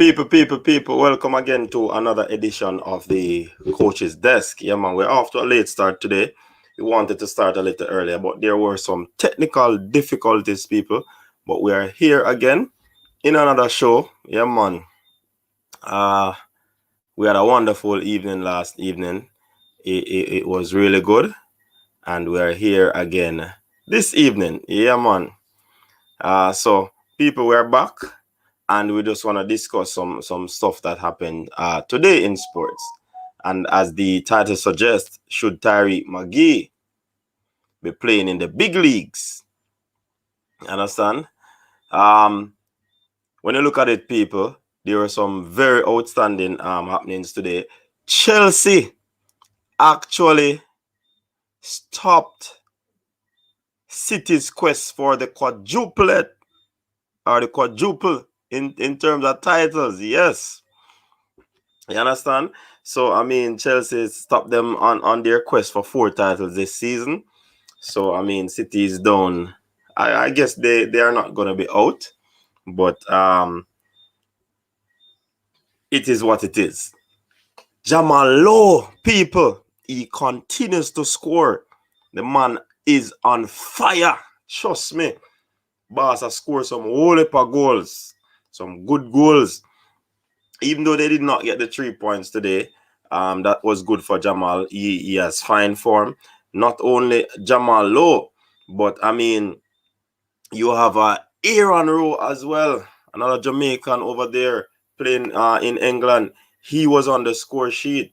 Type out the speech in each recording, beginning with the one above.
People, welcome again to another edition of the Coach's Desk. Yeah, man, we're off to a late start today. We wanted to start a little earlier, but there were some technical difficulties, people. But we are here again in another show. Yeah, man. We had a wonderful evening last evening. It was really good. And we are here again this evening. Yeah, man. So, people, we're back. And we just want to discuss some stuff that happened today in sports. And as the title suggests, should Tyreek MaGee be playing in the big leagues? Understand? When you look at it, people, there were some very outstanding happenings today. Chelsea actually stopped City's quest for the quadruplet or the quadruple in terms of titles. Yes. You understand? So, I mean, Chelsea stopped them on their quest for 4 titles this season. So, I mean, City is down. I guess they are not going to be out. But it is what it is. Jamal Lowe, people, he continues to score. The man is on fire. Trust me. Barca scored some whole heap of goals. Some good goals. Even though they did not get the 3 points today, that was good for Jamal. He has fine form. Not only Jamal Lowe, but I mean, you have Aaron Rowe as well, another Jamaican over there playing in England. He was on the score sheet.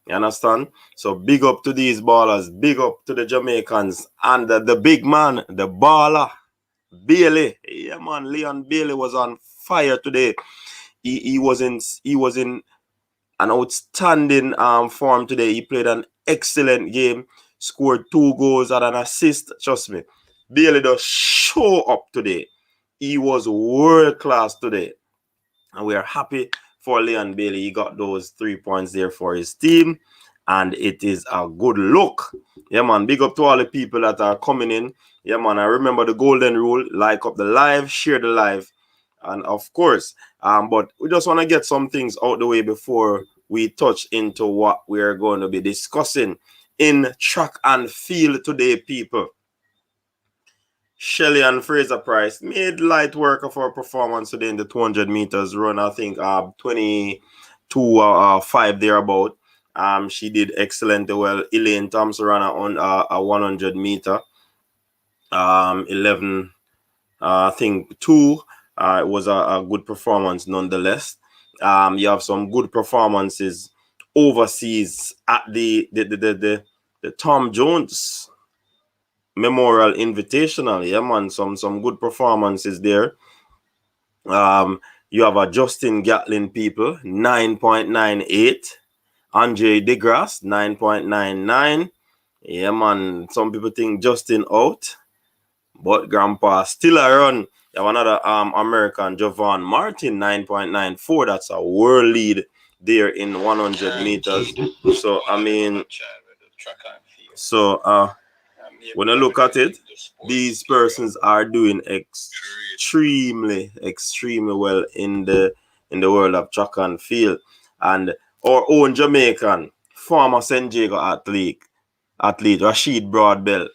You understand? So big up to these ballers, big up to the Jamaicans, and the big man, the baller, Bailey. Yeah, man, Leon Bailey was on fire today. He was in an outstanding form today. He played an excellent game, scored 2 goals and an assist. Trust me, Bailey does show up today. He was world class today, and we are happy for Leon Bailey. He got those 3 points there for his team, and it is a good look. Yeah, man. Big up to all the people that are coming in. Yeah, man. I remember the golden rule: like up the live, share the live. And of course, but we just want to get some things out the way before we touch into what we are going to be discussing in track and field today, people. Shelley and Fraser Price made light work of our performance today in the 200 meters run. I think 22.5 thereabout. She did excellently well. Elaine Thompson ran on a 100 meter. 11, I think 2. It was a good performance nonetheless. You have some good performances overseas at the Tom Jones Memorial Invitational. Yeah, man, some good performances there. You have a Justin Gatlin, people, 9.98. Andre DeGrasse, 9.99. Yeah, man, some people think Justin out, but Grandpa still a run. You have another American, Javon Martin, 9.94. That's a world lead there in 100 meters. So, I mean, when I look at it, these persons are doing extremely well in the world of track and field. And our own Jamaican, former St. Diego athlete Rashid Broadbell,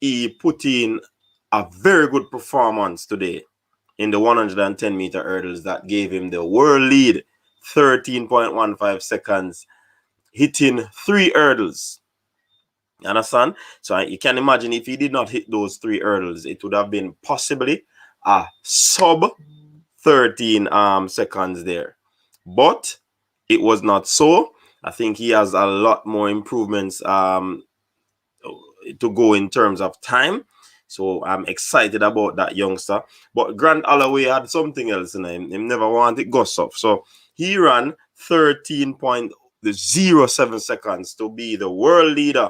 he put in a very good performance today in the 110 meter hurdles that gave him the world lead, 13.15 seconds, hitting 3 hurdles. You understand? So you can imagine if he did not hit those 3 hurdles, it would have been possibly a sub 13 seconds there. But it was not so. I think he has a lot more improvements to go in terms of time. So I'm excited about that youngster. But Grant Holloway had something else in him. He never wanted go soft. So he ran 13.07 seconds to be the world leader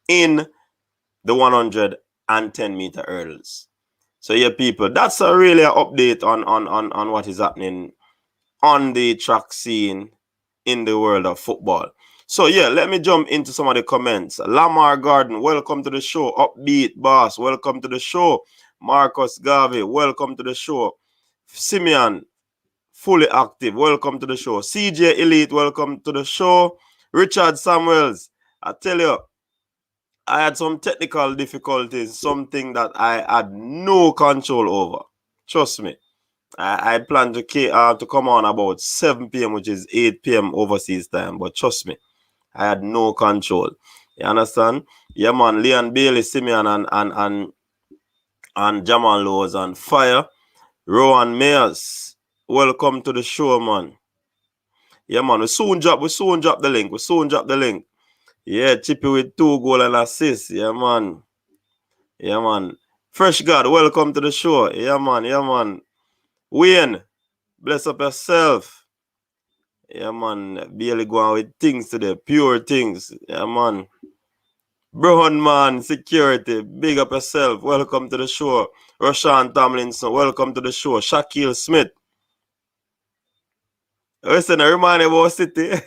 in the 110 meter hurdles. So yeah, people, that's a really an update on what is happening on the track scene in the world of football. So yeah, let me jump into some of the comments. Lamar Garden, welcome to the show. Upbeat Boss, welcome to the show. Marcus Garvey, welcome to the show. Simeon fully active. Welcome to the show. CJ Elite, welcome to the show. Richard Samuels, I tell you, I had some technical difficulties, something that I had no control over. Trust me. I plan to come on about 7 p.m., which is 8 p.m. overseas time. But trust me, I had no control. You understand? Yeah, man. Leon Bailey, Simeon, and Jamal Lowe was on fire. Rowan Mayers, welcome to the show, man. Yeah, man. We soon drop the link. Yeah, Chippy with 2 goals and assists. Yeah, man. Fresh God, welcome to the show. Yeah, man. Wayne, bless up yourself. Yeah, man. Barely going with things today. Pure things. Yeah, man. Brown man, security. Big up yourself. Welcome to the show. Rashawn Tomlinson, welcome to the show. Shaquille Smith. Listen, I remind you about City.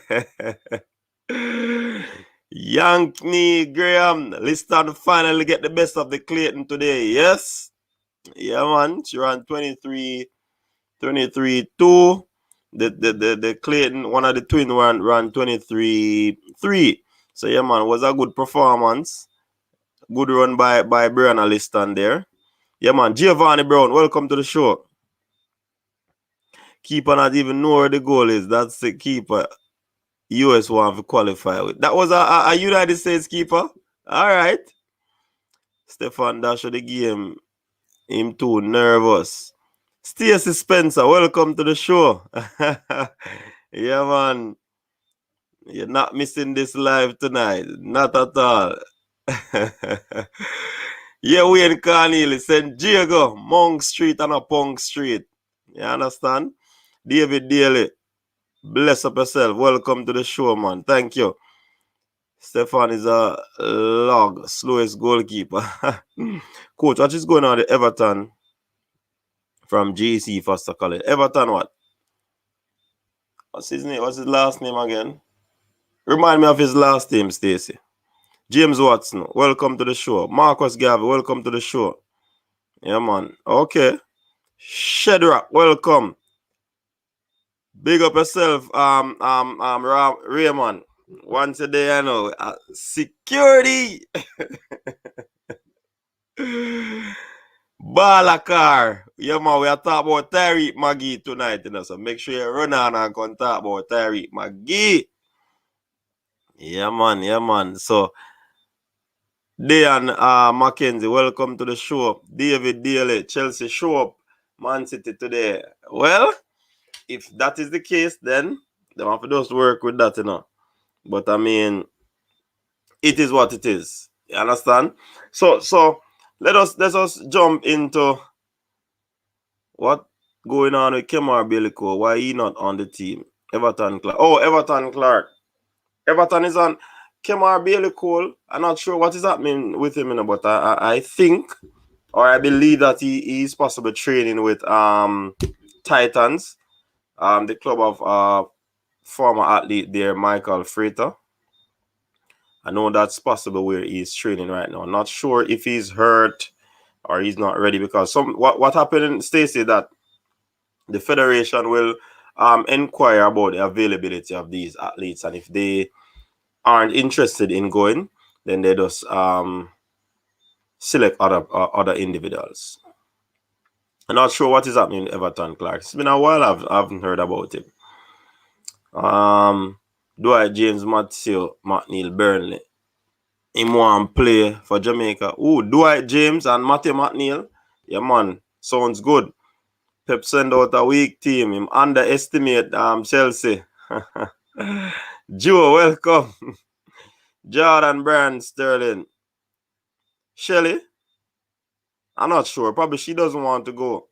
Yankney Graham. Liston finally get the best of the Clayton today. Yes? Yeah, man. She ran 23-2. The Clayton, one of the twin ran 23-3. So yeah, man, was a good performance. Good run by Brianna Liston there. Yeah, man. Giovanni Brown, welcome to the show. Keeper not even know where the goal is. That's the keeper US want to qualify with. That was a United States keeper. All right. Stefan Dash of the game. Him too nervous. Stacey Spencer, welcome to the show. Yeah, man. You're not missing this live tonight. Not at all. Yeah, Wayne Carnegie, St. Diego, Monk Street and a Punk Street. You understand? David Daly, bless up yourself. Welcome to the show, man. Thank you. Stefan is a log, slowest goalkeeper. Coach, what is going on at Everton from JC Foster College? Everton what? What's his name? What's his last name again? Remind me of his last name, Stacy. James Watson, welcome to the show. Marcus Garvey, welcome to the show. Yeah, man. Okay. Shedrack, welcome. Big up yourself, Raymond. Once a day, I know. Security. Balakar. Yeah, man, we are talking about Tyreek MaGee tonight, you know, so make sure you run on and come talk about Tyreek MaGee. Yeah, man. So, Dayan Mackenzie, welcome to the show. David Daly, Chelsea show up Man City today. Well, if that is the case, then they have to just work with that, you know. But I mean, it is what it is. You understand? So let us jump into what going on with Kemar Bellico. Why he not on the team? Everton Clark. Oh, Everton Clark. Everton is on Kemar Bellico. I'm not sure what is happening with him, you know, but I think, or I believe that he is possibly training with Titans, the club of former athlete there, Michael Frater. I know that's possible where he's training right now. Not sure if he's hurt or he's not ready, because what happened, Stacey, that the federation will inquire about the availability of these athletes, and if they aren't interested in going, then they just select other individuals. I'm not sure what is happening in Everton Clark. It's been a while I haven't heard about him. Dwight James Matthew McNeil Burnley. Him want play for Jamaica. Ooh, Dwight James and Matthew McNeil. Yeah, man. Sounds good. Pep send out a weak team. Him underestimate Chelsea. Joe, welcome. Jordan Brand Sterling. Shelly? I'm not sure. Probably she doesn't want to go.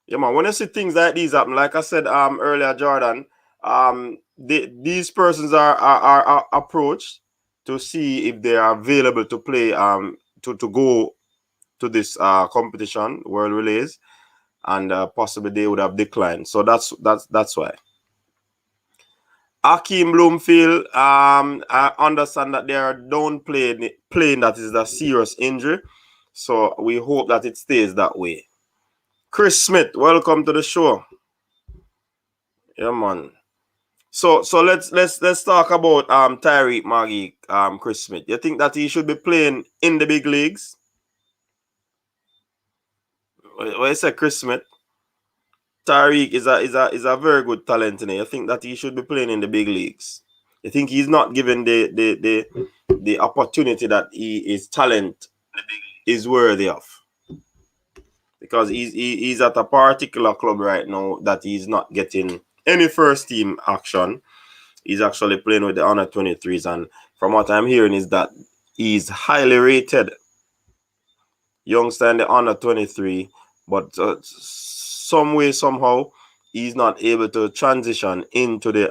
Yeah, man. When you see things like these happen, like I said earlier, Jordan, these persons are approached to see if they are available to play to go to this competition, World Relays, and possibly they would have declined. So that's why. Akeem Bloomfield, I understand that they are downplaying that is a serious injury. So we hope that it stays that way. Chris Smith, welcome to the show. Yeah, man. So let's talk about Tyreek MaGee, Chris Smith. You think that he should be playing in the big leagues? What you say, Chris Smith? Tyreek is a very good talent, you know. You think that he should be playing in the big leagues? You think he's not given the opportunity that his talent is worthy of? Because he's at a particular club right now that he's not getting any first team action. He's actually playing with the under 23s, and from what I'm hearing is that he's highly rated youngster in the under 23, but some way somehow he's not able to transition into the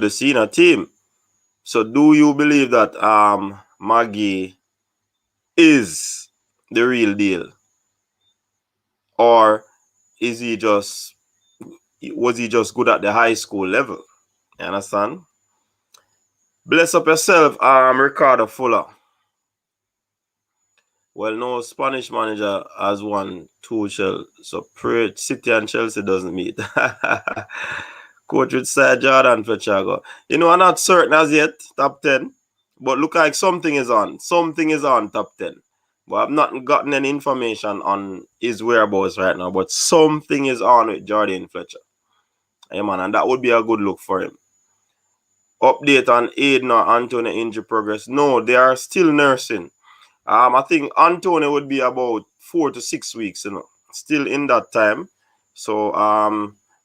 senior team. So do you believe that MaGee is the real deal, or is he just was he just good at the high school level? You understand? Bless up yourself, Ricardo Fuller. Well, no Spanish manager has won Tuchel, so pray City and Chelsea doesn't meet. Coach would say Jordan for Chicago. You know, I'm not certain as yet, top 10, but look like something is on. Something is on top 10. But I've not gotten any information on his whereabouts right now, but something is on with Jordan Fletcher. Yeah, man, and that would be a good look for him. Update on Aiden or Anthony injury progress. No, they are still nursing. I think Anthony would be about 4 to 6 weeks, you know, still in that time. So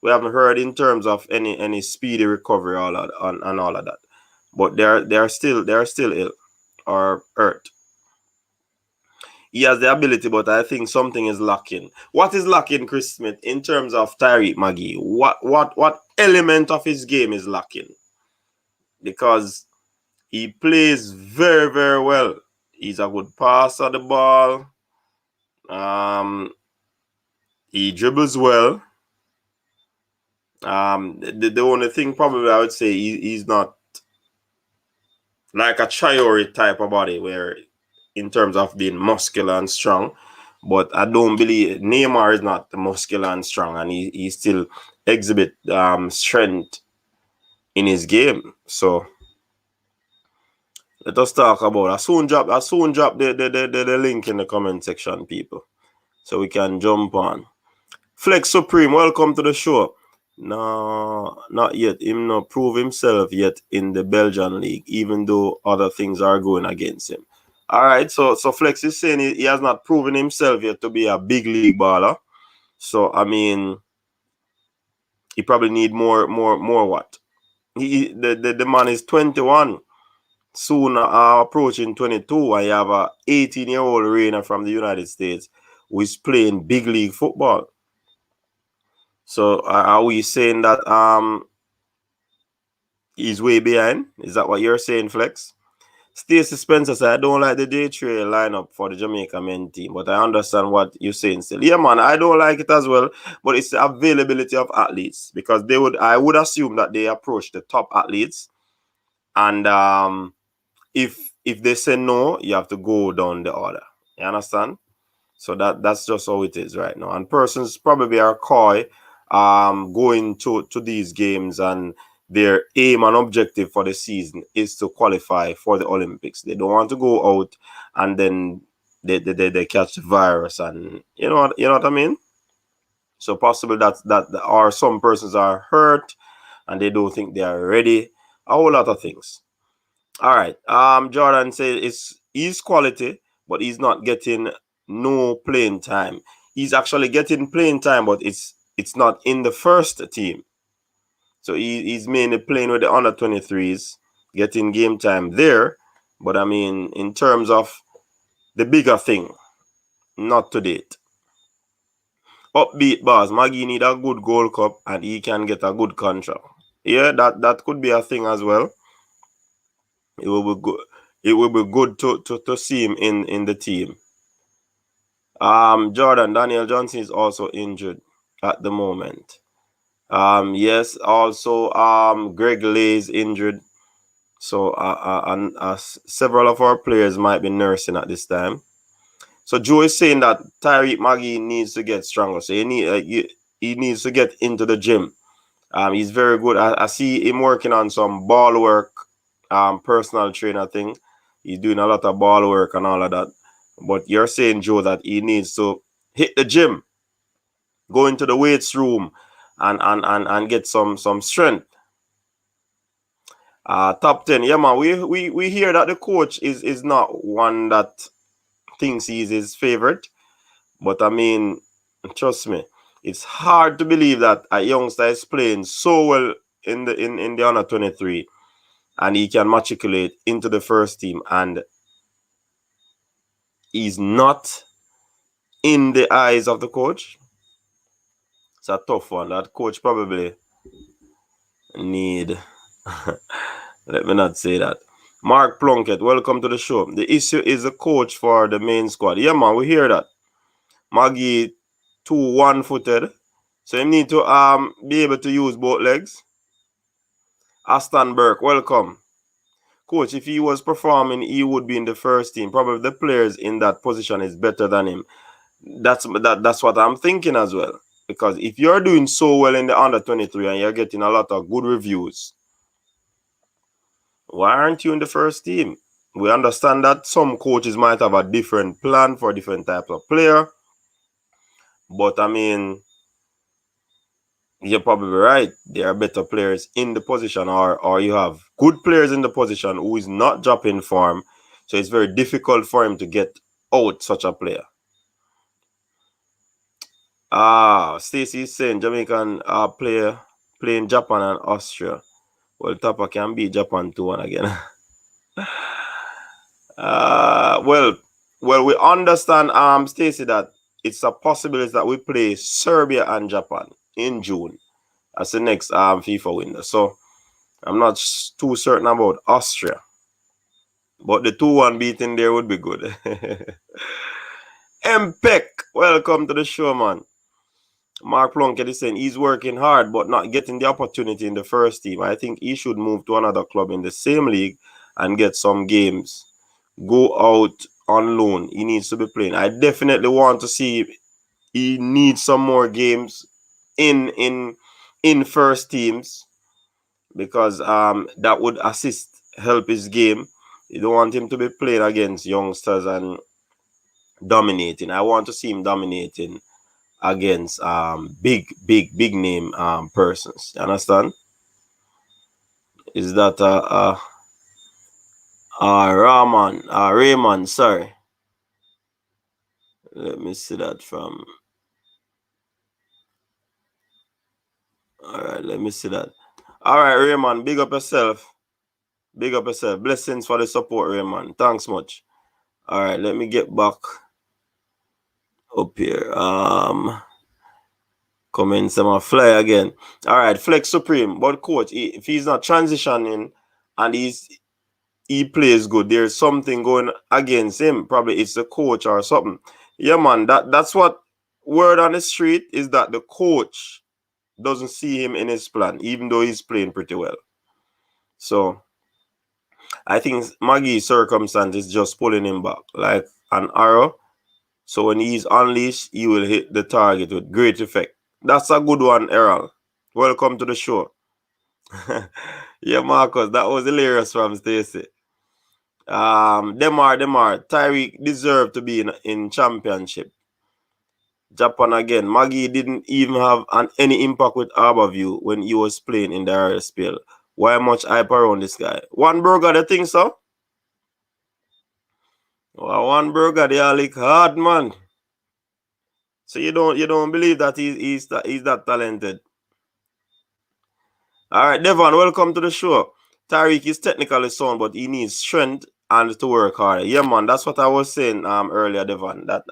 we haven't heard in terms of any speedy recovery and all of that. But they're still ill or hurt. He has the ability, but I think something is lacking. What is lacking, Chris Smith, in terms of Tyreek MaGee? What element of his game is lacking? Because he plays very, very well. He's a good passer of the ball. He dribbles well. The only thing probably I would say he's not like a Traore type of body where in terms of being muscular and strong. But I don't believe Neymar is not muscular and strong, and he still exhibit strength in his game. So let us talk about it. I soon drop the link in the comment section, people. So we can jump on. Flex Supreme, welcome to the show. No, not yet. Him not prove himself yet in the Belgian league, even though other things are going against him. All right, so Flex is saying he has not proven himself yet to be a big league baller. So I mean, he probably need more what? The man is 21, soon approaching 22, and you have a 18-year-old Rainer from the United States who is playing big league football. So are we saying that he's way behind? Is that what you're saying, Flex? Stacey Spencer said, I don't like the day trade lineup for the Jamaica men team, but I understand what you're saying still. Yeah, man, I don't like it as well, but it's the availability of athletes, because I would assume that they approach the top athletes, and if they say no, you have to go down the order. You understand? So that's just how it is right now. And persons probably are coy going to these games, and their aim and objective for the season is to qualify for the Olympics. They don't want to go out and then they catch the virus, and you know what I mean? So possible that or some persons are hurt and they don't think they are ready. A whole lot of things. All right. Jordan says he's quality, but he's not getting no playing time. He's actually getting playing time, but it's not in the first team. So he's mainly playing with the under 23s, getting game time there. But I mean, in terms of the bigger thing, not to date. Upbeat bars, MaGee need a good Gold Cup and he can get a good contract. Yeah, that could be a thing as well. It will be good. It will be good to see him in the team. Jordan, Daniel Johnson is also injured at the moment. Yes, also Greg Lay is injured. So several of our players might be nursing at this time. So Joe is saying that Tyreek MaGee needs to get stronger. So he needs to get into the gym. He's very good. I see him working on some ball work, personal trainer thing. He's doing a lot of ball work and all of that. But you're saying, Joe, that he needs to hit the gym, go into the weights room, and get some strength. Top 10. Yeah, man. We hear that the coach is not one that thinks he's his favorite. But I mean, trust me, it's hard to believe that a youngster is playing so well in the under 23 and he can matriculate into the first team and he's not in the eyes of the coach. It's a tough one. That coach probably need let me not say that. Mark Plunkett, welcome to the show. The issue is the coach for the main squad. Yeah, man, we hear that. MaGee too one-footed. So you need to be able to use both legs. Aston Burke, welcome. Coach, if he was performing, he would be in the first team. Probably the players in that position is better than him. That's what I'm thinking as well. Because if you're doing so well in the under 23 and you're getting a lot of good reviews, why aren't you in the first team? We understand that some coaches might have a different plan for different types of player. But I mean, you're probably right. There are better players in the position, or you have good players in the position who is not dropping form. So it's very difficult for him to get out such a player. Stacey is saying Jamaican player playing Japan and Austria. Well, Tapa can beat Japan 2-1 again. Well, we understand, Stacey, that it's a possibility that we play Serbia and Japan in June as the next FIFA window. So I'm not too certain about Austria, but the 2-1 beating there would be good. MPEC, welcome to the show, man. Mark Plunkett is saying he's working hard but not getting the opportunity in the first team. I think he should move to another club in the same league and get some games. Go out on loan. He needs to be playing. I definitely want to see he needs some more games in first teams because that would help his game. You don't want him to be playing against youngsters and dominating. I want to see him dominating against big name persons. You understand? Is that Raymond, sorry. Let me see that from. Alright, let me see that. Alright, Raymond, big up yourself. Big up yourself. Blessings for the support, Raymond. Thanks much. Alright, let me get back up here. Comments on my fly again. Alright, Flex Supreme. But coach, if he's not transitioning and he plays good, there's something going against him. Probably it's the coach or something. Yeah, man, that's what word on the street is, that the coach doesn't see him in his plan, even though he's playing pretty well. So I think MaGee's circumstance is just pulling him back like an arrow. So when he's unleashed, he will hit the target with great effect. That's a good one, Errol. Welcome to the show. Yeah, Marcus, that was hilarious from Stacey. Demar, Tyreek deserved to be in championship. Japan again. MaGee didn't even have any impact with Harborview when he was playing in the RSPL. Why much hype around this guy? One burger, they think so? Well, one burger, they are like hard, man. So you don't believe that he's that talented. All right, Devon, welcome to the show. Tyreek is technically sound, but he needs strength and to work hard. Yeah, man, that's what I was saying earlier, Devon. That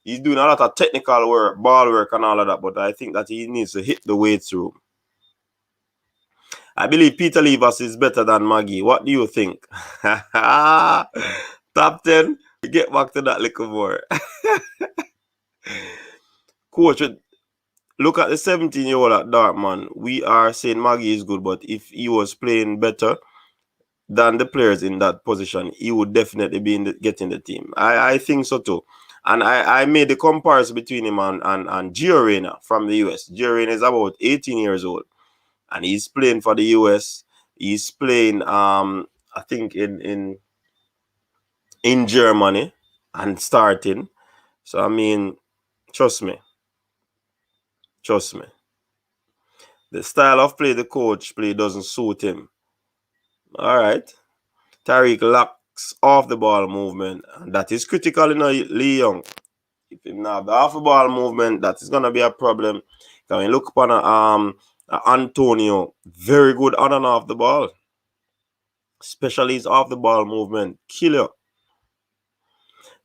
he's doing a lot of technical work, ball work, and all of that. But I think that he needs to hit the weights room. I believe Peter Levers is better than MaGee. What do you think? Top 10. Get back to that little more. Coach, look at the 17-year-old at Dartman. We are saying MaGee is good, but if he was playing better than the players in that position, he would definitely be getting the team. I think so too. And I made the comparison between him and Gio Reyna from the US. Gio Reyna is about 18 years old, and he's playing for the US. He's playing, I think, in Germany and starting. So, I mean, trust me. The style of play the coach play doesn't suit him. All right. Tyreek lacks off the ball movement, and that is critical in Lee Young. If him not have the off the ball movement, that is gonna be a problem. Can we look upon a Antonio, very good on and off the ball, especially his off the ball movement, killer.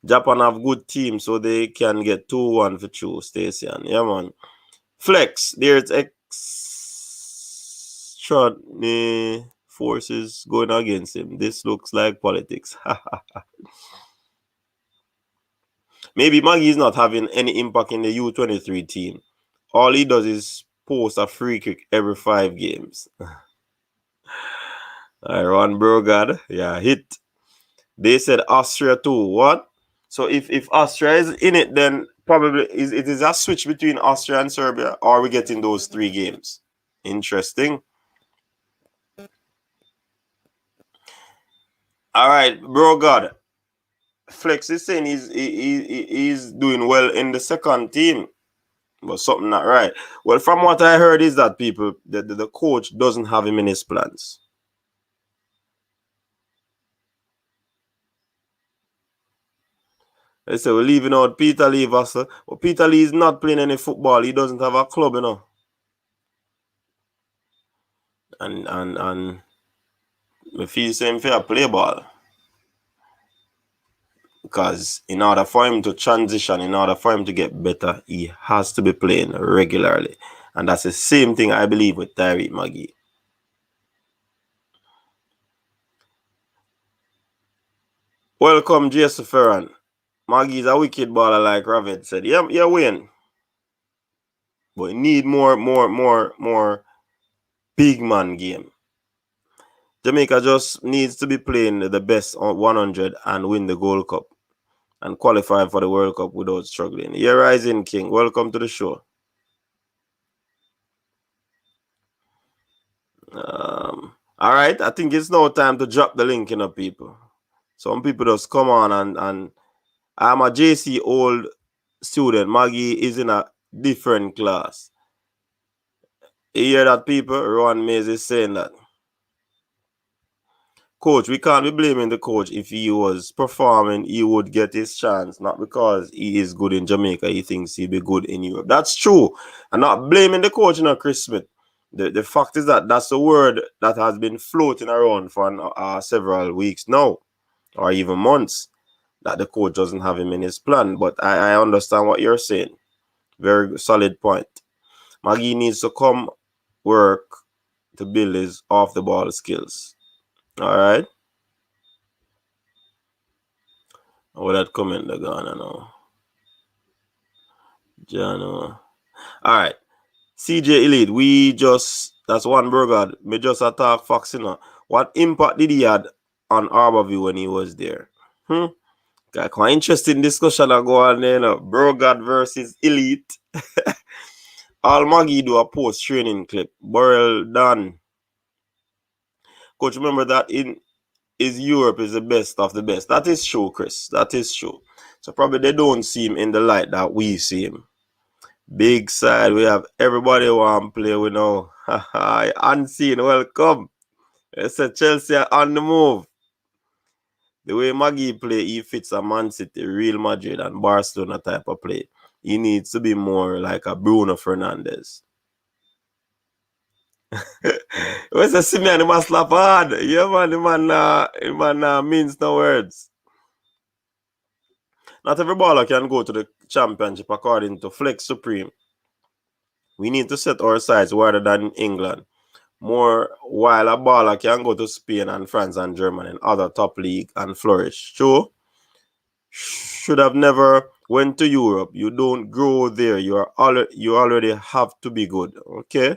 Japan have good team, so they can get 2-1 for true, Stacey. Yeah, man. Flex, there's extra forces going against him. This looks like politics. Maybe MaGee is not having any impact in the U23 team. All he does is post a free kick every 5 games. Ron Brogard, yeah, hit. They said Austria too. What? So if Austria is in it, then probably it is a switch between Austria and Serbia, or are we getting those 3 games? Interesting. All right, Brogard. Flex is saying he's doing well in the second team, but something not right. Well, from what I heard is that the coach doesn't have him in his plans. They say we're leaving out Peter Lee, Vassal. But Peter Lee is not playing any football. He doesn't have a club, And I feel same fair play ball. Because in order for him to transition, in order for him to get better, he has to be playing regularly. And that's the same thing I believe with Tyreek MaGee. Welcome, Jason Ferran. MaGee's a wicked baller, like Ravid said. Yeah, Wayne. But he need more big man game. Jamaica just needs to be playing the best on 100 and win the Gold Cup and qualify for the World Cup without struggling. Yeah, Rising King, welcome to the show. All right, I think it's now time to drop the link, people. Some people just come on and I'm a JC old student. MaGee is in a different class. You hear that, people? Ron Mays is saying that. Coach, we can't be blaming the coach. If he was performing, he would get his chance. Not because he is good in Jamaica, he thinks he'll be good in Europe. That's true. I'm not blaming the coach, Chris Smith. The fact is that that's a word that has been floating around for several weeks now, or even months, that the coach doesn't have him in his plan. But I understand what you're saying. Very solid point. MaGee needs to come work to build his off-the-ball skills. All right? What that comment they're gonna know? Jano. All right. CJ Elite, that's one burger. Me just attack Fox, What impact did he had on Arborview when he was there? Got quite interesting discussion that go on there, Burgard versus Elite. All MaGee do a post-training clip. Burrell done. Coach, remember that Europe is the best of the best. That is true, Chris. That is true. So probably they don't see him in the light that we see him. Big side, we have everybody want to play with now. Unseen, welcome. It's a Chelsea on the move. The way MaGee play, he fits a Man City, Real Madrid, and Barcelona type of play. He needs to be more like a Bruno Fernandes. Where's the Simeon? He must slap hard. Yeah, man, the man means no words. Not every baller can go to the championship according to Flex Supreme. We need to set our sights wider than England. More while a baller can go to Spain and France and Germany and other top league and flourish. True. Should have never went to Europe. You don't grow there. You already have to be good. Okay.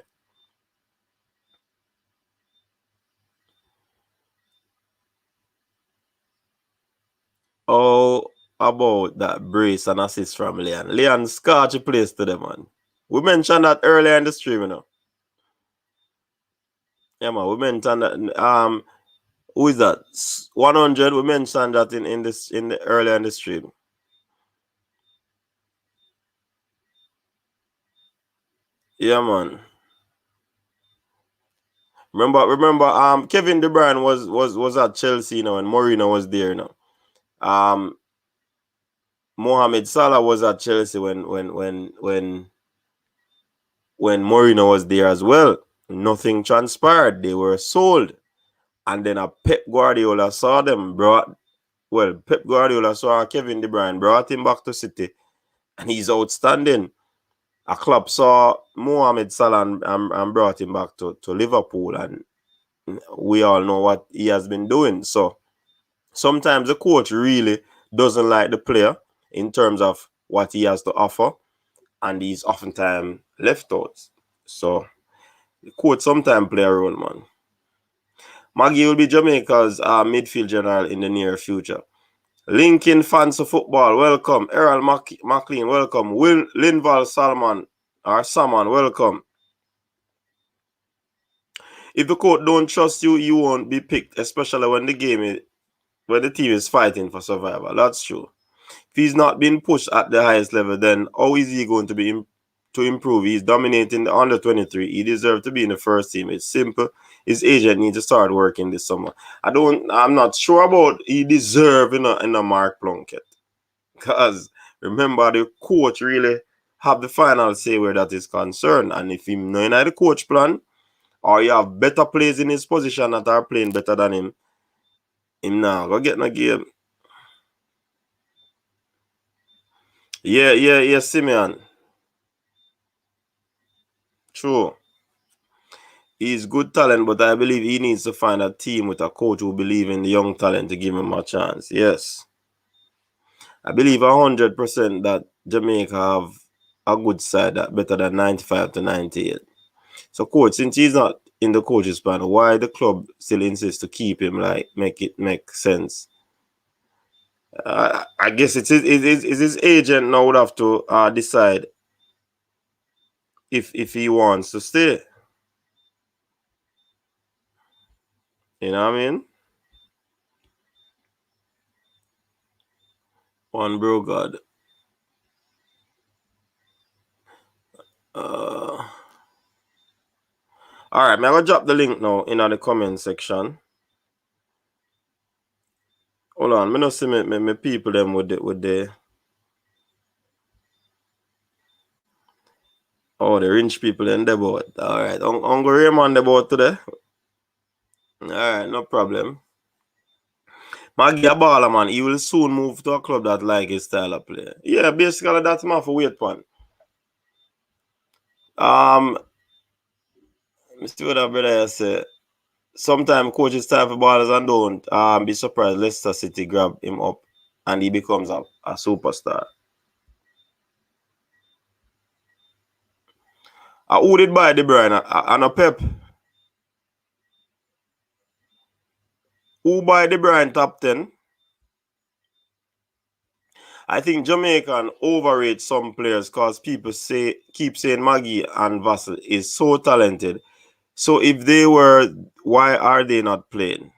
Oh, about that brace and assist from Leon. Leon scorch a place to them, man. We mentioned that earlier in the stream, you know. Yeah, man. We mentioned that. Who is that? 100. We mentioned that in the earlier in the stream. Yeah, man. Remember. Kevin De Bruyne was at Chelsea, you know, and Mourinho was there, you know. Mohamed Salah was at Chelsea when Mourinho was there as well. Nothing transpired. They were sold. And then a Pep Guardiola saw them, Pep Guardiola saw Kevin De Bruyne, brought him back to City, and he's outstanding. A club saw Mohamed Salah and brought him back to Liverpool, and we all know what he has been doing. So sometimes the coach really doesn't like the player in terms of what he has to offer, and he's oftentimes left out. So the coach sometimes play a role, man. MaGee will be Jamaica's midfield general in the near future. Lincoln fans of football, welcome. Errol McLean, welcome. Linval Salmon, welcome. If the coach don't trust you, you won't be picked, especially when the team is fighting for survival. That's true. If he's not being pushed at the highest level, then how is he going to be to improve? He's dominating the under 23. He deserves to be in the first team. It's simple. His agent needs to start working this summer. I'm not sure about he deserve in a Mark Plunkett. Because remember, the coach really have the final say where that is concerned. And if him knowing the coach plan, or you have better players in his position that are playing better than him now go get in a game. Yeah, Simeon. True. He's good talent, but I believe he needs to find a team with a coach who believes in the young talent to give him a chance. Yes. I believe 100% that Jamaica have a good side that better than 95 to 98. So, coach, since he's not in the coach's plan, why the club still insists to keep him? Like, make it make sense. I guess it's his agent now would have to decide if he wants to stay. You know what I mean? One bro God. All right, man. I'm gonna drop the link now in the comment section. Hold on, me not see me people them with the rich people in the boat. All right, Uncle Raymond the boat today. All right, no problem. MaGee a baller, man. He will soon move to a club that like his style of play. Yeah, basically that's my for wait one. Mr. What that brother say. Sometimes coaches time for ballers and don't be surprised Leicester City grab him up and he becomes a superstar. Who did buy De Bruyne? And a Pep? Who buy De Bruyne top 10? I think Jamaican overrate some players because people keep saying MaGee and Vassell is so talented. So if they were, why are they not playing?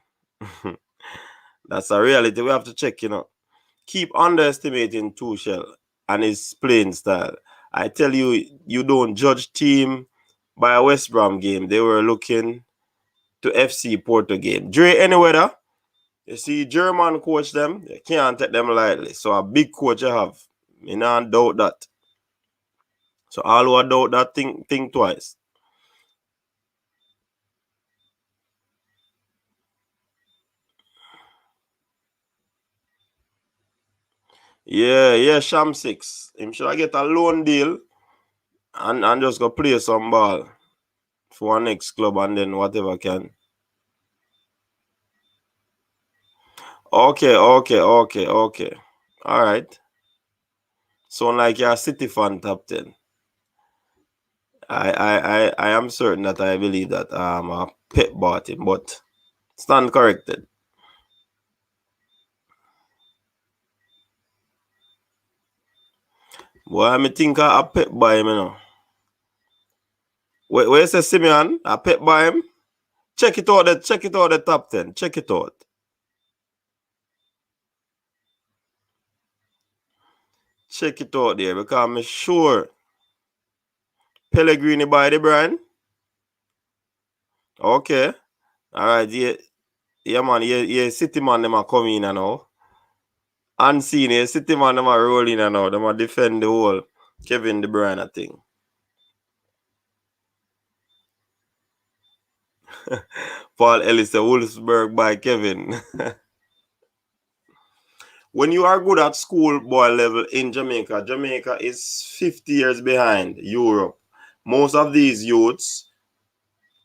That's a reality. We have to check, you know. Keep underestimating Tuchel and his playing style. I tell you, you don't judge team by a West Brom game. They were looking to FC Porto game. Dre any weather? You see, German coach them, you can't take them lightly. So a big coach you have. Me not doubt that. So all who doubt that, think twice. Yeah, Sham 6. Him should I get a loan deal and just go play some ball for our next club and then whatever can. Okay. All right. Sound like you're a City fan, top 10. I am certain that I believe that Pep bought him, but stand corrected. Boy, I think I pep by him, you know. Where say Simeon? I pep by him. Check it out the top 10. Check it out. Check it out there because I'm sure Pellegrini by the brand. Okay. Alright, yeah man, yeah, City man them are coming in now. Unseen, yeah, City man them are rolling in now. Them are defend the whole Kevin De Bruyne thing. Paul Ellis, Wolfsburg by Kevin. When you are good at schoolboy level in Jamaica, Jamaica is 50 years behind Europe. Most of these youths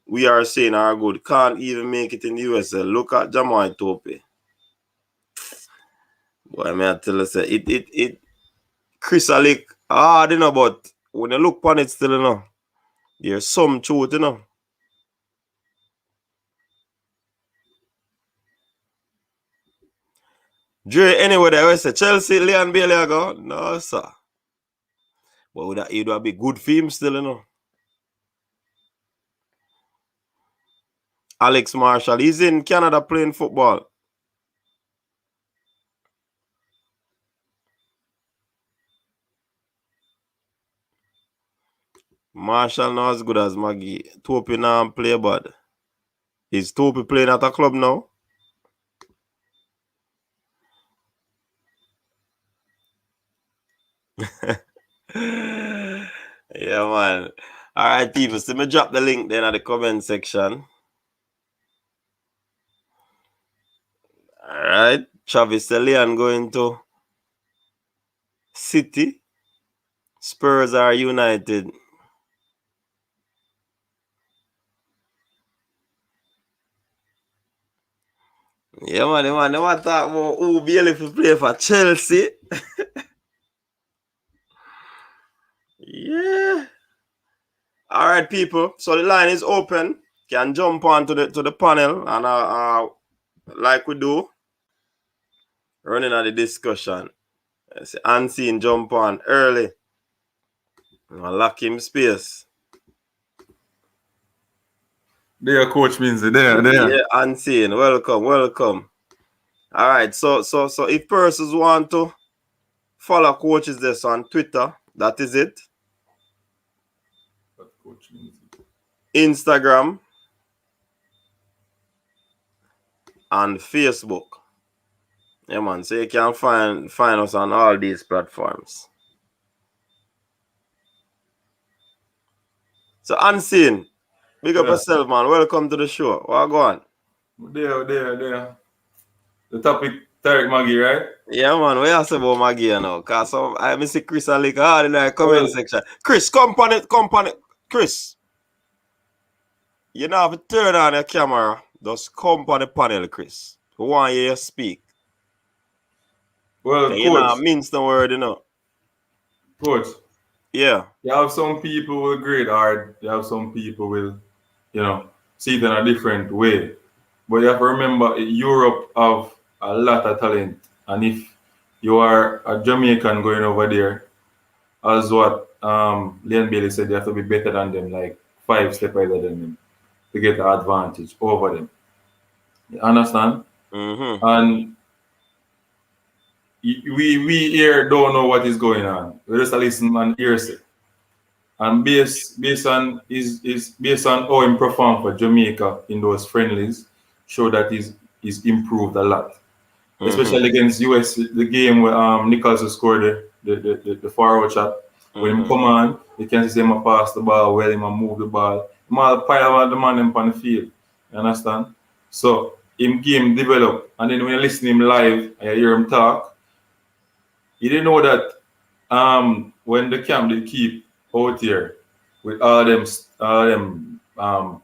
we are saying are good can't even make it in the USA. Look at Jamal Tope. Boy, may I tell you, say it Chris Alec hard, you know, but when you look on it still, you know, there's some truth, you know. Dre, anyway, they always say Chelsea, Leon Bailey, I go, no, sir. But it would be good for him still, you know. Alex Marshall, he's in Canada playing football. Marshall not as good as MaGee. Topi now play bad. Is Topi playing at a club now? Yeah, man. All right, people. So me drop the link then at the comment section. All right. Travis Leon going to City. Spurs are United. Yeah, man. They want to talk about who Bailey to play for Chelsea. Yeah. All right, people. So the line is open. Can jump on to the panel and like we do, running at the discussion. Unseen jump on early. Lock him space. There, Coach Minzy. There. Yeah, Unseen. Welcome. All right. So if persons want to follow Coaches this on Twitter, that is it. Coach Minzy. Instagram and Facebook. Yeah, man. So you can find us on all these platforms. So Unseen, big up yourself, man. Welcome to the show. What go on? There. The topic, Tyreek MaGee, right? Yeah, man. What you say about MaGee now? Because I see Chris and Lick hard in the comment section. Chris, come on it. Chris, you don't have to turn on your camera. Just come on the panel, Chris. We want you to speak. Well, And Coach. you know, means the word, you know. Coach. Yeah. You have some people will grade hard. You have some people will, see it in a different way. But you have to remember, Europe have a lot of talent. And if you are a Jamaican going over there, as what Leon Bailey said, you have to be better than them, like 5 steps better than them, to get the advantage over them. You understand? Mm-hmm. And we here don't know what is going on. We just listen and hear it. And based on how he performed for Jamaica in those friendlies, show that he's improved a lot. Mm-hmm. Especially against US, the game where Nichols scored the forward shot. When he come on, you can see him pass the ball, well him move the ball. He pile the man on the field. You understand? So him game develop, and then when you listen to him live and you hear him talk, you didn't know that when the camp they keep out here with all them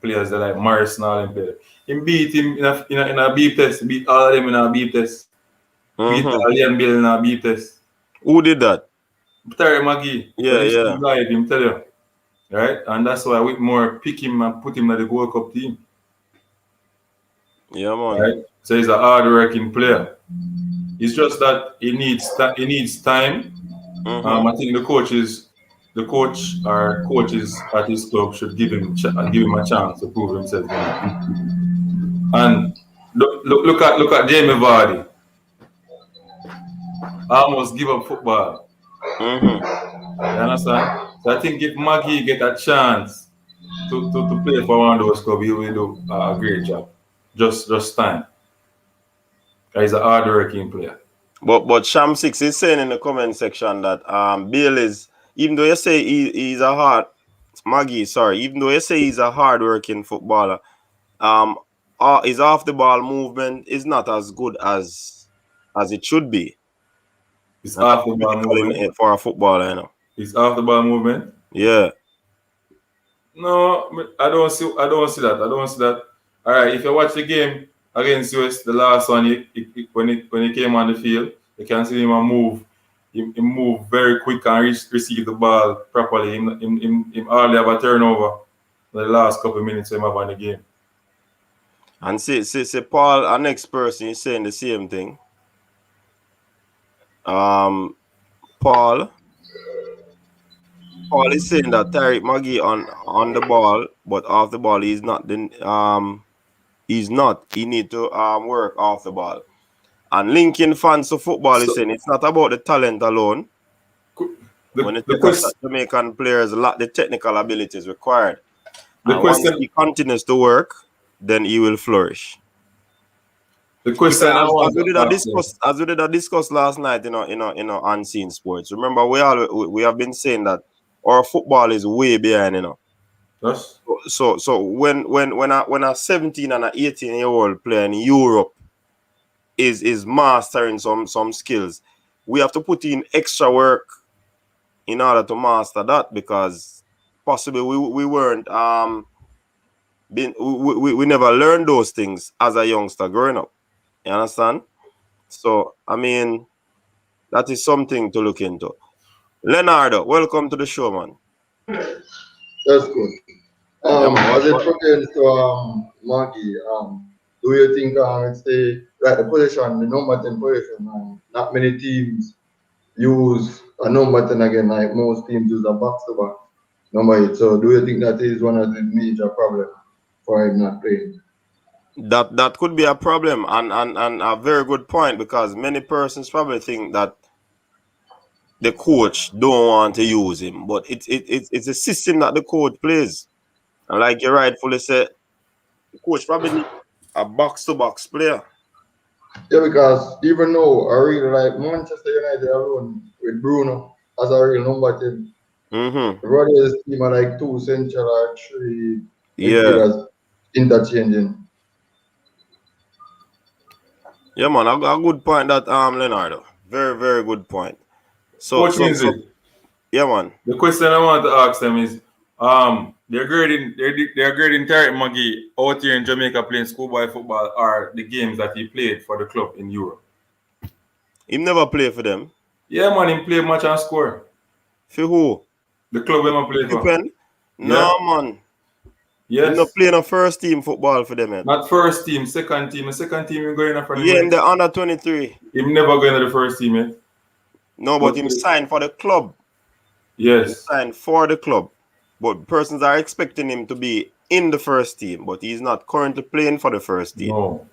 players that like Morris and all them players. He beat him in a beep test, beat all of them in a beep test. Beat Leon Bill in a beep test. Who did that? Tyreek MaGee. Yeah. Live, him tell you. Right? And that's why Whitmore pick him and put him in the Gold Cup team. Yeah, man. Right? So he's a hard working player. It's just that he needs time Mm-hmm. I think the coach or coaches at his club should give him a chance to prove himself in the league. And look at Jamie Vardy. Almost give up football. Mm-hmm. You understand? So I think if MaGee get a chance to play for one of those clubs, he will do a great job. Just time. He's a hard working player. But Sham Six is saying in the comment section that Bill is, even though you say he's a hard MaGee, sorry, even though you say he's a hard working footballer, um his off the ball movement is not as good as it should be. It's And half that's the ball critical movement. for a footballer, you know. It's half the ball movement. Yeah. No, I don't see. I don't see that. I don't see that. All right. If you watch the game against US, the last one, when he came on the field, you can see him a move. He move very quick and receive the ball properly. Him hardly have a turnover. The last couple of minutes him have on the game. And see Paul, our next person is saying the same thing. Um Paul is saying that Tyreek MaGee on the ball, but off the ball he's not. He's not. He need to work off the ball. And linking fans to football is So saying it's not about the talent alone. When the you the check out question Jamaican players lack the technical abilities required. the And once question he continues to work, then he will flourish. the Because question I as want we to did a ask you. discuss, last night, unseen sports. Remember, we have been saying that our football is way behind, Just So when a 17 and a 18-year-old player in Europe is mastering some skills, we have to put in extra work in order to master that, because possibly we weren't we never learned those things as a youngster growing up. You understand? So I mean, that is something to look into. Leonardo, welcome to the show, man. That's good. Yeah, man. As it pertains to Maggie, do you think it's the position, the number 10 position, not many teams use a number 10 again, like most teams use a box to back number 8. So do you think that is one of the major problems for him not playing? That could be a problem, and a very good point, because many persons probably think that the coach don't want to use him, but it's a system that the coach plays. And like you rightfully said, the coach probably need a box to box player. Yeah, because even though I really like Manchester United alone with Bruno as a real number 10, Mm-hmm. the Brothers team are like two central or three Yeah. midfielders interchanging. Yeah, man. A good point that Leonardo. Very, very good point. So coach so means so it. yeah, man. The question I want to ask them is, they're grading Tyreek MaGee out here in Jamaica playing schoolboy football or the games that he played for the club in Europe. He never play for them. Yeah, man, he play match and score. For who? The club him a play for. Depend. No, Yeah, man. He not yes. playing a first team football for them yet. Not first team, second team. The second team him going in front of Yeah, him. in the under 23. Him never going to the first team yet. No, but But him signed for the club. He yes, signed for the club. But persons are expecting him to be in the first team, but he's not currently playing for the first team. no.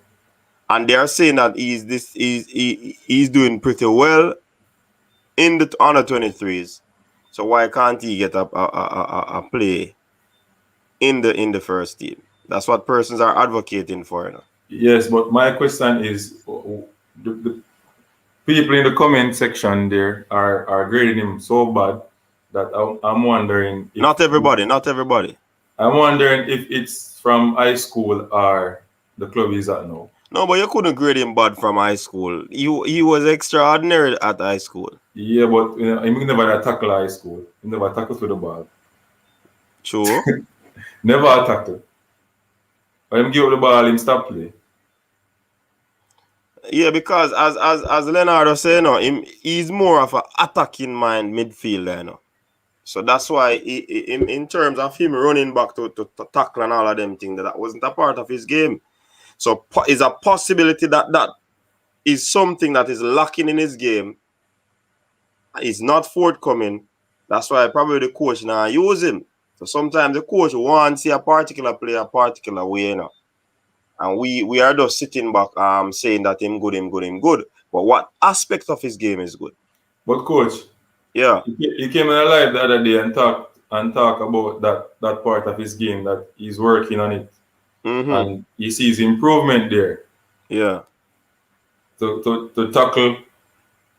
And they are saying that he's doing pretty well in the under 23s. So why can't he get a play in the first team? That's what persons are advocating for. Yes, but my question is, the people in the comment section there are grading him so bad that I'm wondering if Not everybody, not everybody. I'm wondering if it's from high school or the club he's at now. No, but you couldn't grade him bad from high school. He was extraordinary at high school. Yeah, but he never tackle high school. He never tackle to the ball. True. Never tackle. When him give up the ball, him stop play. Yeah, because as Leonardo said, he's more of an attacking mind midfielder, So that's why in terms of him running back to tackle and all of them things, that wasn't a part of his game. So it's a possibility that is something that is lacking in his game. is not forthcoming, that's why probably the coach now use him. So sometimes the coach wants a particular player a particular way, you know. And we are just sitting back saying that him good, him good, him good. But what aspect of his game is good? But coach, Yeah. he came in alive the other day and talk about that part of his game that he's working on it, and he sees improvement there. Yeah. To tackle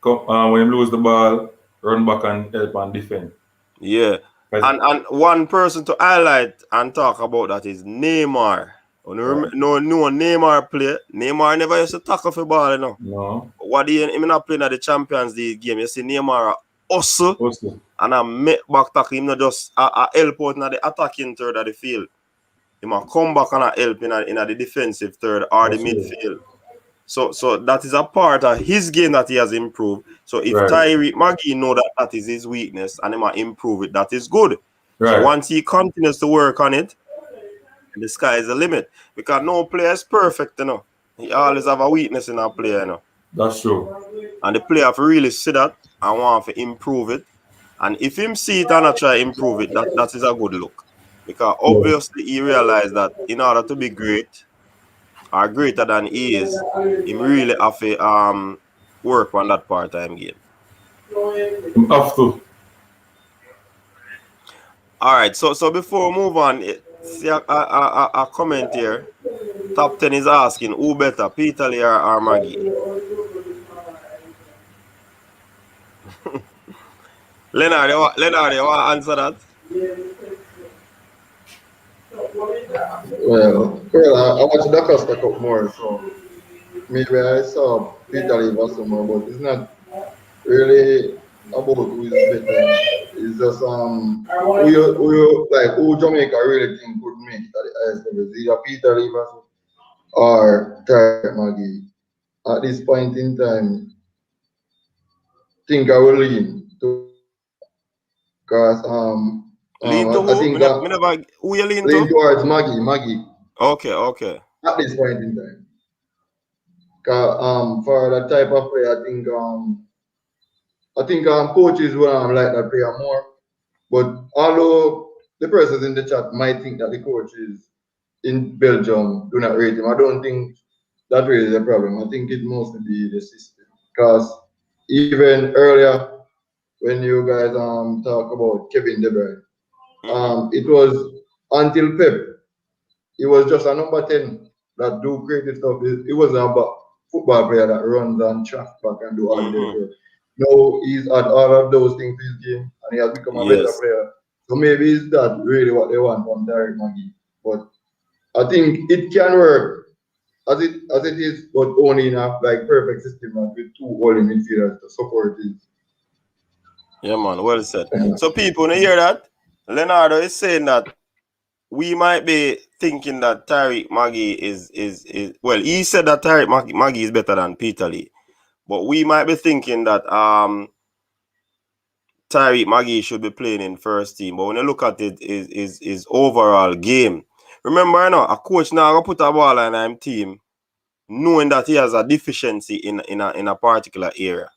when he lose the ball, run back and help and defend. Yeah. And one person to highlight and talk about that is Neymar. No Neymar play. Neymar never used to tackle for ball, you know. No. What he not playing at the Champions League game? You see Neymar hustle and a make back tackle. Him not just a help out in the attacking third of the field. He might come back and a help in the defensive third or the midfield. So that is a part of his game that he has improved. So if Tyreek MaGee know that is his weakness and he might improve it, that is good. So once he continues to work on it, the sky is the limit. Because no player is perfect, you know. He always have a weakness in a player, you know. That's true. And the player have to really see that and want to improve it. And if him see it and try to improve it, that is a good look. Because obviously he realized that in order to be great or greater than he is, he really have to work on that part-time game. You have to. All right, so before we move on, see a comment here. Top 10 is asking who better, Peter Lee or MaGee? Leonard, you want to answer that? Well, I watched the Costa Cup more, so maybe I saw Peter Lee more, but it's not really about who is better. It's just who Jamaica really think could make it at the highest level. It's either Peter Lee or Tyreek MaGee. At this point in time, think I will lean to because lean to I who? think Who you lean lean to? towards MaGee. Okay. At this point in time. For that type of play, I think coaches will like that player more. But although the persons in the chat might think that the coaches in Belgium do not rate him, I don't think that really is a problem. I think it mostly be the system. Because even earlier when you guys talk about Kevin De Bruyne, it was until Pep, he was just a number 10 that do creative stuff. It was a football player that runs and track back and do all the work. Now he's had all of those things to his game and he has become a better player. So maybe it's that really what they want from Tyreek MaGee. But I think it can work as it is, but only in a perfect system with two holding midfielders to support it. Yeah, man, well said. So people, when you hear that, Leonardo is saying that we might be thinking that Tyreek MaGee is well, he said that Tyreek MaGee is better than Peter Lee. But we might be thinking that Tyreek MaGee should be playing in first team. But when you look at it, is overall game. Remember, a coach now gonna put a ball in him team, knowing that he has a deficiency in a particular area,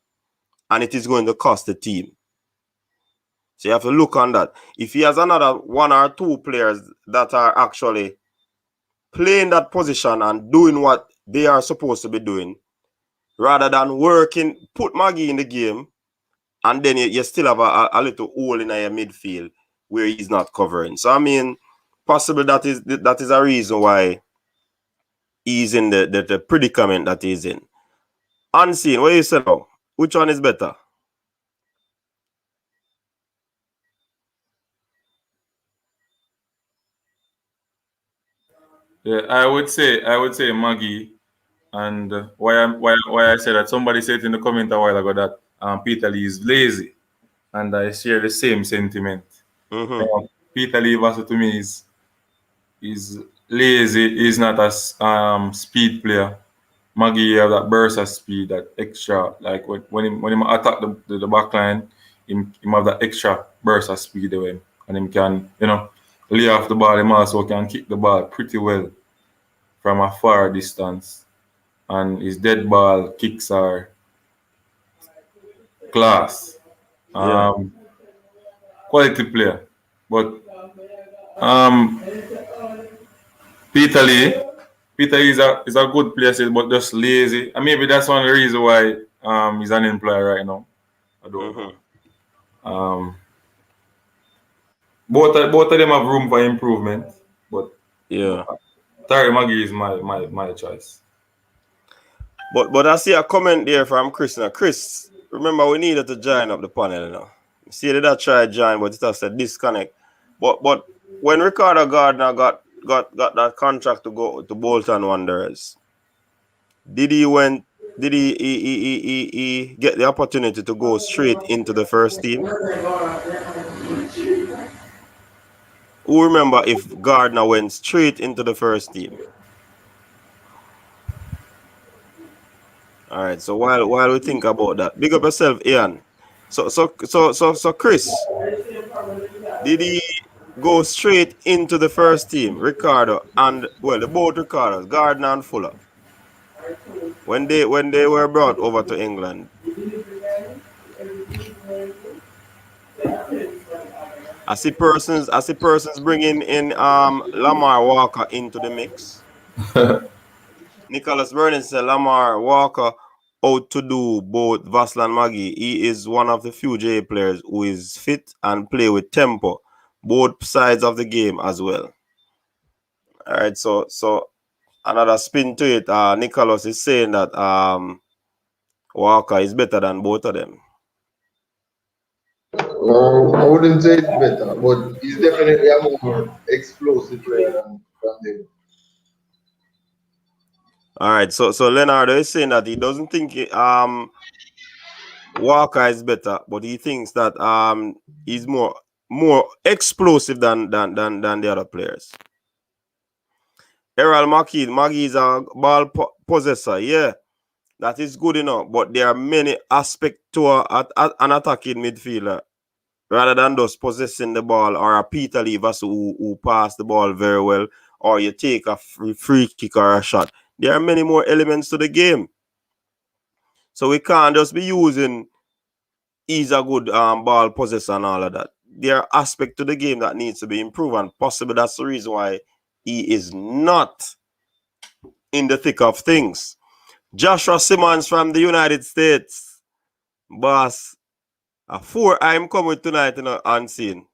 and it is going to cost the team. So you have to look on that. If he has another one or two players that are actually playing that position and doing what they are supposed to be doing, rather than put MaGee in the game, and then you still have a little hole in your midfield where he's not covering. So I mean, possibly that is a reason why he's in the predicament that he's in. Unseen, what do you say now? Which one is better? Yeah, I would say MaGee, and why I said that, somebody said in the comment a while ago that Peter Lee is lazy, and I share the same sentiment. Peter Lee also to me is lazy. He's not a speed player. MaGee have that burst of speed, that extra, like when he attack the back line, him have that extra burst of speed away, and him can lay off the ball. Him also can kick the ball pretty well from a far distance, and his dead ball kicks are class. Yeah. Quality player. But um, Peter Lee, Peter is a good player, still, but just lazy. And maybe that's one of the reasons why he's unemployed right now. I don't know. Um, both of them have room for improvement, but Yeah. Tyreek MaGee is my choice. But I see a comment there from Chris now. Chris, remember we needed to join up the panel, you know. See that try join, but it has said disconnect. But when Ricardo Gardner got that contract to go to Bolton Wanderers, did he get the opportunity to go straight into the first team? Who remember if Gardner went straight into the first team? All right. So while we think about that, big up yourself, Ian. So Chris, did he go straight into the first team? Ricardo and the both Ricardos, Gardner and Fuller, when they were brought over to England. I see persons bringing in Lamar Walker into the mix. Nicholas Vernon said Lamar Walker out to do both Vassal and MaGee. He is one of the few J players who is fit and play with tempo, both sides of the game as well. All right, so another spin to it. Nicholas is saying that Walker is better than both of them. I wouldn't say it's better, but he's definitely a more explosive player than them. All right, so Leonardo is saying that he doesn't think Walker is better, but he thinks that he's more explosive than the other players. Errol MaGee is a ball possessor, yeah, that is good enough, but there are many aspects to an attacking midfielder rather than just possessing the ball, or a Peter Lee who pass the ball very well, or you take a free kick or a shot. There are many more elements to the game. So we can't just be using he's a good ball possessor and all of that. There are aspects to the game that needs to be improved, and possibly that's the reason why he is not in the thick of things. Joshua Simmons from the United States. Boss, a 4 I'm coming tonight, you know, unseen.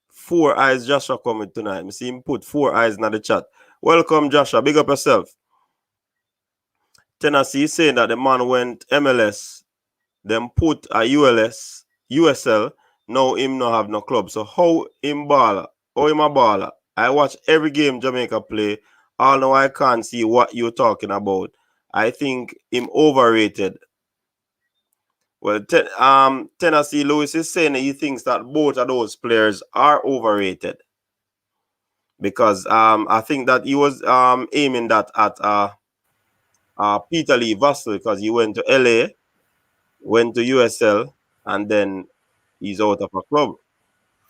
4 eyes Joshua coming tonight. I see him put 4 eyes in the chat. Welcome, Joshua. Big up yourself. Tennessee saying that the man went MLS, then put a USL. Now him no have no club. So how him baller? How him a baller? I watch every game Jamaica play. Although I can't see what you're talking about. I think him overrated. Well, Tennessee Lewis is saying that he thinks that both of those players are overrated. Because I think that he was aiming that at Peter Lee Vassal, because he went to LA, went to USL, and then he's out of a club.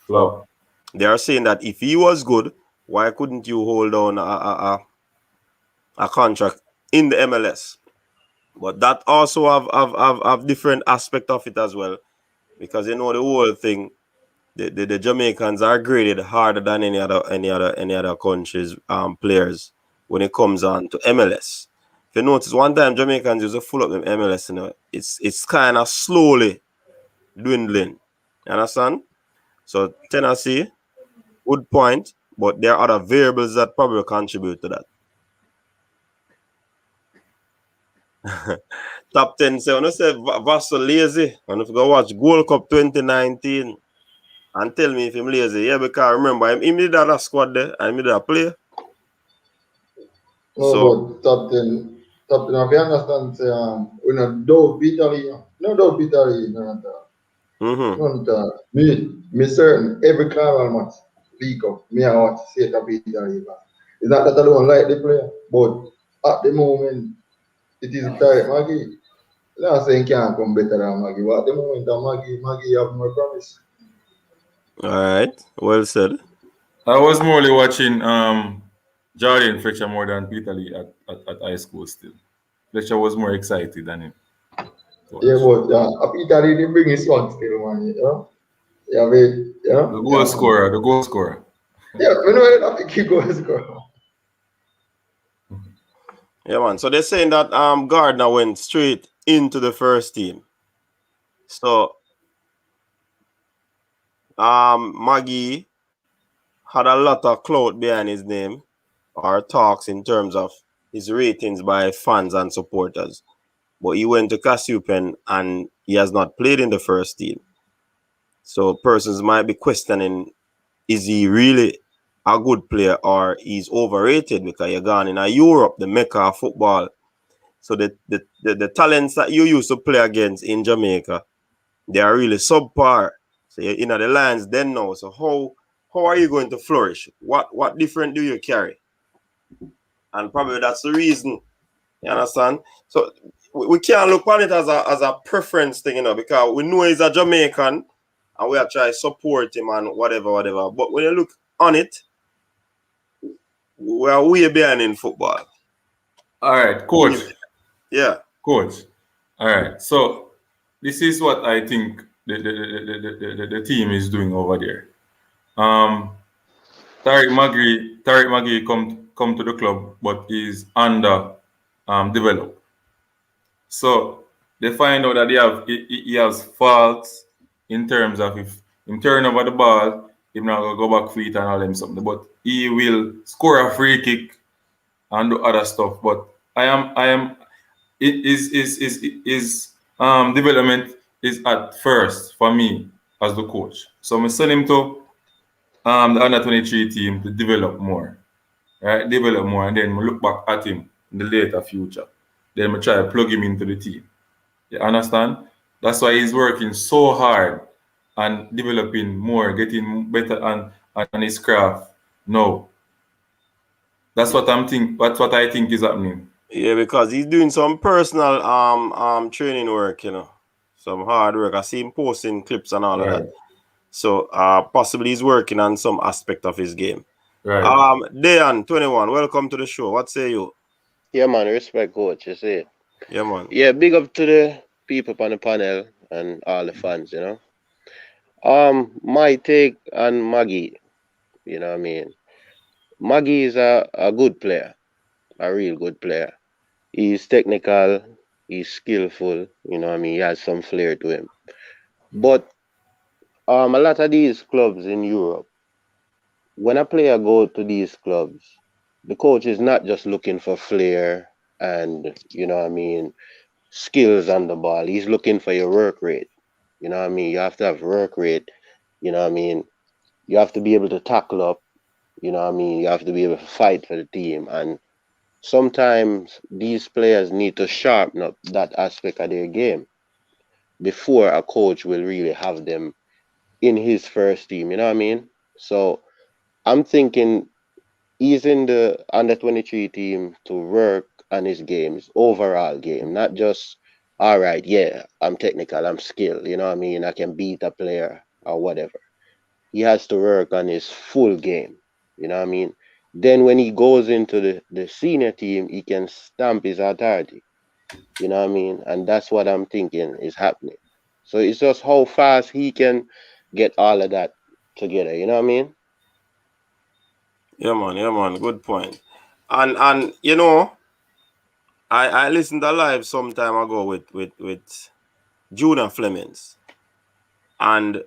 Flop. They are saying that if he was good, why couldn't you hold on a contract in the MLS? But that also have different aspect of it as well, because you know the whole thing. The Jamaicans are graded harder than any other countries players when it comes on to MLS. If you notice, one time Jamaicans used to full up them MLS, you know, it's kind of slowly dwindling. You understand? So Tennessee, good point, but there are other variables that probably contribute to that. Top 10 say, I say Vassal lazy. And if you go watch Gold Cup 2019 and tell me if him lazy, yeah, because remember him did that squad there and he did a play. No, So, but top 10, if you understand, say, we no doubt Peter Lee, no doubt Peter Lee, none of that. None of that. Me certain, every Carnival match, league up, me I watch say to Peter Lee. It's not that I don't like the player, but at the moment, it is Tyreek MaGee. I'm not saying can't come better than MaGee, but at the moment, MaGee have more promise. all right, well said. I was morely watching Jordan Fletcher more than Peter Lee at high school still. Fletcher was more excited than him. Yeah, but Peter didn't bring his swag still, man. You know? Yeah, The goal scorer, the goal scorer. Yeah, we know that the key goal scorer. Yeah, man. So they're saying that Gardner went straight into the first team. So MaGee had a lot of clout behind his name or talks in terms of his ratings by fans and supporters. But he went to Cassiopen and he has not played in the first team. So persons might be questioning, is he really a good player or he's overrated because you're gone in Europe, the mecca of football. So the talents that you used to play against in Jamaica, they are really subpar. So you're in the lines then now. So how are you going to flourish? What different do you carry? And probably that's the reason. You understand? So we can't look on it as a preference thing, because we know he's a Jamaican and we are trying to support him and whatever. But when you look on it, we are way behind in football. All right, coach. Yeah. Coach. All right. So this is what I think the team is doing over there. Tyreek MaGee come to the club, but is under developed. So they find out that he has faults in terms of if him turn over the ball, he's not gonna go back feet and all them something. But he will score a free kick and do other stuff. But I am is development is at first for me as the coach. So I send him to the under 23 team to develop more. Right? Develop more, and then we look back at him in the later future. Then we try to plug him into the team. You understand? That's why he's working so hard and developing more, getting better on his craft. No. That's what I think is happening. Yeah, because he's doing some personal training work, some hard work. I see him posting clips and all of that. So possibly he's working on some aspect of his game. Right. Dayan, 21, welcome to the show. What say you? Yeah, man, respect, coach. You see. Yeah, man. Yeah, big up to the people on the panel and all the fans. My take on MaGee. You know what I mean? MaGee is a good player, a real good player. He's technical, he's skillful. You know what I mean? He has some flair to him. But a lot of these clubs in Europe, when a player go to these clubs, the coach is not just looking for flair and skills on the ball. He's looking for your work rate. You know what I mean? You have to have work rate. You know what I mean? You have to be able to tackle up. You know what I mean? You have to be able to fight for the team. And sometimes these players need to sharpen up that aspect of their game before a coach will really have them in his first team. You know what I mean? So I'm thinking he's in the under 23 team to work on his games, overall game, not just, all right, yeah, I'm technical, I'm skilled, you know what I mean? I can beat a player or whatever. He has to work on his full game, you know what I mean? Then when he goes into the senior team, he can stamp his authority, you know what I mean? And that's what I'm thinking is happening. So it's just how fast he can get all of that together, you know what I mean? Yeah, man. Good point. And I listened to live some time ago with Juna Flemings, and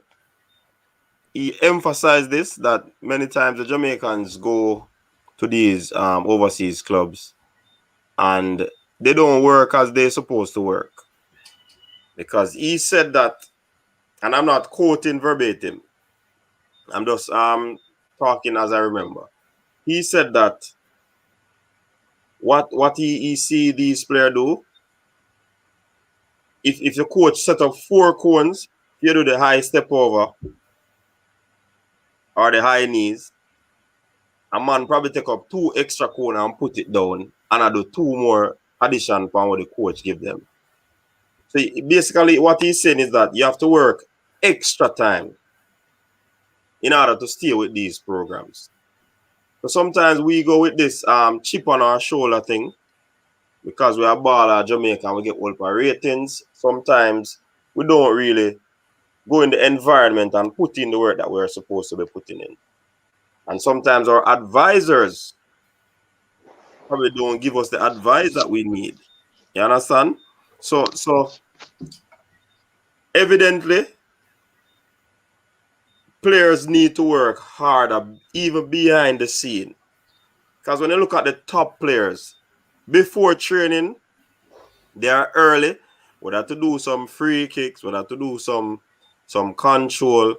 he emphasized this, that many times the Jamaicans go to these overseas clubs and they don't work as they're supposed to work. Because he said that, and I'm not quoting verbatim, I'm just talking as I remember. He said that what he see these players do, if the coach set up 4 cones, you do the high step over or the high knees, a man probably take up 2 extra cone and put it down, and I do 2 more addition from what the coach give them. So basically what he's saying is that you have to work extra time in order to stay with these programs. So sometimes we go with this chip on our shoulder thing, because we are ball at Jamaica and we get all our ratings, sometimes we don't really go in the environment and put in the work that we're supposed to be putting in. And sometimes our advisors probably don't give us the advice that we need. You understand? So evidently, players need to work harder, even behind the scene. Because when you look at the top players, before training, they are early. We have to do some free kicks. We have to do some control.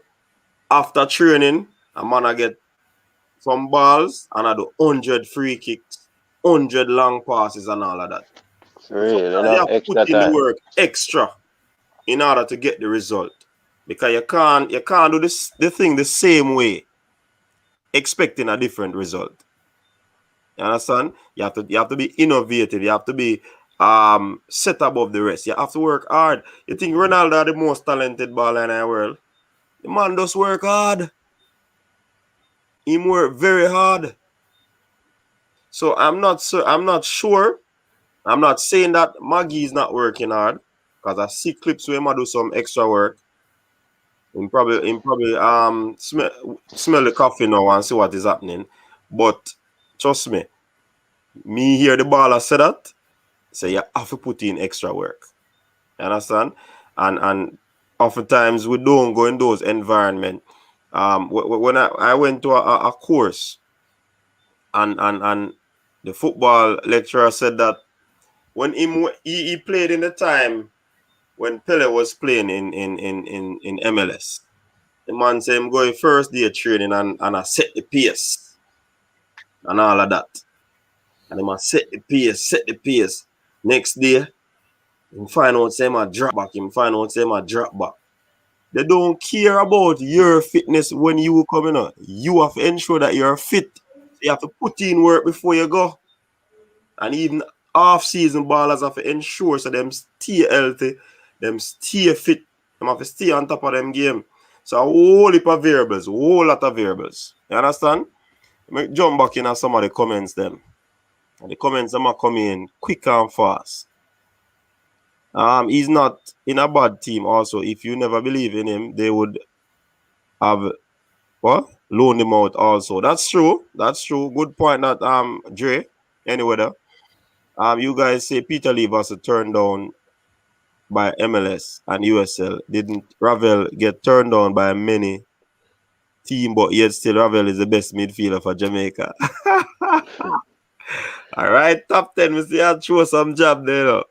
After training, a man I get some balls and I do 100 free kicks, 100 long passes and all of that. Really, Sometimes you enough have to put extra in the time. work extra in order to get the result. Because you can't do the thing the same way, expecting a different result. You understand? You have to be innovative. You have to be set above the rest. You have to work hard. You think Ronaldo is the most talented baller in the world? The man does work hard. He work very hard. So I'm not sure. I'm not saying that MaGee is not working hard, because I see clips where him do some extra work. Him probably smell the coffee now and see what is happening. But trust me hear the baller say that. So you have to put in extra work. You understand? And oftentimes we don't go in those environments. When I went to a course, and the football lecturer said that when he played in the time when Pele was playing in MLS, the man said him going first day training and I set the pace and all of that. And the man set the pace. Next day, him find out say him a drop back. They don't care about your fitness when you coming on. You have to ensure that you're fit. So you have to put in work before you go. And even off-season ballers have to ensure so them stay healthy, them stay fit, them have to stay on top of them game. So a whole heap of variables, a whole lot of variables. You understand? Me jump back in some of the comments them. And the comments them are coming in quick and fast. He's not in a bad team also. If you never believe in him, they would have loaned him out also. That's true. Good point that Dre. Anyway, you guys say Peter Lee was turned down by MLS and USL. Didn't Ravel get turned down by many team, but yet still Ravel is the best midfielder for Jamaica. All right, top 10. We see I'll throw some job there.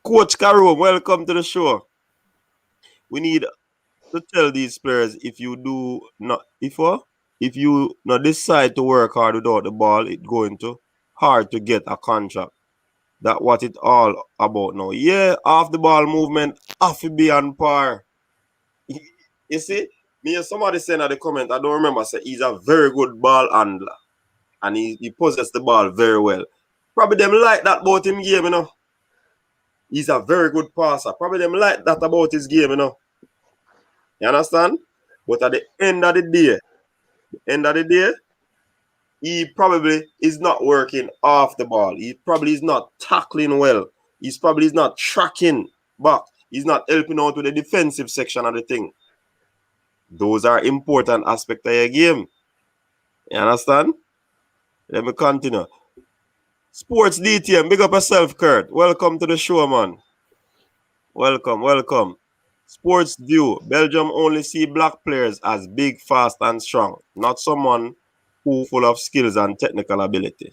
Coach Karoom, welcome to the show. We need to tell these players, if you not decide to work hard without the ball, it's going to hard to get a contract. That's what it's all about now. Yeah, off the ball movement have to be on par. You see, me and somebody saying in the comment, I don't remember, say he's a very good ball handler and he possesses the ball very well. Probably them like that about him game, you know. He's a very good passer. Probably them like that about his game, you know. You understand? But at the end of the day, he probably is not working off the ball. He probably is not tackling well. He's probably is not tracking back. He's not helping out with the defensive section of the thing. Those are important aspects of your game. You understand? Let me continue. Sports DTM, big up yourself, Kurt. Welcome to the show, man. Welcome. Sports View. Belgium only see black players as big, fast, and strong, not someone who full of skills and technical ability.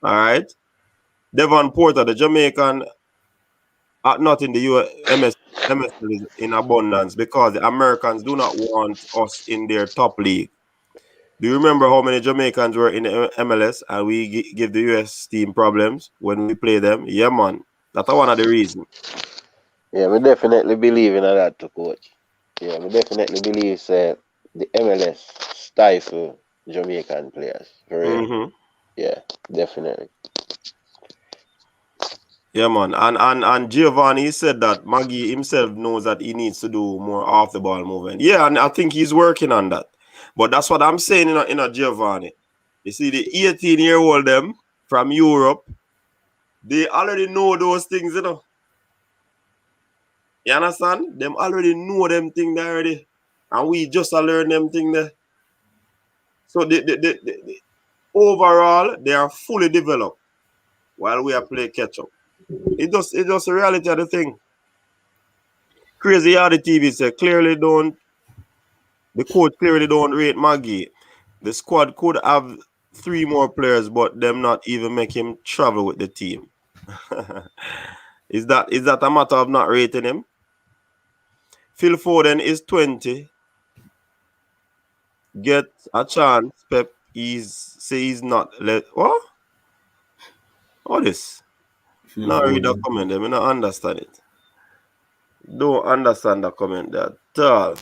All right. Devon Porter, the Jamaican, are not in the US in abundance because the Americans do not want us in their top league. Do you remember how many Jamaicans were in the MLS and we give the US team problems when we play them? Yeah, man. That's one of the reasons. Yeah, we definitely believe in that too, coach. Yeah, we definitely believe the MLS stifle Jamaican players. For real. Mm-hmm. Yeah, definitely. Yeah, man. And Giovanni said that MaGee himself knows that he needs to do more off the ball movement. Yeah, and I think he's working on that. But that's what I'm saying in a Giovanni. You see, the 18-year-old them from Europe, They already know those things, you know. You understand? Them already know them things there already. And we just learn them things there. So overall, they are fully developed while we are playing catch up. It's just a reality of the thing. Crazy how the TV say the coach clearly don't rate MaGee. The squad could have 3 more players, but them not even make him travel with the team. Is that a matter of not rating him? Phil Foden is 20. Get a chance. Pep he's not let what? What is? Feel Not read the Foden. comment there. I don't understand it. Don't understand the comment there at all.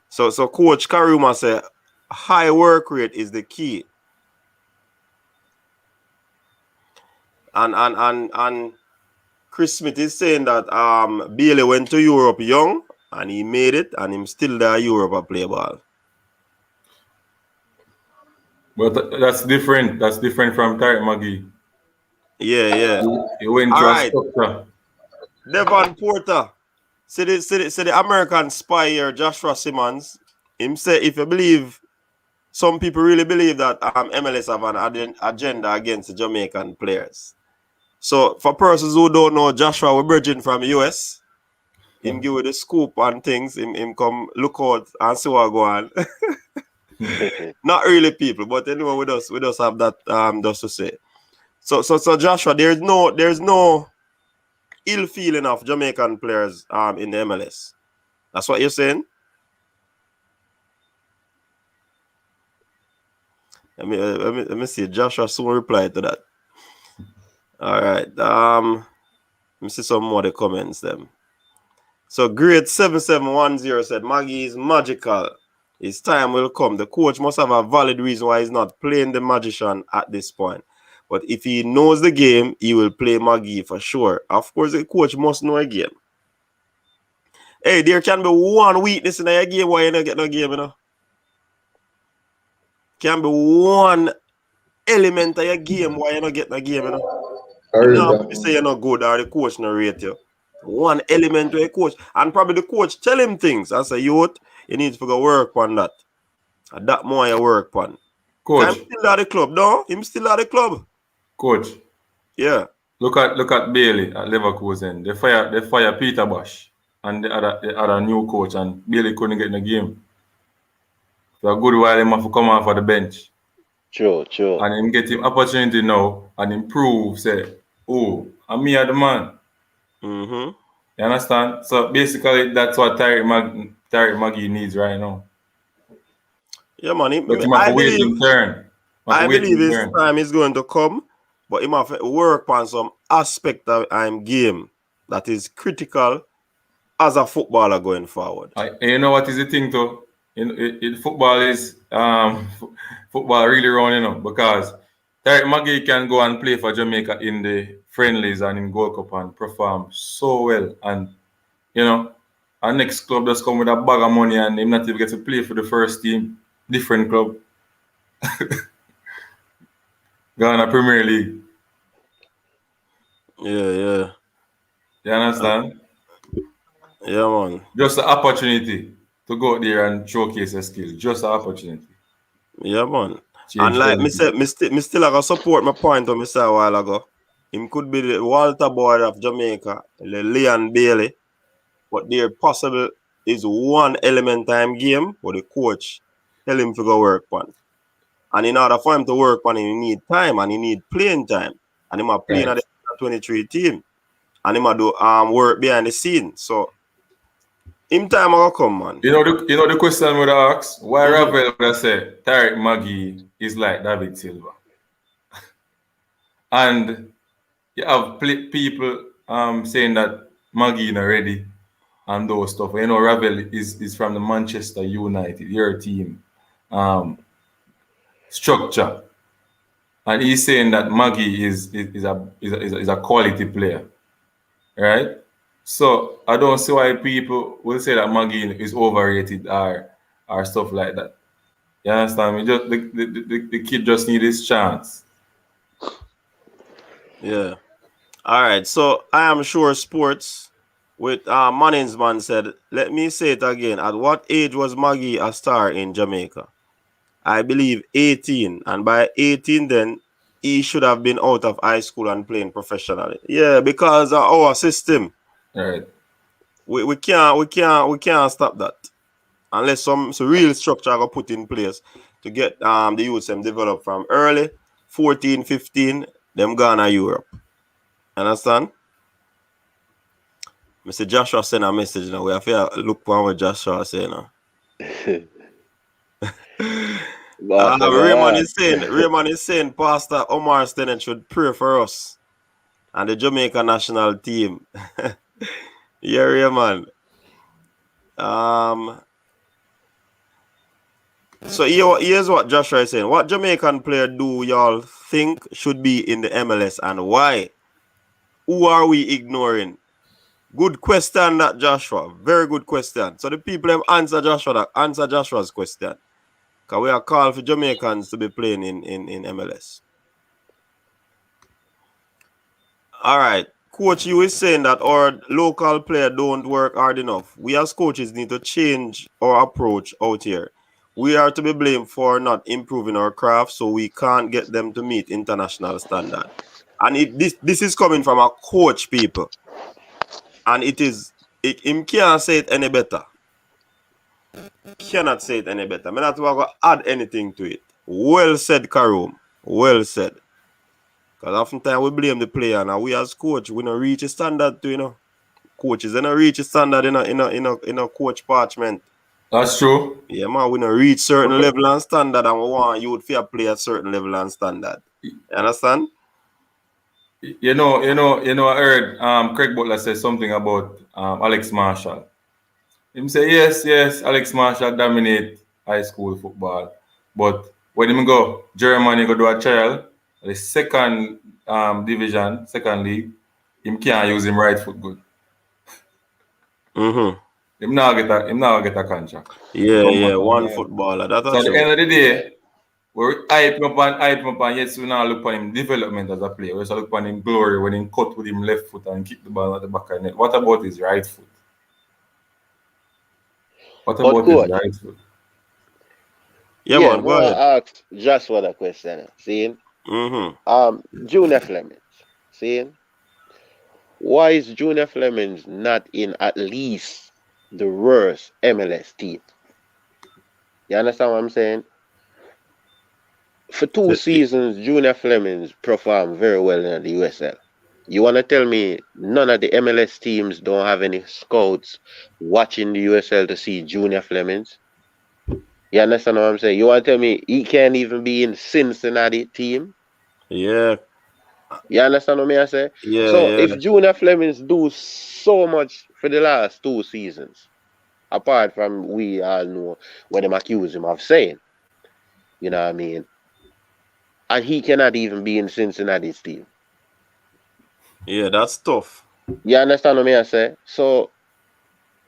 So Coach Karuma say high work rate is the key. And Chris Smith is saying that Bailey went to Europe young and he made it and him still there Europe a play ball. But that's different. That's different from Tyreek MaGee. Yeah. He went All to a right. structure. Devon Porter. See the American spy here, Joshua Simmons. Him say if you believe, some people really believe that MLS have an agenda against the Jamaican players. So for persons who don't know, Joshua we're bridging from US. Him give you the scoop and things. Him come look out and see what go on. Not really people, but anyway, we just have that just to say. So Joshua, there's no ill feeling of Jamaican players in the MLS. That's what you're saying? Let me see. Joshua soon reply to that. All right. Let me see some more of the comments then. So Great 7710 said MaGee is magical. His time will come. The coach must have a valid reason why he's not playing the magician at this point. But if he knows the game, he will play MaGee for sure. Of course, the coach must know a game. Hey, there can be one weakness in a game why you don't get no game, you know. Can be one element of your game why you don't get no game, you know. You know, you say you're not good or the coach not rate you. One element to a coach. And probably the coach tell him things. I say, youth, you need to go work on that. And that more you work on. Coach. I'm still at the club, no? Him still at the club. Coach. Yeah. Look at Bailey at Leverkusen. They fire Peter Bosch and the other new coach, and Bailey couldn't get in the game. So a good while him have to come off of the bench. True. And him get him opportunity now and improve, say, oh, I'm me the man. Mm-hmm. You understand? So basically that's what Tyreek MaGee needs right now. Yeah, man. But him have to wait in turn. I believe his time is going to come, but he have to work on some aspect of game that is critical as a footballer going forward. You know what is the thing though? Football is football really wrong, you know, because Tyreek MaGee can go and play for Jamaica in the friendlies and in Gold Cup and perform so well, and you know, our next club just come with a bag of money and him not even get to play for the first team, different club. Ghana Premier League. Yeah. You understand? Yeah, man. Just an opportunity to go out there and showcase your skill. Just an opportunity. Yeah, man. And like me said, me still gonna support my point of me say a while ago. Him could be the Walter Boyd of Jamaica, the Leon Bailey, but there possible is one element time game where the coach tell him to go work on. And in order for him to work on it, he need time and he need playing time. And he might play in the 23 team. And he might do work behind the scene. So him time will come, man. You know the question would ask, why Ravel would say Tyreek MaGee is like David Silva? And you have people saying that MaGee not ready and those stuff. You know, Ravel is from the Manchester United, your team structure. And he's saying that MaGee is a quality player. Right? So I don't see why people will say that MaGee is overrated or stuff like that. You understand me? Just the kid just need his chance. Yeah. All right. So I am sure sports with Manning's man said, let me say it again. At what age was MaGee a star in Jamaica? I believe 18. And by 18 then he should have been out of high school and playing professionally. Yeah, because of our system. All right. We can't stop that. Unless some real structure are put in place to get the youth them developed from early 14, 15, them gone to Europe. Understand? Mr. Joshua sent a message now. We have to look for what Joshua say now. Master, go on. Raymond is saying Pastor Omar Stennett should pray for us and the Jamaica national team. Yeah, Raymond. So here's what Joshua is saying. What Jamaican player do y'all think should be in the MLS and why? Who are we ignoring? Good question, that Joshua. Very good question. So the people have answer Joshua's question. Because we are called for Jamaicans to be playing in MLS. All right. Coach, you is saying that our local player don't work hard enough. We as coaches need to change our approach out here. We are to be blamed for not improving our craft, so we can't get them to meet international standard. And this is coming from a coach, people. And him can't say it any better. Cannot say it any better. I'm not going to add anything to it. Well said, Karoom. Well said. Because oftentimes we blame the player, and we as coach, we don't reach a standard to, coaches, they don't reach a standard in a coach parchment. That's true. Yeah, man, we don't reach certain level and standard, and we want you to play at certain level and standard. You understand? I heard Craig Butler say something about Alex Marshall. Him say, yes, Alex Marshall dominate high school football. But when him go Germany go do a trial, the second division, second league, him can't use him right foot good. Mm-hmm. Him now get a contract. Yeah, one footballer. That's so at the end of the day, we hype him up and yes, we now look on him development as a player. We also look on him glory when he cut with him left foot and kick the ball at the back of the net. What about his right foot? What about his right foot? Yeah, man, go ahead. Ask just what a question. See? Junior Flemings. See? Why is Junior Flemings not in at least the worst MLS team? You understand what I'm saying? For 2 seasons, Junior Flemings performed very well in the USL. You want to tell me none of the MLS teams don't have any scouts watching the USL to see Junior Flemings? You understand what I'm saying? You want to tell me he can't even be in Cincinnati team? Yeah. You understand what I say? Yeah. So if Junior Flemings do so much for the last 2 seasons, apart from we all know what them accuse him of saying, you know what I mean? And he cannot even be in Cincinnati's team. Yeah, that's tough. You understand what I say? So,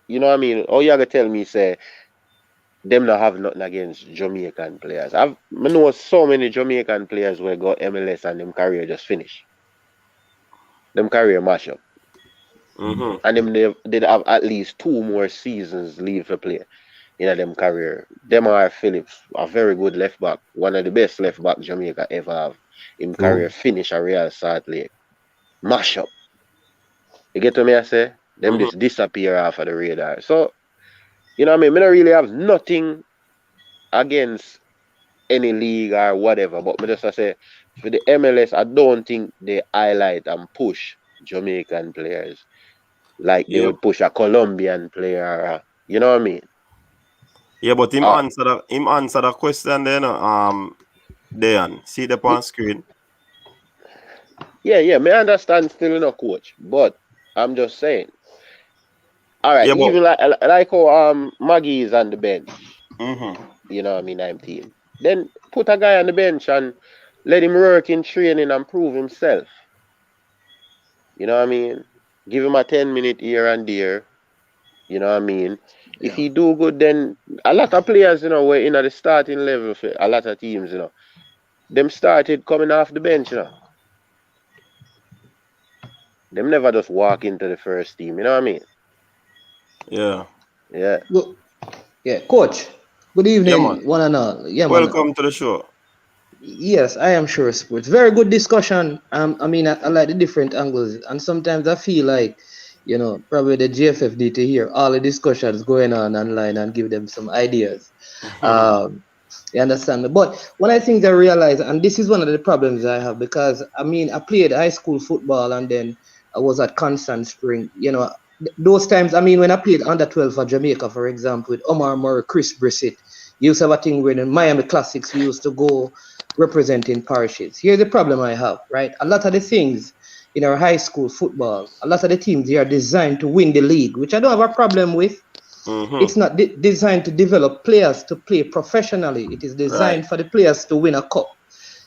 you know what I mean? All you gotta tell me say, them not have nothing against Jamaican players. I know so many Jamaican players who got MLS and them career just finished. Them career mash up. And them they have at least 2 more seasons leave to play in them career. Demar Phillips, a very good left back, one of the best left back Jamaica ever have. In career finish a Real Salt Lake. Mash up. You get what I say? Them just disappear off of the radar. So, you know what I mean? I don't really have nothing against any league or whatever, but I just say for the MLS, I don't think they highlight and push Jamaican players like they would push a Colombian player. You know what I mean? Yeah, but him answer the question then. Dejan, see the on screen. Yeah. Me understand still coach, but I'm just saying. All right, even like how MaGee is on the bench. You know what I mean? I'm team. Then put a guy on the bench and let him work in training and prove himself. You know what I mean? Give him a 10-minute here and there. You know what I mean? Yeah. If he do good, then a lot of players, were in at the starting level for a lot of teams, them started coming off the bench, Them never just walk into the first team. You know what I mean? Yeah. Yeah. Good. Yeah, coach. Good Yeah, man. evening, one and all. Yeah, man. Welcome to the show. Yes, I am sure sports. Very good discussion. I mean, I like the different angles, and sometimes I feel like, probably the GFF need to hear all the discussions going on online and give them some ideas. Um, you understand me? But one of the things I realize, and this is one of the problems I have, because I mean, I played high school football and then I was at Constant Spring. Those times, I mean, when I played under 12 for Jamaica, for example, with Omar Murray, Chris Brissett, you used to have a thing with the Miami Classics, we used to go representing parishes. Here's the problem I have, right? A lot of the things in our high school football, a lot of the teams, they are designed to win the league, which I don't have a problem with. It's not designed to develop players to play professionally. It is designed Right. for the players to win a cup.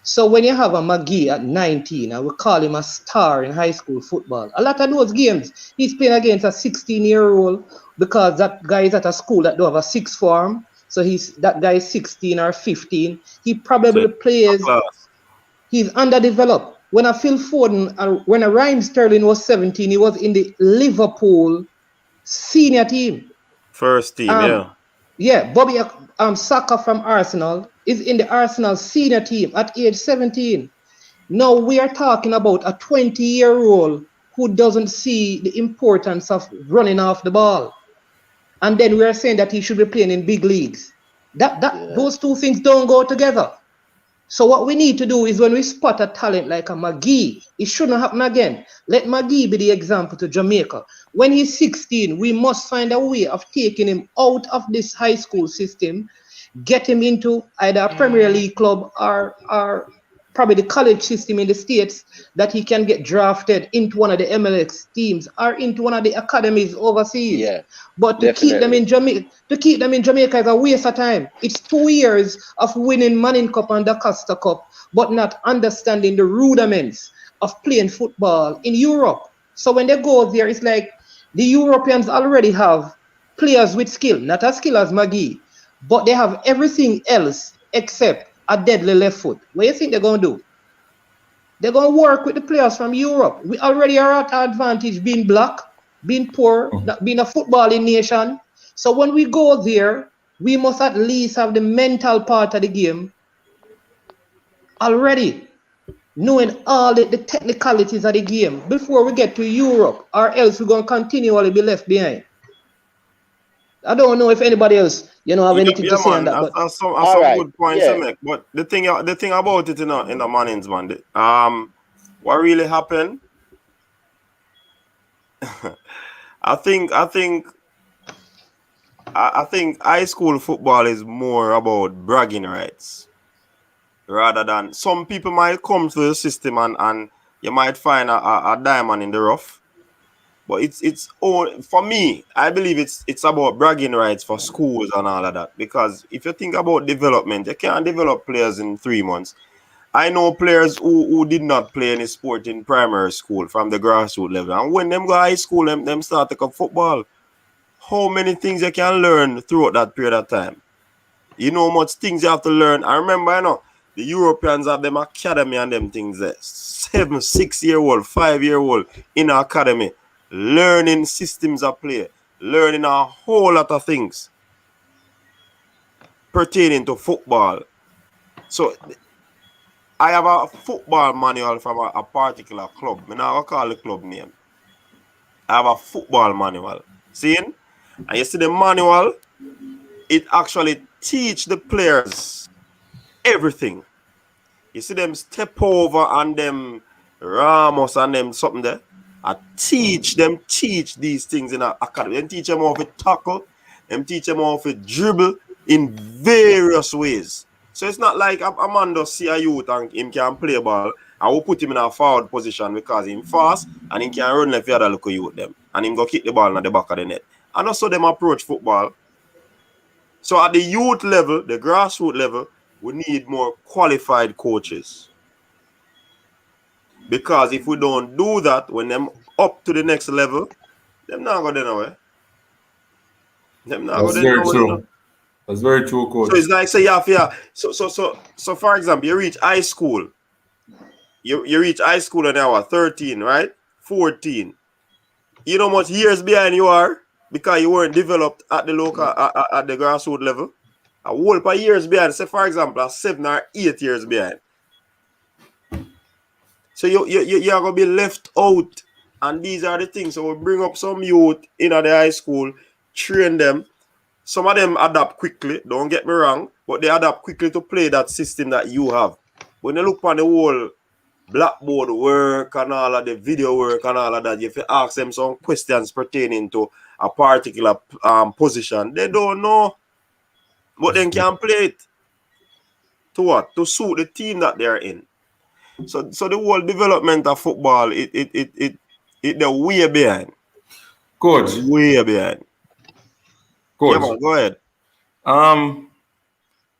So when you have a MaGee at 19, I would call him a star in high school football. A lot of those games, he's playing against a 16-year-old because that guy is at a school that don't have a sixth form. So that guy is 16 or 15. He So probably it's plays, class. he's underdeveloped. When I Phil Foden, when a Ryan Sterling was 17, he was in the Liverpool senior team. First team, yeah. Yeah, Bobby Saka from Arsenal is in the Arsenal senior team at age 17. Now we are talking about a 20-year-old who doesn't see the importance of running off the ball. And then we are saying that he should be playing in big leagues. Those two things don't go together. So what we need to do is when we spot a talent like a MaGee, it shouldn't happen again. Let MaGee be the example to Jamaica. When he's 16, we must find a way of taking him out of this high school system, get him into either a Premier League club or probably the college system in the States, that he can get drafted into one of the MLS teams or into one of the academies overseas. Yeah. But to keep them in Jamaica is a waste of time. It's 2 years of winning Manning Cup and the Costa Cup, but not understanding the rudiments of playing football in Europe. So when they go there, it's like the Europeans already have players with skill, not as skill as MaGee, but they have everything else except a deadly left foot. What do you think they're going to do? They're going to work with the players from Europe. We already are at our advantage being black, being poor, not being a footballing nation. So when we go there, we must at least have the mental part of the game already, knowing all the technicalities of the game before we get to Europe, or else we're going to continually be left behind. I don't know if anybody else, have anything to say on Man. that. But That's some All right. good points to make. But the thing about it in the Mannings, man, what really happened? I think high school football is more about bragging rights rather than some people might come to the system and you might find a diamond in the rough. But it's all for me. I believe it's about bragging rights for schools and all of that. Because if you think about development, you can't develop players in 3 months. I know players who did not play any sport in primary school from the grassroots level, and when them go high school, them start to come football. How many things you can learn throughout that period of time? You know how much things you have to learn. I remember, the Europeans have them academy and them things there. 7, 6-year-old, 5-year-old in our academy, learning systems of play, learning a whole lot of things pertaining to football. So I have a football manual from a particular club. I'm not going to call the club name. I have a football manual. Seeing? And you see the manual, it actually teach the players everything. You see them step over and them Ramos and them something there. I teach these things in a academy. Them teach them how to tackle. Them teach them how to dribble in various ways. So it's not like a man does see a youth and him can play ball. I will put him in a forward position because he's fast and he can run left the other look youth them. And him go kick the ball in the back of the net. And also them approach football. So at the youth level, the grassroots level, we need more qualified coaches. Because if we don't do that, when them up to the next level, them not going nowhere. Them not That's going very nowhere. true. That's very true, coach. So it's like say So for example, you reach high school. You reach high school and now 13, right? 14. You know how much years behind you are because you weren't developed at the local at the grassroots level. A whole per years behind. Say for example, 7 or 8 years behind. So you are gonna be left out. And these are the things. So we bring up some youth in the high school, train them. Some of them adapt quickly, don't get me wrong, but they adapt quickly to play that system that you have. When you look on the whole blackboard work and all of the video work and all of that, if you ask them some questions pertaining to a particular position, they don't know. But then can play it. To what? To suit the team that they're in. So the whole development of football, they're way behind. Coach. Way behind. Coach. Yeah, man, go ahead.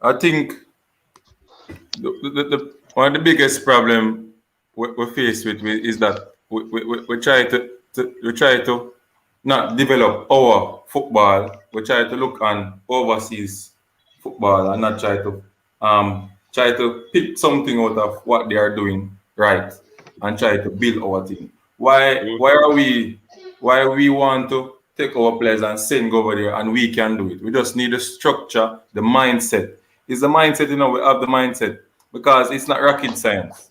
I think the one of the biggest problem we're faced with is that we try to not develop our football. We try to look on overseas football and not try to pick something out of what they are doing right and try to build our team. Why we want to take our players and send over there and we can do it. We just need the structure, the mindset. It's the mindset, we have the mindset because it's not rocket science.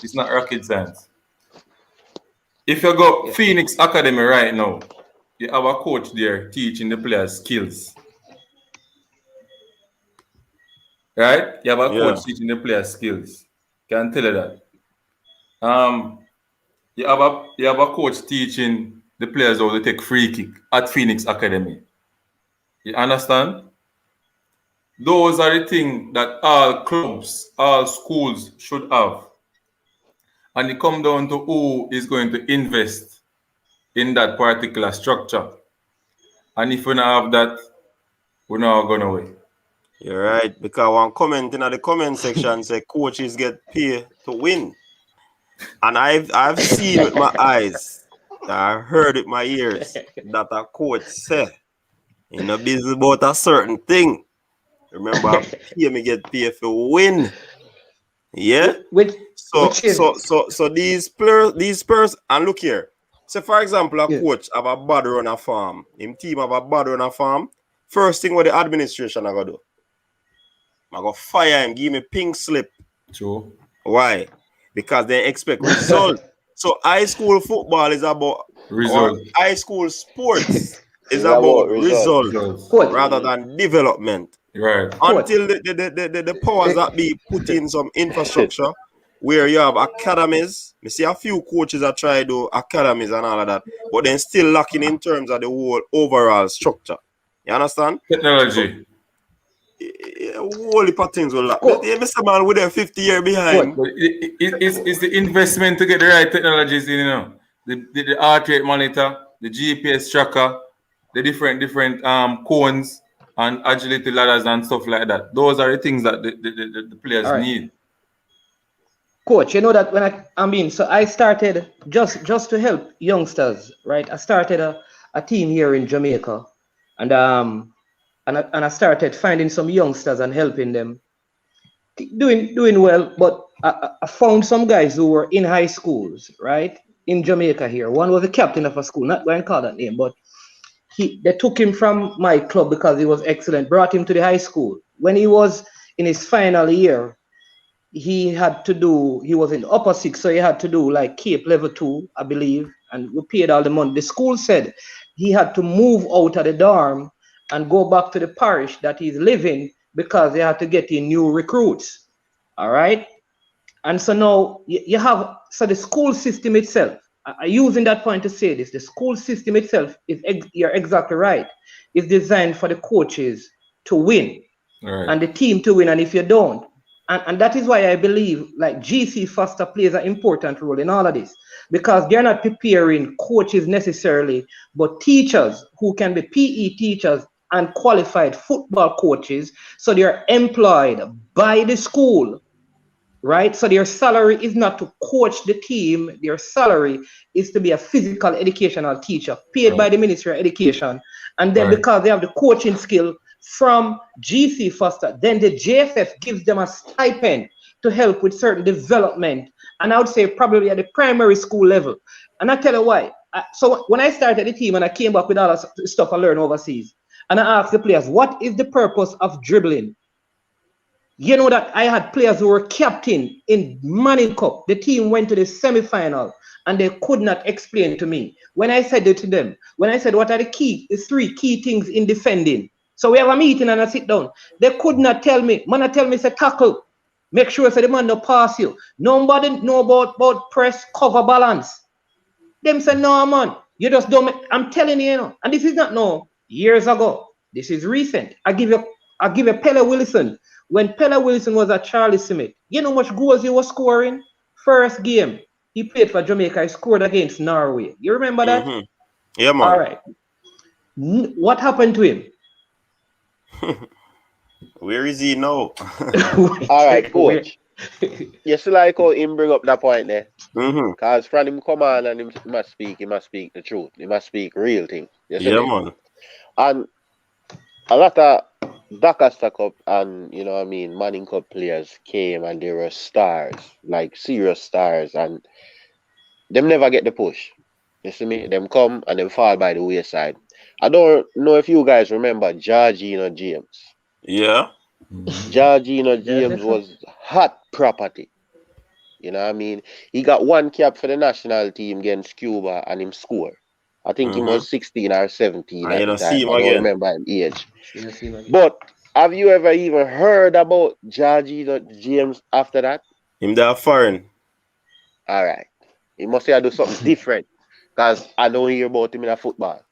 It's not rocket science. If you go Phoenix Academy right now, you have a coach there teaching the players skills. Right? You have a coach teaching the players skills. Can tell you that. You have a coach teaching the players how to take free kick at Phoenix Academy. You understand? Those are the things that all clubs, all schools should have. And it comes down to who is going to invest in that particular structure. And if we don't have that, we're not going to win. You're right. Because one comment in the comment section say coaches get paid to win. And I've seen with my eyes, I heard with my ears that a coach say, in a business about a certain thing. Remember, me get paid for win. Yeah. So these players, and look here. So for example, a coach have a bad run a farm. Him team have a bad run a farm. First thing what the administration are gonna do, I go fire him, give me pink slip. True. Why? Because they expect result. So high school football is about result. High school sports is about result rather than development. Right. Until the powers that be put in some infrastructure where you have academies. You see a few coaches that try to do academies and all of that, but then still lacking in terms of the whole overall structure. You understand? Technology. Whole heap of things will lack. Mr. Man with a 50 year behind. It's the investment to get the right technologies in, the heart rate monitor, the GPS tracker, the different cones and agility ladders and stuff like that. Those are the things that the players need. Coach, you know that when so I started just to help youngsters, right? I started a team here in Jamaica, and I started finding some youngsters and helping them doing well. But I found some guys who were in high schools, right, in Jamaica here. One was a captain of a school, not going to call that name, but they took him from my club because he was excellent, brought him to the high school. When he was in his final year, he was in the upper six, so he had to do like Cape level 2, I believe, and we paid all the money. The school said he had to move out of the dorm and go back to the parish that he's living because they had to get in new recruits. All right. And so now you have, so the school system itself, I'm using that point to say this, the school system itself you're exactly right, is designed for the coaches to win and the team to win. And if you don't, and that is why I believe like GC Foster plays an important role in all of this, because they're not preparing coaches necessarily, but teachers who can be PE teachers and qualified football coaches. So they're employed by the school, right? So their salary is not to coach the team. Their salary is to be a physical educational teacher paid by the Ministry of Education. And then because they have the coaching skill from GC Foster, then the JFF gives them a stipend to help with certain development And I would say probably at the primary school level. And I tell you why. So when I started the team and I came back with all the stuff I learned overseas, and I asked the players, what is the purpose of dribbling? You know that I had players who were captain in Manning Cup. The team went to the semi-final and they could not explain to me. When I said it to them, when I said what are the 3 key things in defending? So we have a meeting and I sit down. They could not tell me. Man, I tell me, say tackle. Make sure say the man no pass you. Nobody know about press, cover, balance. Them say, no, man. You just don't make, I'm telling you, you know. And this is not no years ago. This is recent. I give you Pele Wilson. When Pele Wilson was at Charlie Smith, you know how much goals he was scoring? First game, he played for Jamaica. He scored against Norway. You remember that? Mm-hmm. Yeah, man. All right. What happened to him? Where is he now? All right, coach. You see like how him bring up that point there? Mm-hmm. Because from him come on and he must speak the truth. He must speak real thing. You see Yeah, me? man. And a lot of Doncaster Cup and, you know what I mean, Manning Cup players came and they were stars, like serious stars, and them never get the push. You see me? Them come and them fall by the wayside. I don't know if you guys remember Georgina James. Yeah. Georgina James was hot property. You know what I mean? He got 1 cap for the national team against Cuba and him score. I think he was 16 or 17 And at you the don't see time. him I don't again. remember him age. But have you ever even heard about Georgina James after that? Him there foreign. All right. He must have do something different. Because I don't hear about him in a football.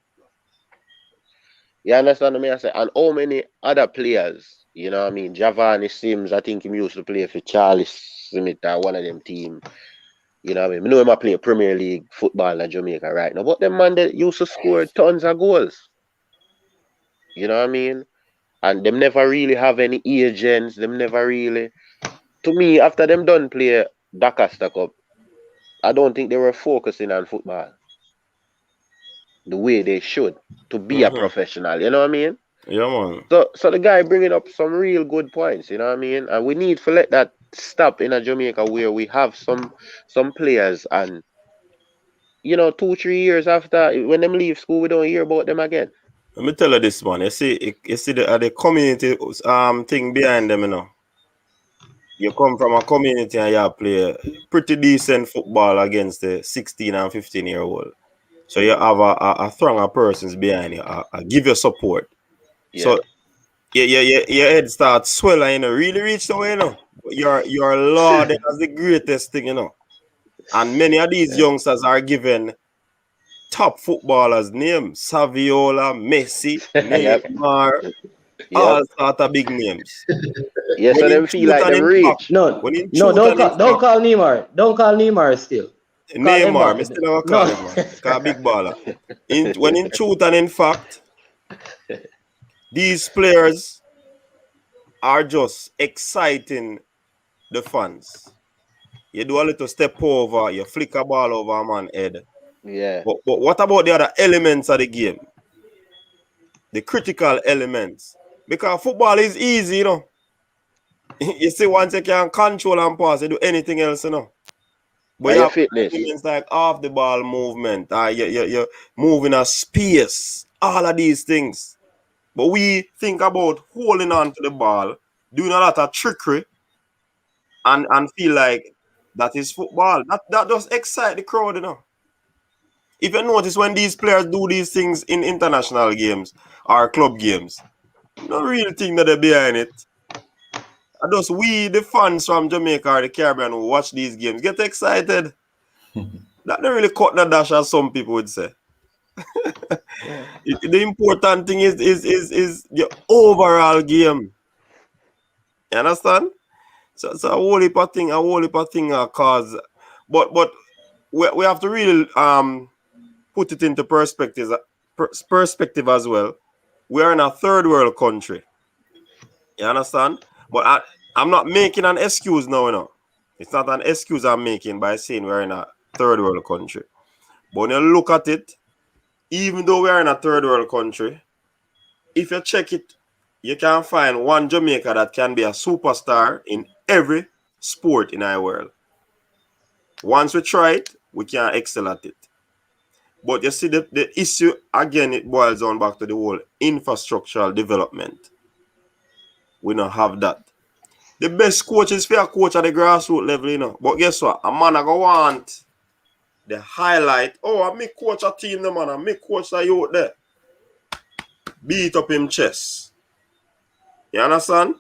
You understand what I say? And how many other players, you know what I mean? Javani Sims, I think he used to play for Charlie Smith or one of them team. You know what I mean? I know him play Premier League football in Jamaica right now. But them man that used to score tons of goals. You know what I mean? And them never really have any agents. Them never really. To me, after them done play Doncaster Cup, I don't think they were focusing on football the way they should to be a professional. You know what I mean? Yeah, man. So the guy bringing up some real good points. You know what I mean? And we need to let that stop in a Jamaica where we have some players and 2-3 years after when them leave school, we don't hear about them again. Let me tell you this, man. You see the community thing behind them, you know. You come from a community and you play pretty decent football against the 16 and 15-year-old. So you have a throng of persons behind you, give you support. Yeah. So your head starts swelling, really reach the way, Your Lord is the greatest thing, And many of these youngsters are given top footballers' names. Saviola, Messi, Neymar, all sort of big names. Yeah, so them feel like them reach. Don't call Neymar. Don't call Neymar still. Neymar, I still don't call him, man. Because big baller. When in truth and in fact, these players are just exciting the fans. You do a little step over, you flick a ball over a man's head. Yeah. But what about the other elements of the game? The critical elements. Because football is easy, You see, once you can control and pass, you do anything else, But you have elements like off the ball movement, you're moving a space, all of these things. But we think about holding on to the ball, doing a lot of trickery, and feel like that is football. That just excite the crowd, If you notice when these players do these things in international games or club games, no real thing that they're behind it. And just we, the fans from Jamaica or the Caribbean who watch these games, get excited. That don't really cut the dash, as some people would say. The important thing is the overall game. You understand? So a whole heap of thing, cause, but we have to really put it into perspective as well. We are in a third world country. You understand? But I'm not making an excuse now, It's not an excuse I'm making by saying we're in a third world country. But when you look at it, even though we're in a third world country, if you check it, you can find one Jamaica that can be a superstar in every sport in our world. Once we try it, we can excel at it. But you see, the issue, again, it boils down back to the whole infrastructural development. We don't have that. The best coach is fair coach at the grassroots level, you know. But guess what? A man I go want the highlight. Oh, I make coach a team, the man. I make coach a youth there. Beat up him chest. You understand?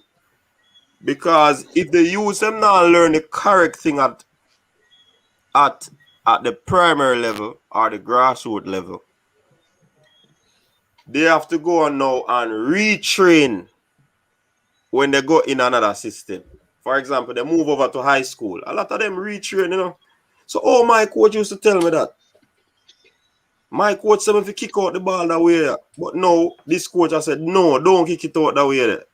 Because if they use them now learn the correct thing at the primary level or the grassroots level, they have to go on now and retrain when they go in another system. For example, they move over to high school. A lot of them retrain, you know. So, my coach used to tell me that. My coach said if you kick out the ball that way. But no, this coach has said, no, don't kick it out that way there.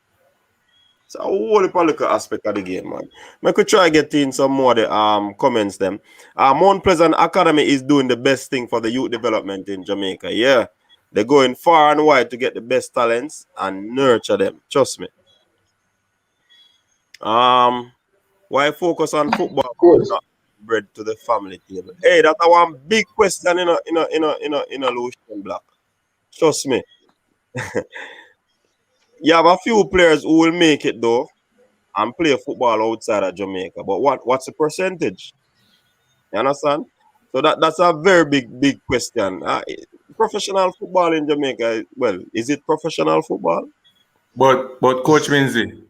So, a whole political aspect of the game, man. I could try to get in some more of the comments them. Mount Pleasant Academy is doing the best thing for the youth development in Jamaica. Yeah. They're going far and wide to get the best talents and nurture them. Trust me. Why focus on football but not bread to the family table? Hey, that's one big question in a Lucian Black. Trust me. You have a few players who will make it though and play football outside of Jamaica. But what's the percentage? You understand? So that's a very big question. Professional football in Jamaica, well, is it professional football? But Coach Minzy,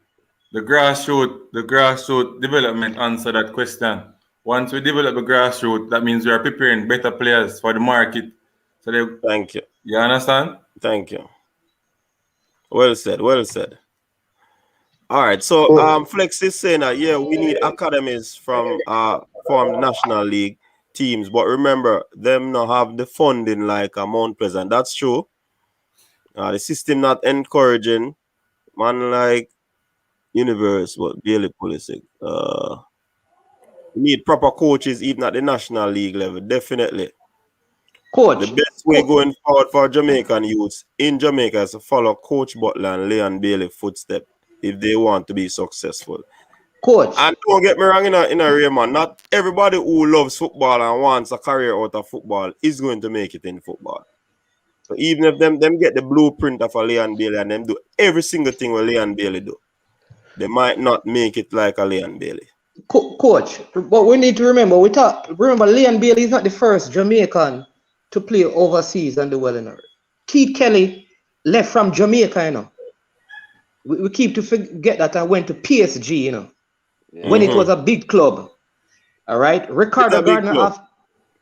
the grassroots development answer that question. Once we develop the grassroots, that means we are preparing better players for the market. So Thank you. You understand? Thank you. Well said. All right. So Flex is saying that we need academies from the National League teams, but remember, them not have the funding like Mount Pleasant. That's true. The system not encouraging man like Universe, but Bailey Policy. We need proper coaches even at the National League level. Definitely. Coach. The best way going forward for Jamaican youths in Jamaica is to follow Coach Butler and Leon Bailey footsteps if they want to be successful. Coach. And don't get me wrong in a Raymond, not everybody who loves football and wants a career out of football is going to make it in football. So even if them get the blueprint of a Leon Bailey and them do every single thing what Leon Bailey do, they might not make it like a Leon Bailey. Coach, but we need to remember, Leon Bailey is not the first Jamaican to play overseas and do well in it. Keith Kelly left from Jamaica, you know. We keep to forget that and went to PSG, you know, when it was a big club. All right. Ricardo Gardner,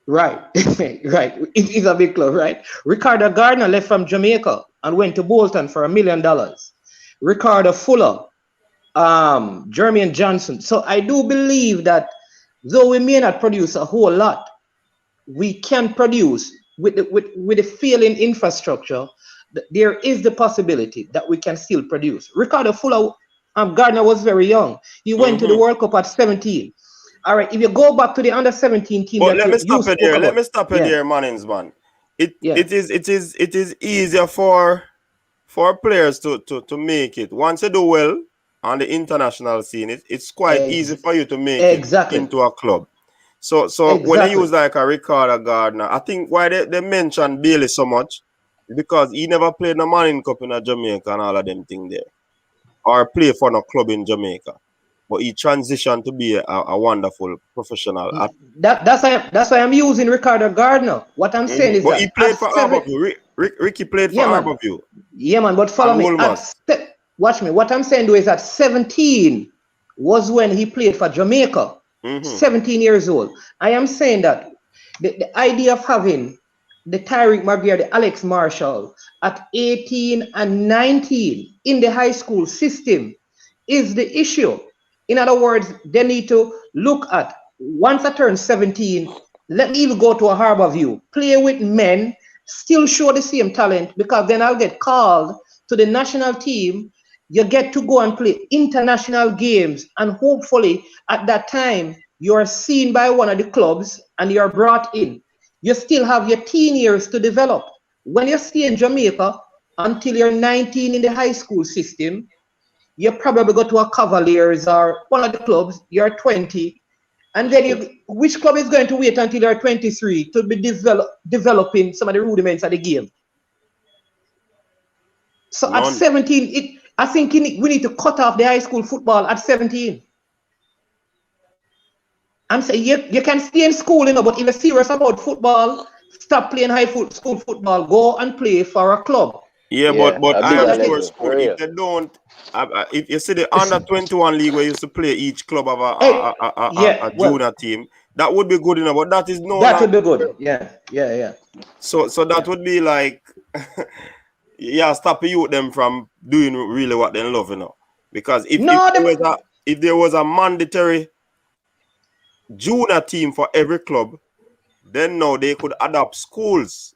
right. It is a big club, right? Ricardo Gardner left from Jamaica and went to Bolton for $1 million. Ricardo Fuller, Jermaine Johnson. So I do believe that though we may not produce a whole lot, we can produce with the failing infrastructure. There is the possibility that we can still produce. Ricardo Fuller, Gardner was very young. He went to the World Cup at 17. All right, if you go back to the under 17 team, but let me stop it here. Let me stop it here, Mannings, man. It is easier for players to make it. Once you do well on the international scene, it's quite easy for you to make it into a club. So when they use like a Ricardo Gardner, I think why they mention Bailey so much is because he never played a Manning Cup in Jamaica and all of them things there, or play for a club in Jamaica. But he transitioned to be a wonderful professional. That's why I'm using Ricardo Gardner. What I'm saying is but that he played for Harborview. Ricky played for Harborview. Yeah, man. But follow me. Watch me. What I'm saying though is that 17 was when he played for Jamaica. 17 years old. I am saying that the idea of having the Tyreek MaGee, the Alex Marshall at 18 and 19 in the high school system is the issue. In other words, they need to look at, once I turn 17, let me even go to a Harborview, play with men, still show the same talent, because then I'll get called to the national team. You get to go and play international games, and hopefully at that time you're seen by one of the clubs and you're brought in. You still have your teen years to develop. When you stay in Jamaica until you're 19 in the high school system, you probably go to a Cavaliers or one of the clubs, you're 20, And then which club is going to wait until you're 23 to be developing some of the rudiments of the game? So at None. 17, I think we need to cut off the high school football at 17. I'm saying you can stay in school, but if you're serious about football, stop playing school football. Go and play for a club. Yeah, Yeah, but a I am bigger sure level, for sport. If real. they don't, if you see the under 21 league where you used to play each club of a junior team, that would be good enough. But that is no that longer. would be good. Yeah. So that would be like, stop you them from doing really what they love, Because if there was a mandatory junior team for every club, then now they could adopt schools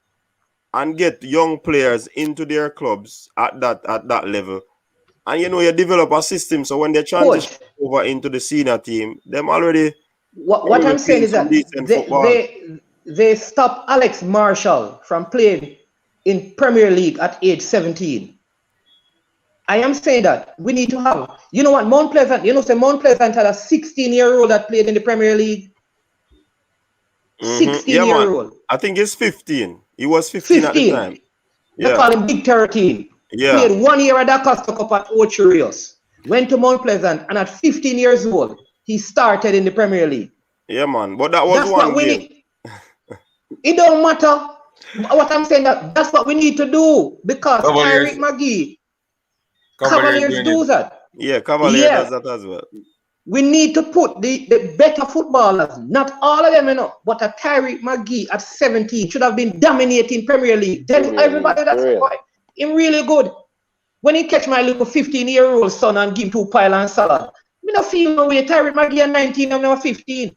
and get young players into their clubs at that level. And you develop a system so when they transition over into the senior team, them already what I'm saying is that they stop Alex Marshall from playing in Premier League at age 17. I am saying that we need to have, Mount Pleasant, Mount Pleasant had a 16-year-old that played in the Premier League. 16-year-old. I think he's 15. He was 15 at the time. They call him Big 13. Yeah. Played 1 year at the Costa Cup at Ocherios. Went to Mount Pleasant, and at 15 years old, he started in the Premier League. Yeah, man. But that was one game. It don't matter. What I'm saying, that's what we need to do. Because Tyreek MaGee, Cavaliers do that. Yeah, Cavaliers does that as well. We need to put the better footballers, not all of them, but a Tyreek MaGee at 17 should have been dominating Premier League. Then everybody that's why him really good. When he catch my little 15-year-old son and give him 2 pile and salad, me not feel no way. Tyreek MaGee at 19 and now 15.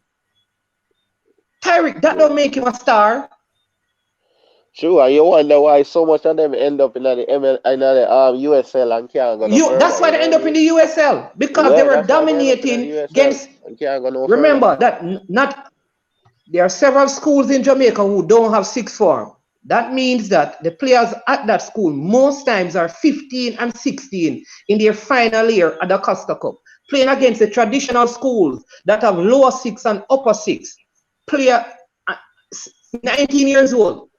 Tyreek, that don't make him a star. Sure, you wonder why so much of them end up in the USL and can't go no further. That's why they end up in the USL because they were dominating against. Remember that there are several schools in Jamaica who don't have sixth form. That means that the players at that school most times are 15 and 16 in their final year at the Costa Cup, playing against the traditional schools that have lower 6 and upper 6. Player 19 years old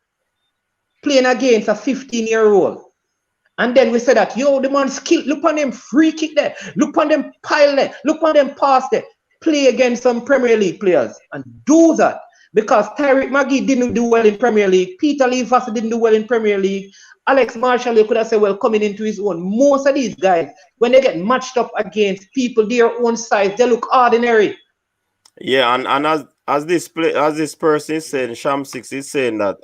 playing against a 15-year-old. And then we said that, the man skill, look on them free kick there, look on them pile there, look on them pass there. Play against some Premier League players and do that. Because Tyreek MaGee didn't do well in Premier League. Peter Leafas didn't do well in Premier League. Alex Marshall, you could have said, well, coming into his own. Most of these guys, when they get matched up against people their own size, they look ordinary. Yeah, and as this person is saying, Sham 6 is saying that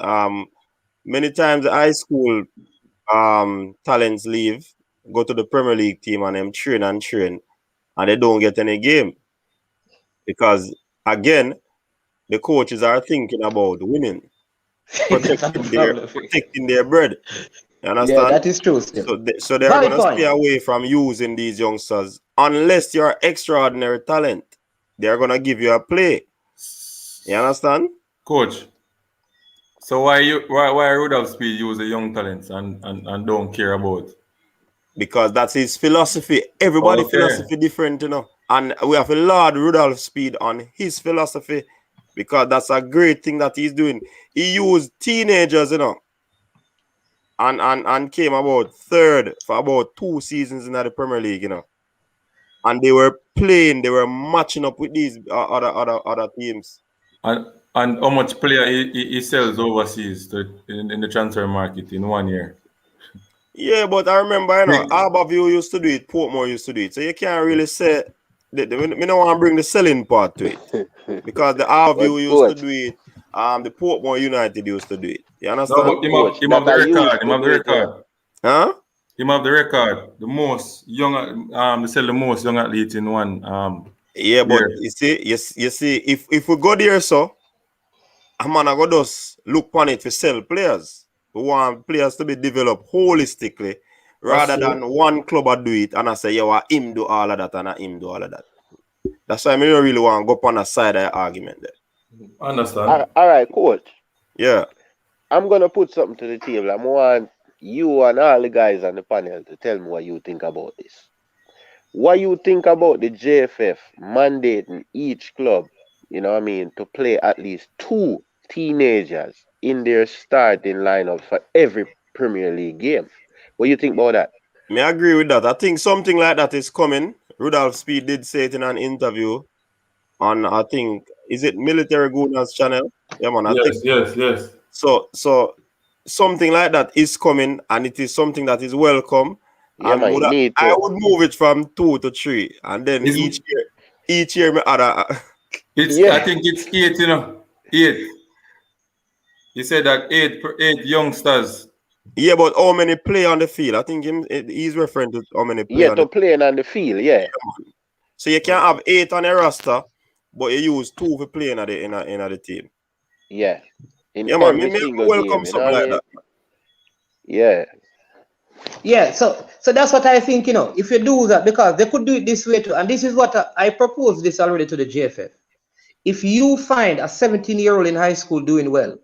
many times the high school talents leave, go to the Premier League team and them train, and they don't get any game. Because again, the coaches are thinking about winning, protecting their bread. You understand? Yeah, that is true. Still. So they're going to stay away from using these youngsters unless you're extraordinary talent. They're going to give you a play. You understand? Coach, so why Rudolph Speed use the young talents and don't care about? Because that's his philosophy. Everybody's philosophy different, And we have to laud Rudolph Speed on his philosophy because that's a great thing that he's doing. He used teenagers, and came about third for about 2 seasons in the Premier League, And they were playing, they were matching up with these other teams. And how much player he sells overseas in the transfer market in 1 year? Yeah, but I remember, Harbourview used to do it, Portmore used to do it. So you can't really say, me don't want to bring the selling part to it. Because the Harbourview used to do it, the Portmore United used to do it. You understand? No, but him have the record. Huh? Him have the record. The most young, they sell the most young athletes in one. Yeah, but you see, if we go there, so I'm gonna go just look on it for sell players. We want players to be developed holistically rather than one club do it and I say, him do all of that and him do all of that. That's why I don't really want to go up on a side of the argument there. Understand. All right, coach. Yeah. I'm going to put something to the table. I want you and all the guys on the panel to tell me what you think about this. What you think about the JFF mandating each club you know what I mean, to play at least 2 teenagers in their starting lineup for every Premier League game. What do you think about that? May I agree with that. I think something like that is coming. Rudolph Speed did say it in an interview on, I think, is it Military Gunners channel? Yeah, man. I think Yes. so. Something like that is coming, and it is something that is welcome. Yeah, And man, you need I to. would move it from 2 to 3, and then Is each year, me add it's Yeah. I think it's 8, 8. He said that eight youngsters. yeah. But how many play on the field? I think he's referring to how many play Yeah, on the to playing on the field, yeah. field. So you can have 8 on a roster, but you use 2 for playing at in the team. Yeah. In Yeah, man. every Me single welcome game, you know something what I like mean? that. Yeah. Yeah, so that's what I think, if you do that, because they could do it this way too, and this is what I proposed this already to the JFF. If you find a 17-year-old in high school doing well,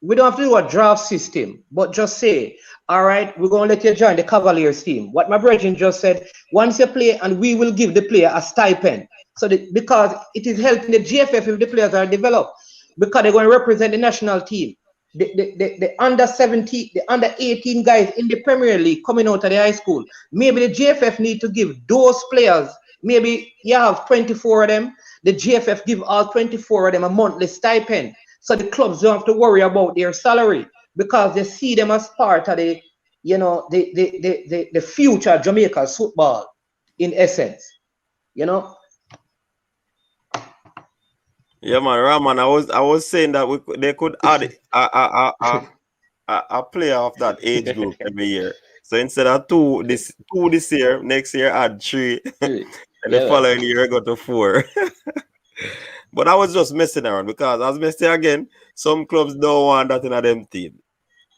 we don't have to do a draft system, but just say, all right, we're going to let you join the Cavaliers team. What my brethren just said, once you play, and we will give the player a stipend. So because it is helping the GFF if the players are developed, because they're going to represent the national team. The under 17, the under 18 guys in the Premier League coming out of the high school, maybe the GFF need to give those players, maybe you have 24 of them, the GFF give all 24 of them a monthly stipend. So the clubs don't have to worry about their salary because they see them as part of the future Jamaica's football in essence. Yeah, man, Raman. I was saying that they could add a player of that age group every year. So instead of two this year, next year add 3, and the Yeah. following year go to 4. But I was just messing around because as I say again, some clubs don't want that in a them team.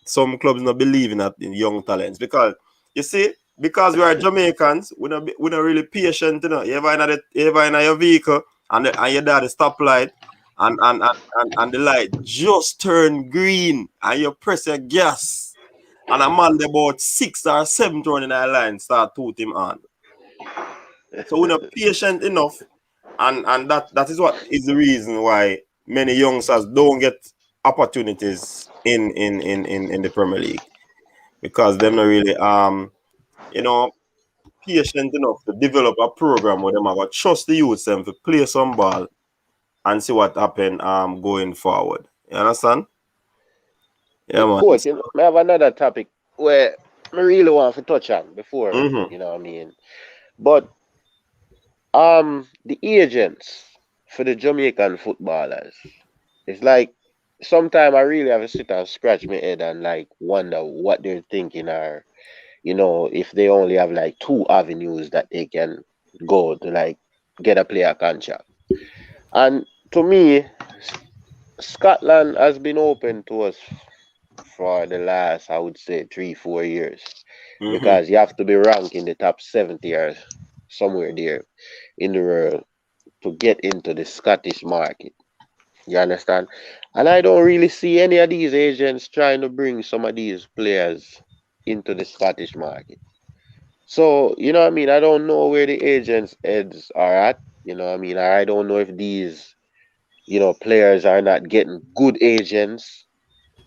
Some clubs not believe in that in young talents because you see, because we are Jamaicans, we not really patient, You ever in your vehicle and your dad stoplight and the light just turn green and you press your gas and a man about 6 or 7 running that line start toot him on. So we're not patient enough, and that is what is the reason why many youngsters don't get opportunities in the Premier League because they're not really you know patient enough to develop a program where them are gonna trust the youth them to play some ball and see what happen going forward. You understand? Yeah, Of man. course, I have another topic where I really want to touch on before, Mm-hmm. you know what I mean? But the agents for the Jamaican footballers, it's like sometimes I really have to sit and scratch my head and like wonder what they're thinking, or if they only have like 2 avenues that they can go to like get a player contract. And to me, Scotland has been open to us for the last, I would say, 3-4 years, Mm-hmm. because you have to be ranked in the top 70 or somewhere there in the world to get into the Scottish market. You understand? And I don't really see any of these agents trying to bring some of these players into the Scottish market. So, you know what I mean? I don't know where the agents' heads are at. You know what I mean? I don't know if these, players are not getting good agents.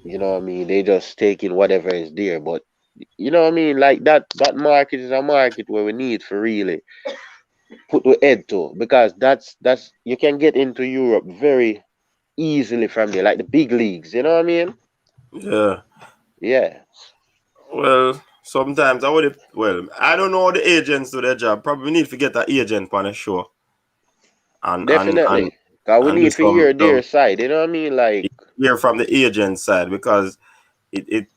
You know what I mean? They just taking whatever is there. But you know what I mean? Like that market is a market where we need to really put the head to, because that's you can get into Europe very easily from there, like the big leagues. You know what I mean? Yeah. Yeah, Well, sometimes I don't know how the agents do their job. Probably need to get an agent on a show and and and definitely. Cause we and do need to hear some their side. You know what I mean? Like, hear from the agent side because it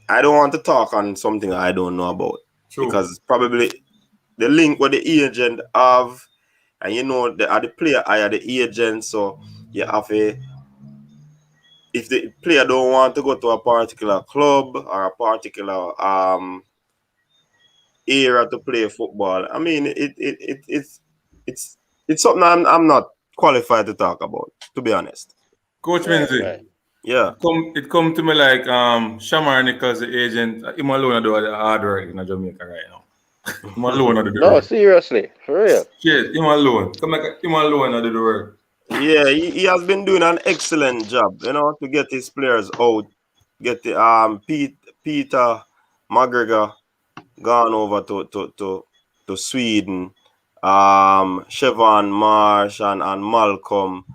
I don't want to talk on something I don't know about True. because probably the link with the agent have and the player hire the agent, so you have a if the player don't want to go to a particular club or a particular era to play football. I mean, it's it's something I'm not qualified to talk about, to be honest. Coach right. Menzi, Yeah. it come to me like Shamar Nichols, the agent, him alone do the hard work in Jamaica right now. Him alone do the No, work. seriously, for real. Shit, him alone. Come like him alone do the work. Yeah, he has been doing an excellent job, to get his players out. Get the Peter McGregor gone over to Sweden. Chevron Marsh and Malcolm,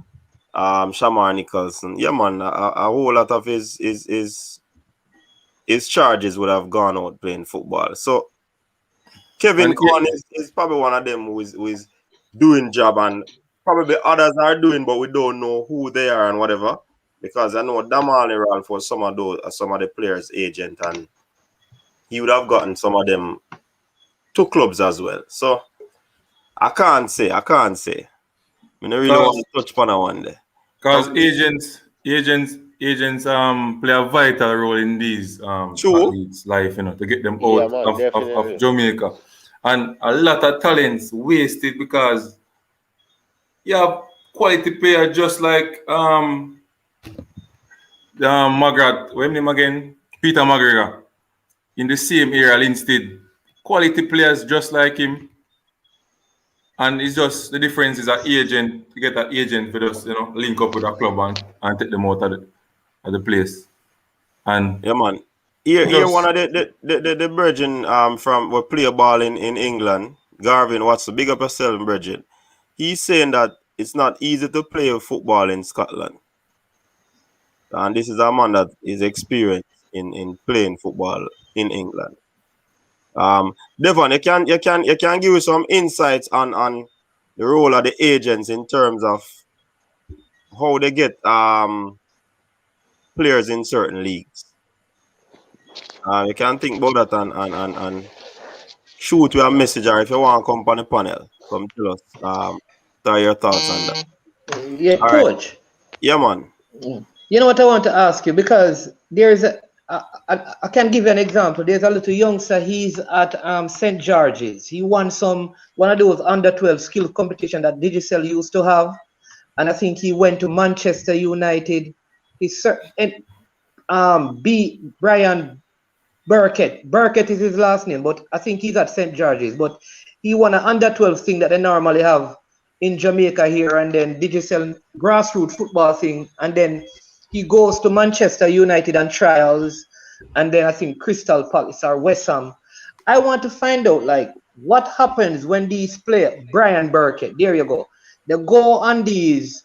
Shamar Nicholson. Yeah, man, a whole lot of his charges would have gone out playing football. So Kevin And Cohen is probably one of them who is doing job, and probably others are doing, but we don't know who they are and whatever. Because I know Damali ran for some of the players' agent, and he would have gotten some of them to clubs as well. So I can't say. I don't really want to touch upon that one there. because agents play a vital role in these True. athletes' life, to get them Yeah, out man, of definitely. Jamaica. And a lot of talents wasted because you have quality player just like Magrat, what's his name again? Peter McGregor. In the same area instead. Quality players just like him. And it's just the difference is an agent to get an agent for just link up with a club and take them out of the place. And Yeah, man. Here one just of the Virgin from what play a ball in England, Garvin Watson, big up yourself, Virgin. He's saying that it's not easy to play football in Scotland. And this is a man that is experienced in playing football in England. Devon, you can give us some insights on the role of the agents in terms of how they get players in certain leagues. You can think about that and shoot you a message, or if you want to come on the panel, come tell us tell your thoughts on that. Yeah, All right. coach. Yeah, man. You know what I want to ask you, because there's I can give you an example. There's a little youngster. He's at St. George's. He won one of those under 12 skill competition that Digicel used to have, and I think he went to Manchester United. He's and B Brian Burkett. Burkett is his last name, but I think he's at St. George's. But he won an under 12 thing that they normally have in Jamaica here, and then Digicel grassroots football thing, and then he goes to Manchester United and trials, and then I think Crystal Palace or West Ham. I want to find out like what happens when these players, Brian Burkett, there you go, they go on these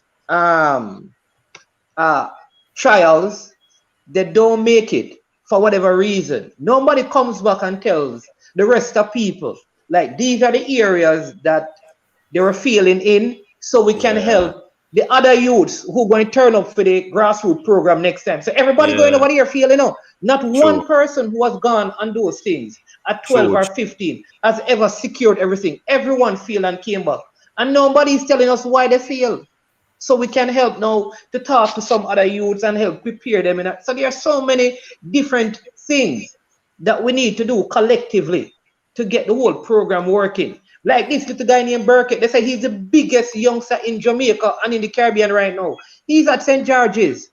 trials, they don't make it for whatever reason. Nobody comes back and tells the rest of people like these are the areas that they were failing in, so we can help the other youths who going to turn up for the grassroots program next time. So everybody going over here failing out. Not one person who has gone on those things at 12 or 15 has ever secured everything. Everyone failed and came back. And nobody is telling us why they failed. So we can help now to talk to some other youths and help prepare them. So there are so many different things that we need to do collectively to get the whole program working. Like this little guy named Burkett, they say he's the biggest youngster in Jamaica and in the Caribbean right now. He's at St. George's.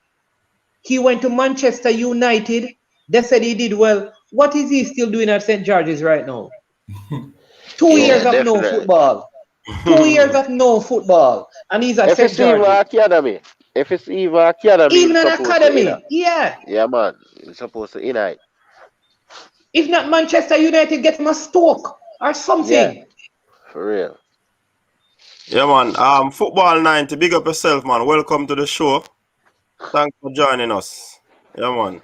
He went to Manchester United. They said he did well. What is he still doing at St. George's right now? 2 years of no football. 2 years of no football. And he's at St. George's. Academy. If it's even academy. Even an academy. Yeah. Yeah, man. It's supposed to unite. If not, Manchester United gets him a Stoke or something. Yeah. For real. Yeah, man. Football 90, big up yourself, man. Welcome to the show. Thanks for joining us. Yeah, man.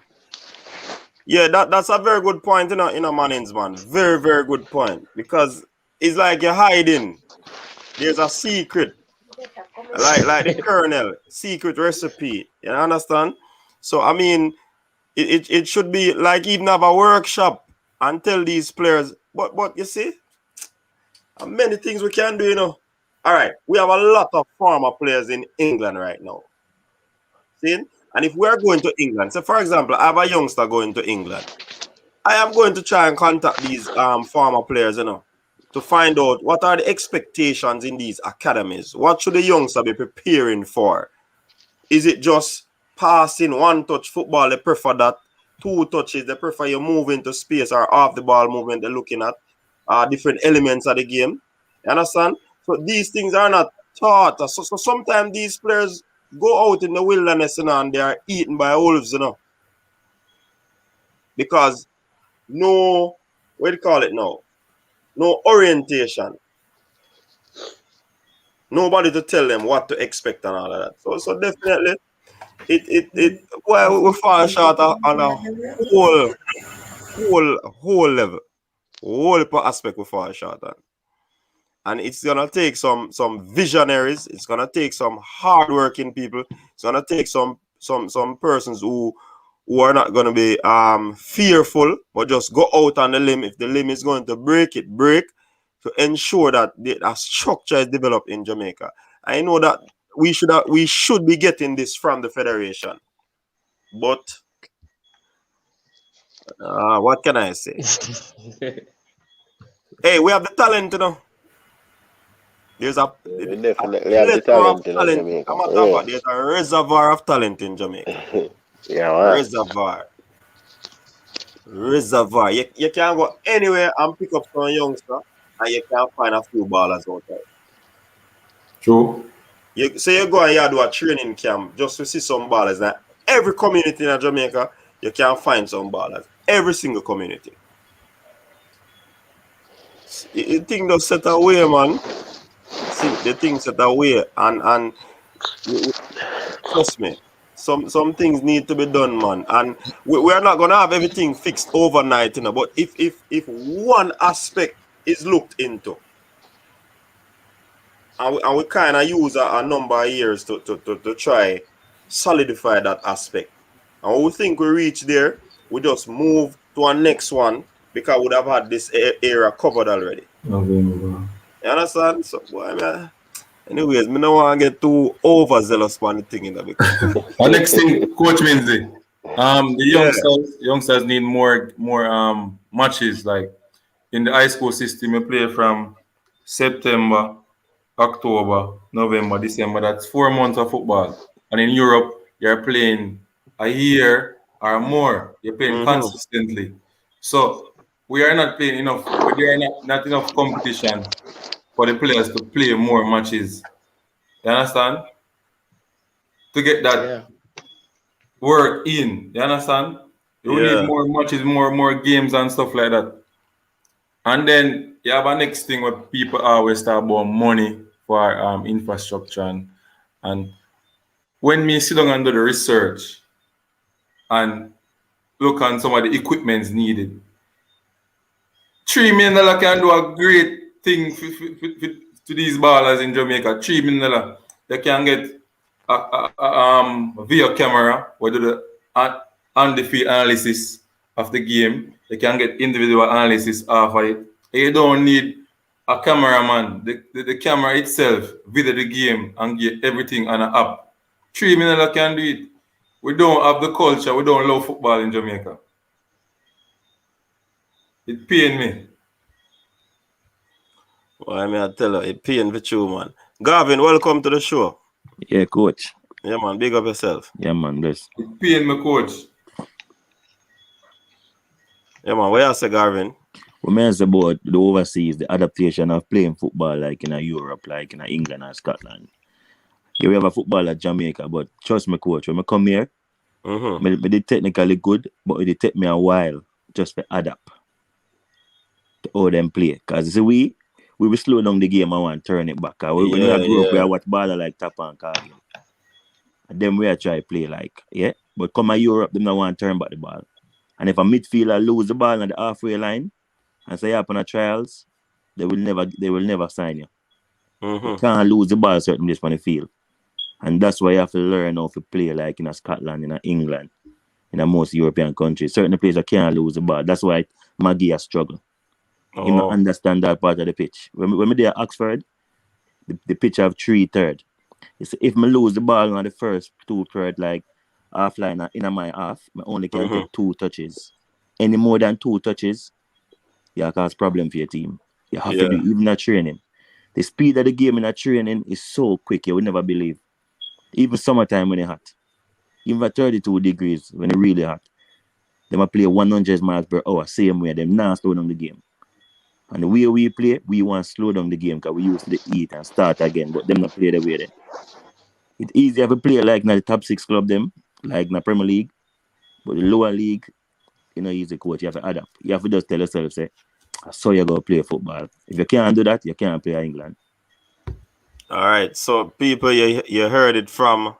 Yeah, that's a very good point in a Mannings, man. Very, very good point. Because it's like you're hiding. There's a secret. Like the kernel. Secret recipe. You understand? So, I mean, it should be like even have a workshop and tell these players. But you see, many things we can do, All right, we have a lot of former players in England right now. See? And if we're going to England, so for example, I have a youngster going to England. I am going to try and contact these former players, to find out what are the expectations in these academies. What should the youngster be preparing for? Is it just passing one touch football? They prefer that. 2 touches, they prefer you move into space or off the ball movement. They're looking at different elements of the game. You understand? So these things are not thought. So sometimes these players go out in the wilderness, and they are eaten by wolves, because no, what do you call it now? No orientation. Nobody to tell them what to expect and all of that. So definitely, well, we fall short on a whole level, whole aspect we fall short on. And it's gonna take some visionaries. It's gonna take some hardworking people. It's gonna take some persons who are not gonna be fearful, but just go out on the limb. If the limb is going to break, to ensure that a structure is developed in Jamaica. I know that we should be getting this from the federation, but what can I say? Hey, we have the talent, There's We definitely have the talent in Jamaica. There's a reservoir of talent in Jamaica. Yeah, man. Reservoir. You can go anywhere and pick up some youngster, and you can find a few ballers out there. True. You go and you do a training camp just to see some ballers. Now, every community in Jamaica, you can find some ballers. Every single community. The thing does set away, man. The thing set away, and trust me, some things need to be done, man. And we're not gonna have everything fixed overnight, But if one aspect is looked into, and we kind of use a number of years to try solidify that aspect, and when we think we reach there, we just move to our next one because we'd have had this area covered already. November. You understand? So, boy, man. Anyways, me don't want to get too overzealous on the thing, Our next thing, Coach Minzy. The youngsters need more matches. Like in the high school system, you play from September, October, November, December. That's 4 months of football. And in Europe, you're playing a year or more. You're playing consistently. So we are not playing enough. There are not enough competition for the players to play more matches. You understand? To get that work in. You understand? You need more matches, more games and stuff like that. And then you have a next thing where people always talk about money for infrastructure. And when me sit down and do the research and look on some of the equipments needed, $3 million can do a great thing to these ballers in Jamaica. $3 million. They can get a video camera where do the on-the-field analysis of the game. They can get individual analysis of it. You don't need a cameraman. The camera itself video the game and get everything on an app. $3 million can do it. We don't have the culture. We don't love football in Jamaica. It pain me. Well, I mean, I tell you, it pain for you, man. Gavin, welcome to the show. Yeah, coach. Yeah, man, big up yourself. Yeah, man, bless. It pain me, coach. Yeah, man, what you say, Gavin? What means about the overseas, the adaptation of playing football like in Europe, like in England and Scotland. Yeah, we have a football at Jamaica, but trust me, coach, when I come here, me did technically good, but it did take me a while just to adapt to how them play. Because we will slow down the game and want to turn it back. When we grew up, we watch ball like Tap and Cargill. And then we try to play like, but come to Europe, they don't want to turn back the ball. And if a midfielder lose the ball on the halfway line and say happen at trials, they will never sign you. You can't lose the ball certain place on the field. And that's why you have to learn how to play like in Scotland, in England, in most European countries. Certain places can't lose the ball. That's why MaGee has struggled. He don't understand that part of the pitch. When we there at Oxford, the pitch have 3/3. If me lose the ball on the first 2/3, like half line in my half, I only can get 2 touches. Any more than 2 touches, you cause problem for your team. You have to do even at training. The speed of the game in a training is so quick, you would never believe. Even summertime when it's hot. Even at 32 degrees when it's really hot. They might play 100 miles per hour, same way. Them not slow down the game. And the way we play, we want to slow down the game because we used to eat and start again, but them not play the way there. It's easier to play like in the top 6 club them, like in the Premier League, but the lower league, you know, he's the coach. You have to adapt. You have to just tell yourself, say, so you go play football. If you can't do that, you can't play England. All right, so people, you heard it from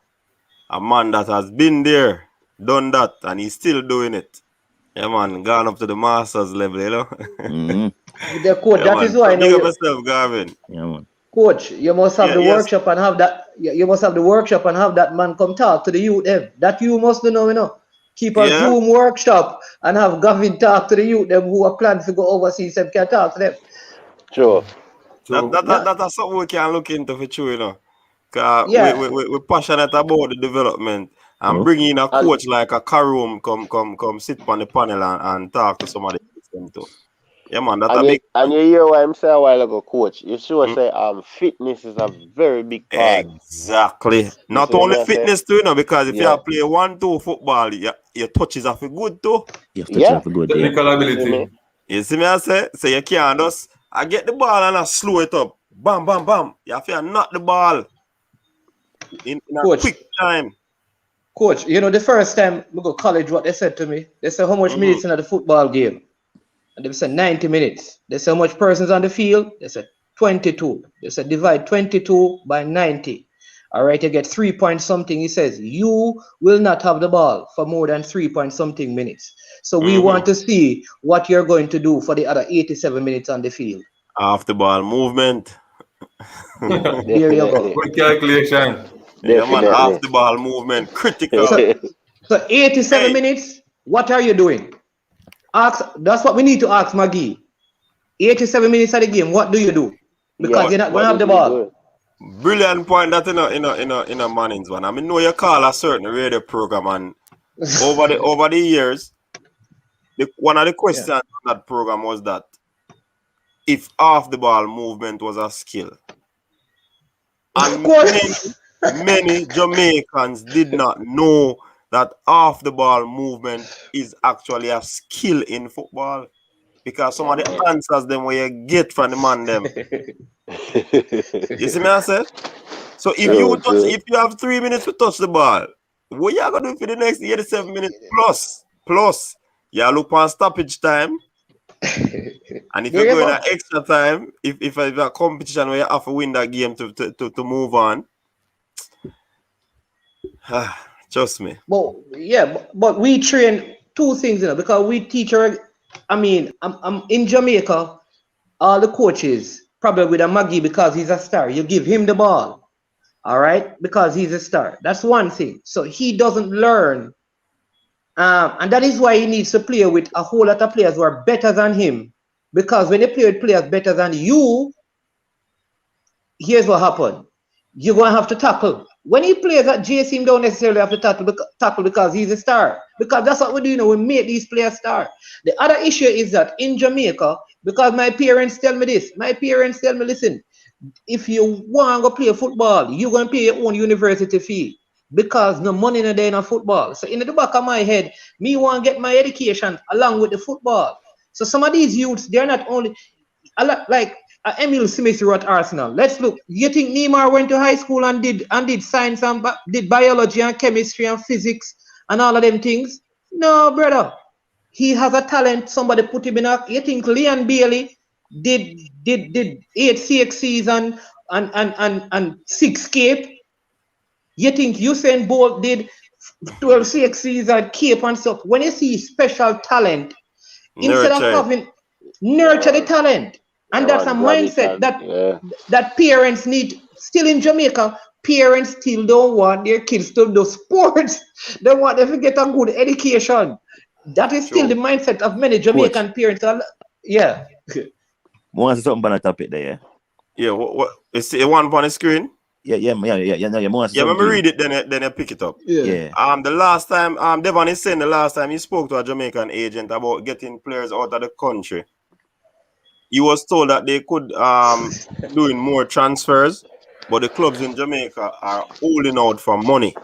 a man that has been there, done that, and he's still doing it. Yeah, man, gone up to the masters level, you know. Mm-hmm. The coach, Yeah, that man. is why I So know big up you, yourself, Gavin. Yeah, man. coach, you must have Yeah, the yes. workshop and have that. You must have the workshop and have that man come talk to the youth. Them. That you must know, you know. Keep a Yeah. Zoom workshop and have Gavin talk to the youth them who are planning to go overseas. Them can talk to them. Sure. That's something we can look into for sure, you know. Cause Yeah. we're passionate about the development and bringing in a coach like a Karoom come sit on the panel and talk to somebody too. Yeah, man, that's a big. And you hear what I'm saying a while ago, coach. You sure say fitness is a very big part. Exactly. Not only fitness too, you know, because if you have play 1-2 football, your touches are for good too. You have to touch for good. Technical ability. You see me, I say? So you can't just I get the ball and I slow it up. Bam, bam, bam. You have to knock the ball in a quick time. Coach, you know, the first time we go college, what they said to me, they said how much minutes in the football game? And they said 90 minutes. They said how much persons on the field? They said 22. They said divide 22 by 90. All right, you get 3 point something. He says you will not have the ball for more than 3 point something minutes. So we want to see what you're going to do for the other 87 minutes on the field. Off the ball movement. There you go. Good calculation. Yeah, man, off the ball movement. Critical. So 87 minutes, what are you doing? That's what we need to ask MaGee. 87 minutes of the game, what do you do? Because you're not going to have the ball. Brilliant point that in a Mannings one. I mean, know you call a certain radio program, and over the years, one of the questions on that program was that if off the ball movement was a skill. And many Jamaicans did not know that off the ball movement is actually a skill in football. Because some of the answers them where you get from the man them. You see me I say? So if you have 3 minutes to touch the ball, what you gonna do for the next 87 minutes plus? You look on stoppage time. And if you're going an extra time, if a competition where you have to win that game to move on, trust me. But we train two things, you know, because we teach I'm in Jamaica, all the coaches, probably with a MaGee because he's a star, you give him the ball, all right, because he's a star. That's one thing. So he doesn't learn. And that is why he needs to play with a whole lot of players who are better than him. Because when you play with players better than you, here's what happened. You're going to have to tackle. When he plays at JC, you don't necessarily have to tackle because he's a star. Because that's what we do, you know, we make these players star. The other issue is that in Jamaica, because my parents tell me this, listen, if you want to go play football, you're going to pay your own university fee. Because no money in there in football. So in the back of my head, me want to get my education along with the football. So some of these youths, they're not only like Emil Smith at Arsenal. Let's look. You think Neymar went to high school and did science and did biology and chemistry and physics and all of them things? No, brother. He has a talent. Somebody put him in you think Leon Bailey did 8 CXCs and 6 Cape? You think Usain Bolt did 12 CXCs and Cape and stuff? When you see special talent, instead of having nurture the talent, and that's a mindset that parents need. Still in Jamaica, parents still don't want their kids to do sports. They want them to get a good education. That is still the mindset of many Jamaican parents. Yeah. Want something on the topic there? Yeah. What? Is it one on the screen? Yeah. Let me read it, then you pick it up. Yeah. The last time, Devon is saying the last time he spoke to a Jamaican agent about getting players out of the country, he was told that they could doing more transfers, but the clubs in Jamaica are holding out for money.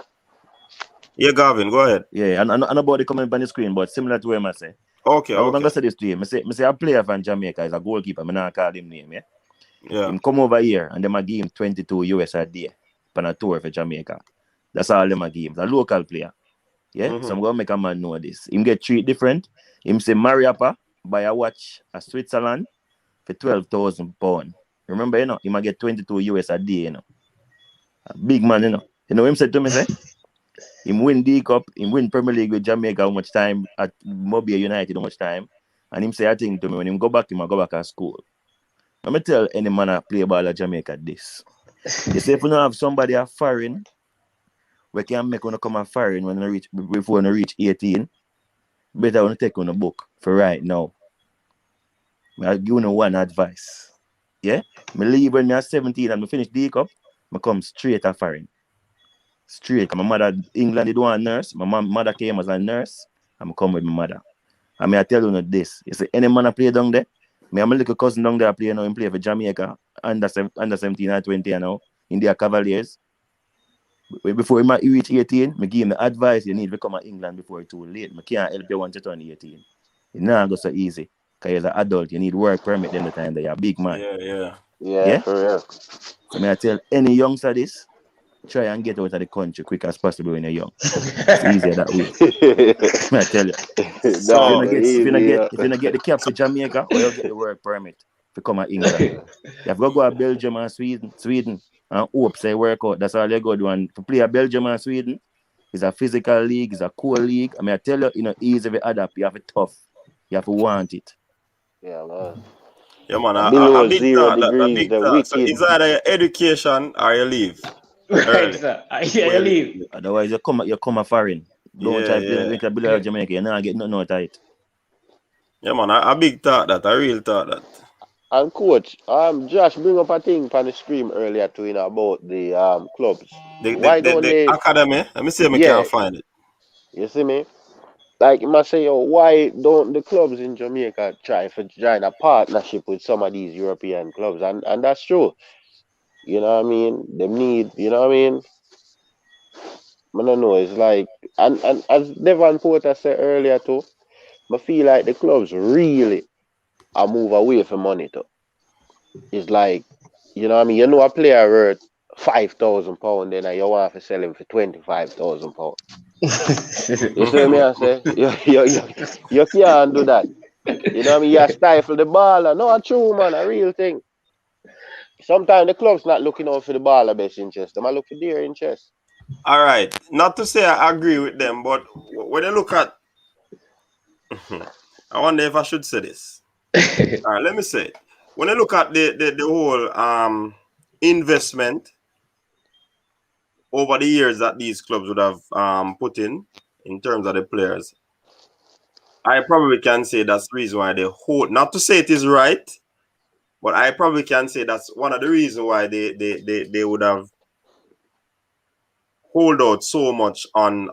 Yeah, Gavin, go ahead. Yeah, and about the comment on the screen, but similar to what I say. Okay, I'm okay. gonna say this to you. I say a player from Jamaica is a goalkeeper. I'm not call him name, yeah. Yeah. Him come over here and them a give him 22 US a day on a tour for Jamaica. That's all them a give him. The local player. Yeah. So I'm gonna make a man know this. Him get treated different. Him say Mariapa buy a watch at Switzerland for £12,000. Remember, you know, he might get 22 US a day, you know. A big man, you know. You know what him said to me, say? Him win D Cup, him win Premier League with Jamaica how much time, at Mobile United how much time. And him say a thing to me, when him go back at school. Let me tell any man that play ball at Jamaica this. You say if you don't have somebody at foreign, we can make one come at foreign when before you reach 18, better want to take on a book for right now. I'll give you one advice. Yeah? Me leave when me at 17 and me finish D Cup, me come straight at foreign. Straight. My mother, England, they do a nurse. My mother came as a nurse. I'm come with my mother. I mean, I tell you this. You see, any man I play down there, me and my little cousin down there play now, him play for Jamaica, under 17 or 20 now, in their Cavaliers. Before he reach 18, me give him the advice you need to come to England before it's too late. I can't help you once you turn 18. It's not go so easy. Because you're an adult, you need work permit them the time that you're a big man. Yeah, for real. So I tell any youngster this, try and get out of the country quick as possible when you're young. It's easier that way. I tell you. So if you not get the cap for Jamaica, or you get the work permit to come to England. You have to go to Belgium and Sweden, and hope say work out. That's all you go do. And to play a Belgium and Sweden, it's a physical league, it's a core league. I mean, I tell you, you know, easy to adapt. You have it tough. You have to want it. Yeah, man. Yeah, man. Below A big 0 thought, degrees, a big the thought. So wicked. it's either your education or you leave Right, early. sir. Yeah, you leave. Otherwise, you come a foreign. Don't try playing below Jamaica. You're not getting nothing out of it. Yeah, man. A big thought that. A real thought that. And coach, Josh bring up a thing on the stream earlier too, you know, about the clubs. Why don't The they? academy? Let me see if I Yeah, can find it. you see me? Like you must say, why don't the clubs in Jamaica try to join a partnership with some of these European clubs? And that's true. You know what I mean? They need, you know what I mean? I don't know. It's like, and as Devon Porter said earlier too, I feel like the clubs really are move away from money too. It's like, you know what I mean? You know a player worth £5,000, then you want to sell him for £25,000. You see me? I say you can't do that. You know what I mean? You stifle the baller. No, it's true, man. A real thing. Sometimes the club's not looking out for the baller best interest. They might look for their interest. All right. Not to say I agree with them, but when you look at, I wonder if I should say this. All right, let me say it. When I look at the whole investment over the years that these clubs would have put in terms of the players, I probably can say that's the reason why they hold. Not to say it is right, but I probably can say that's one of the reasons why they would have hold out so much on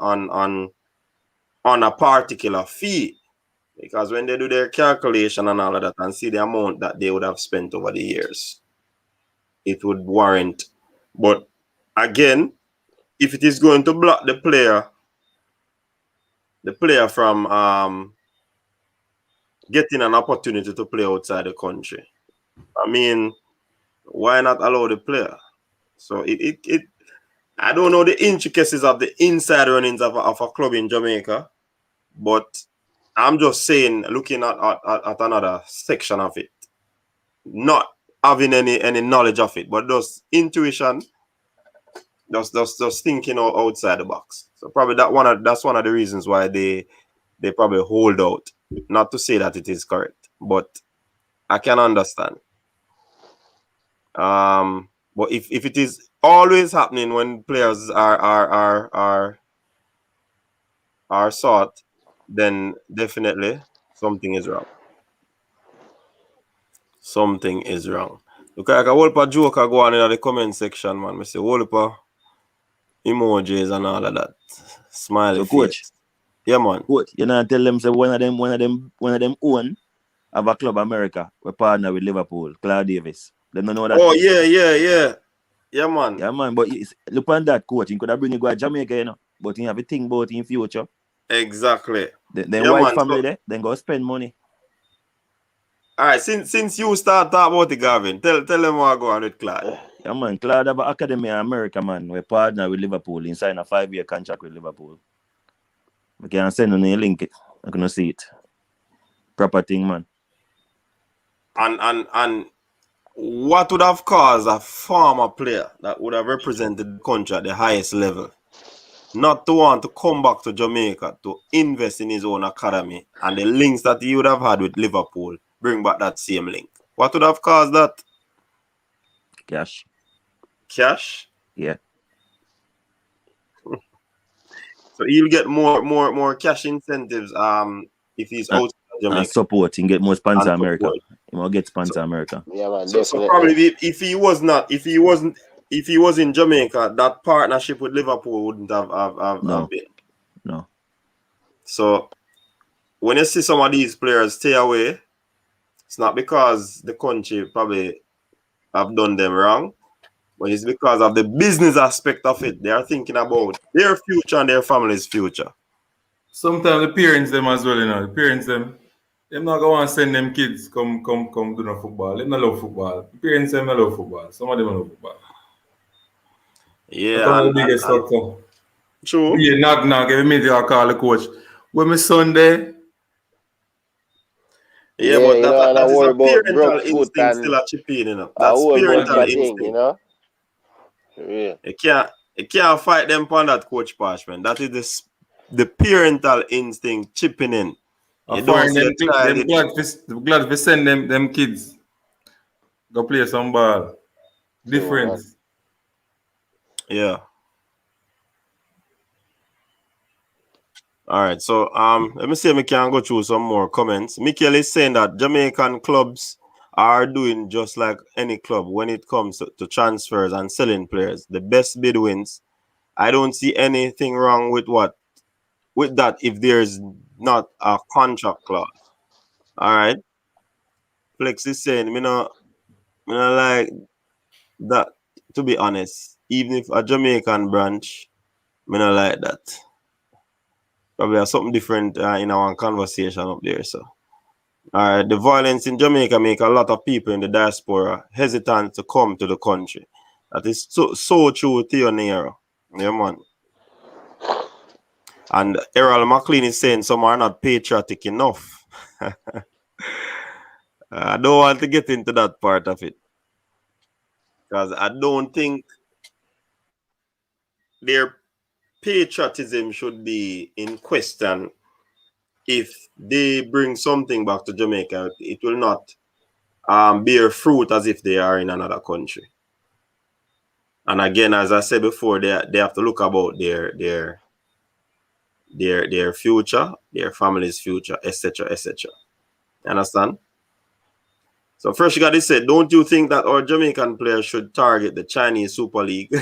a particular fee. Because when they do their calculation and all of that and see the amount that they would have spent over the years, it would warrant. But again, if it is going to block the player from getting an opportunity to play outside the country, I mean, why not allow the player? So it I don't know the intricacies of the inside runnings of a club in Jamaica, but I'm just saying, looking at another section of it, not having any knowledge of it, but just intuition, just thinking outside the box. So probably that's one of the reasons why they probably hold out. Not to say that it is correct, but I can understand. But if it is always happening when players are sought, then definitely something is wrong. Something is wrong. Look like a whole heap of joke go on in the comment section, man. I say whole heap of emojis and all of that. Smiley So, coach, face. Yeah, man. Coach, you know, tell them say one of them own have a club America. We partner with Liverpool, Clark Davis. They don't know that. Oh yeah. Yeah, man. Yeah, man. But look on that, coach. He could have bring you go to Jamaica, you know. But he have a thing about in future. Exactly. Then Yeah, white man. family So, there, then go spend money. all right, since you start talking about it, Gavin, tell them what go on with Claude. Yeah, man. Claude have an academy in America, man. We partner with Liverpool. He signed a 5-year contract with Liverpool. We can send on a link it. I can see it. Proper thing, man. And what would have caused a former player that would have represented the country at the highest level not to want to come back to Jamaica to invest in his own academy and the links that he would have had with Liverpool, bring back that same link? What would have caused that? Cash. Cash? Yeah. So he'll get more cash incentives if he's outside Jamaica. And support. He get more sponsor And America. support. He will get sponsor America. Yeah, man, So definitely. probably if he was in Jamaica, that partnership with Liverpool wouldn't have been. No. So when you see some of these players stay away, it's not because the country probably have done them wrong, but it's because of the business aspect of it. They are thinking about their future and their family's future. Sometimes the parents them as well, you know. The parents them not going to send them kids come do no football. They not love football. The parents them not love football. Some of them love football. Yeah, That's one of the biggest factor. True. Yeah, knock. Every minute I call the coach. When my son there. Yeah, but that is a parental broke foot instinct and still a chip in, you know. That's whole bunch parental of instinct. thing, you know. Yeah. You can't fight them on that, Coach Parchman. That is the parental instinct chipping in. You don't see a child. I'm glad we send them kids go play some ball. Difference. Yeah. All right. So let me see if we can go through some more comments. Michael is saying that Jamaican clubs are doing just like any club when it comes to transfers and selling players. The best bid wins. I don't see anything wrong with that if there's not a contract clause. All right. Flex is saying, me not like that, to be honest. Even if a Jamaican branch, me not like that. Probably have something different in our conversation up there. So, all right, the violence in Jamaica make a lot of people in the diaspora hesitant to come to the country. That is so true, Theo Nero. Yeah, man. And Errol McLean is saying some are not patriotic enough. I don't want to get into that part of it, because I don't think their patriotism should be in question. If they bring something back to Jamaica, it will not bear fruit as if they are in another country. And again, as I said before, they have to look about their future, their family's future, etc., etc. Understand? So first you got to say, don't you think that our Jamaican players should target the Chinese Super League?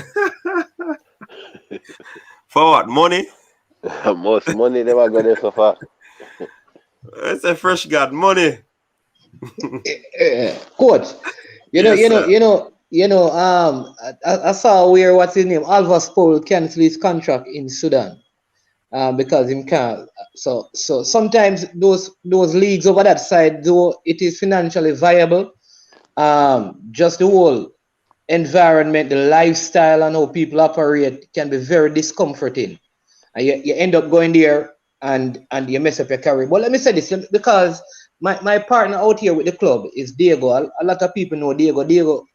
For what? Money? Most money they were going so far. It's a fresh got money. Coach, I saw where what's his name, Alva Spole cancel his contract in Sudan. Because him can't. So sometimes those leagues over that side, though it is financially viable, just the whole environment, the lifestyle, and how people operate can be very discomforting. And you end up going there and you mess up your career. But let me say this, because my partner out here with the club is Diego. A lot of people know Diego. Diego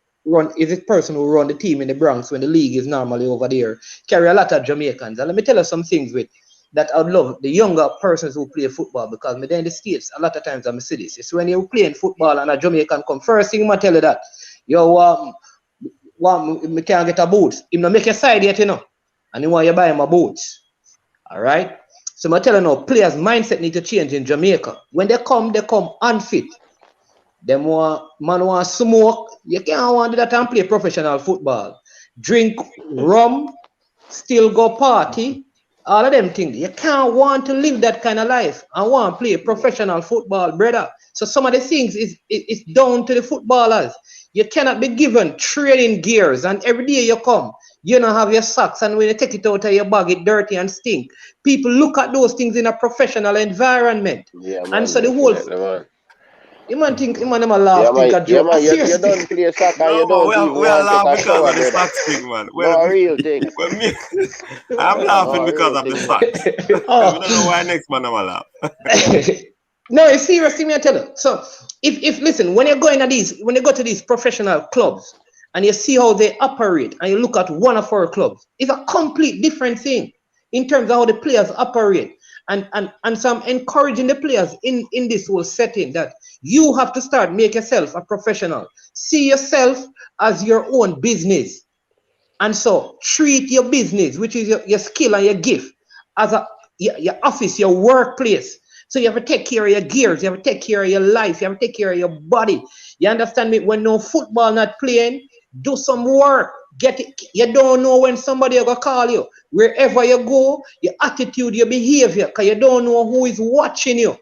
is the person who run the team in the Bronx when the league is normally over there. Carry a lot of Jamaicans. And let me tell you some things with that I would love the younger persons who play football, because me there in the States, a lot of times I'm see this. It's when you're playing football and a Jamaican come, first thing I tell you that, me can't get a boots. Him not make a side yet, you know. And he want you buy him a boots. All right? So I tell you now, players' mindset need to change in Jamaica. When they come unfit. Them want smoke. You can't want that and play professional football. Drink rum, still go party. All of them things. You can't want to live that kind of life and want to play professional football, brother. So some of the things is down to the footballers. You cannot be given training gears, and every day you come, You don't have your socks, and when you take it out of your bag, it dirty and stink. People look at those things in a professional environment. Yeah, And man, so the whole definitely, man. you man think you man them a laugh, think a Yeah, joke. man, you Seriously. don't play soccer, No, you man, don't even we are want to take laughing a because shower, of the brother. socks thing, man. No, a real thing. Well, me, I'm laughing No, a because real of the thing, man. socks. We Oh. don't know why next man I'm a laugh. No, it's serious. Me I tell you. So if listen, when you go to these professional clubs and you see how they operate, and you look at one of our clubs, it's a complete different thing in terms of how the players operate. And so I'm encouraging the players in this whole setting that you have to start make yourself a professional. See yourself as your own business. And so treat your business, which is your skill and your gift, as your office, your workplace. So you have to take care of your gears, you have to take care of your life, you have to take care of your body. You understand me? When no football not playing, do some work. Get it. You don't know when somebody will call you. Wherever you go, your attitude, your behavior, because you don't know who is watching you.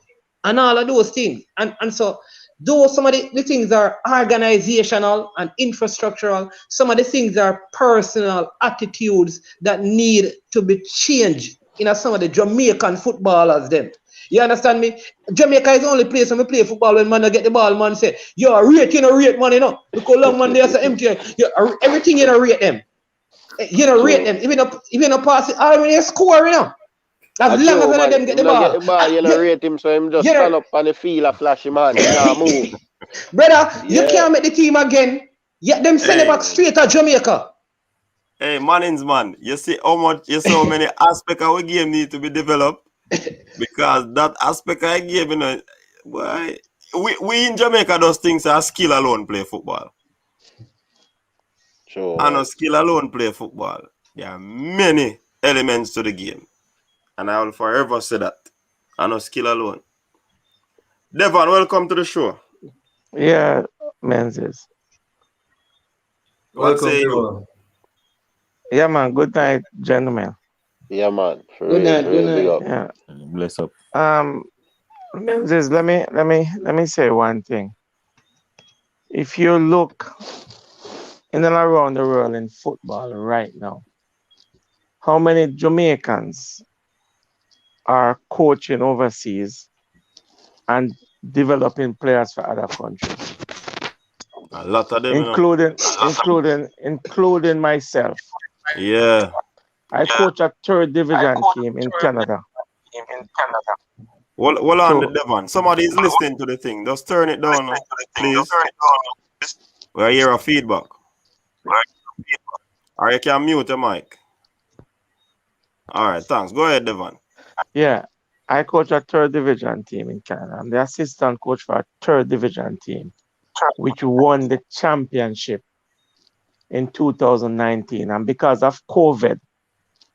And all of those things. And so though some of the things are organizational and infrastructural, some of the things are personal attitudes that need to be changed in some of the Jamaican footballers them. You understand me? Jamaica is the only place when we play football when man get the ball, man say, yo, rate, rate man, Look how long man they say empty. Everything rate them. Rate them. Even a pass it, already score, As long as one of them get the ball. Get the ball, you know, rate him, so him just stand up on the field and flash him on. Nah, move. Brother, you can't make the team again. Yet them send it back straight to Jamaica. Hey, Mannings, man, you see how many aspects of the game need to be developed? Because that aspect of the game, boy, we in Jamaica those things are skill alone play football. Sure. And a skill alone play football. There are many elements to the game. And I will forever say that. And a skill alone. Devon, welcome to the show. Yeah, Menzies. What say you? Yeah, man. Good night, gentlemen. Yeah, man. Good night. Good night. Yeah. Bless up. Menzies, let me say one thing. If you look in and around the world in football right now, how many Jamaicans are coaching overseas and developing players for other countries? A lot of them, including myself. Yeah. I coach a third division team in Canada. Hold on, the Devon. Somebody is listening to the thing. Just turn it down, please. We hear a feedback. Or you can mute the mic. All right, thanks. Go ahead, Devon. Yeah, I coach a third division team in Canada. I'm the assistant coach for a third division team, which won the championship in 2019. And because of COVID,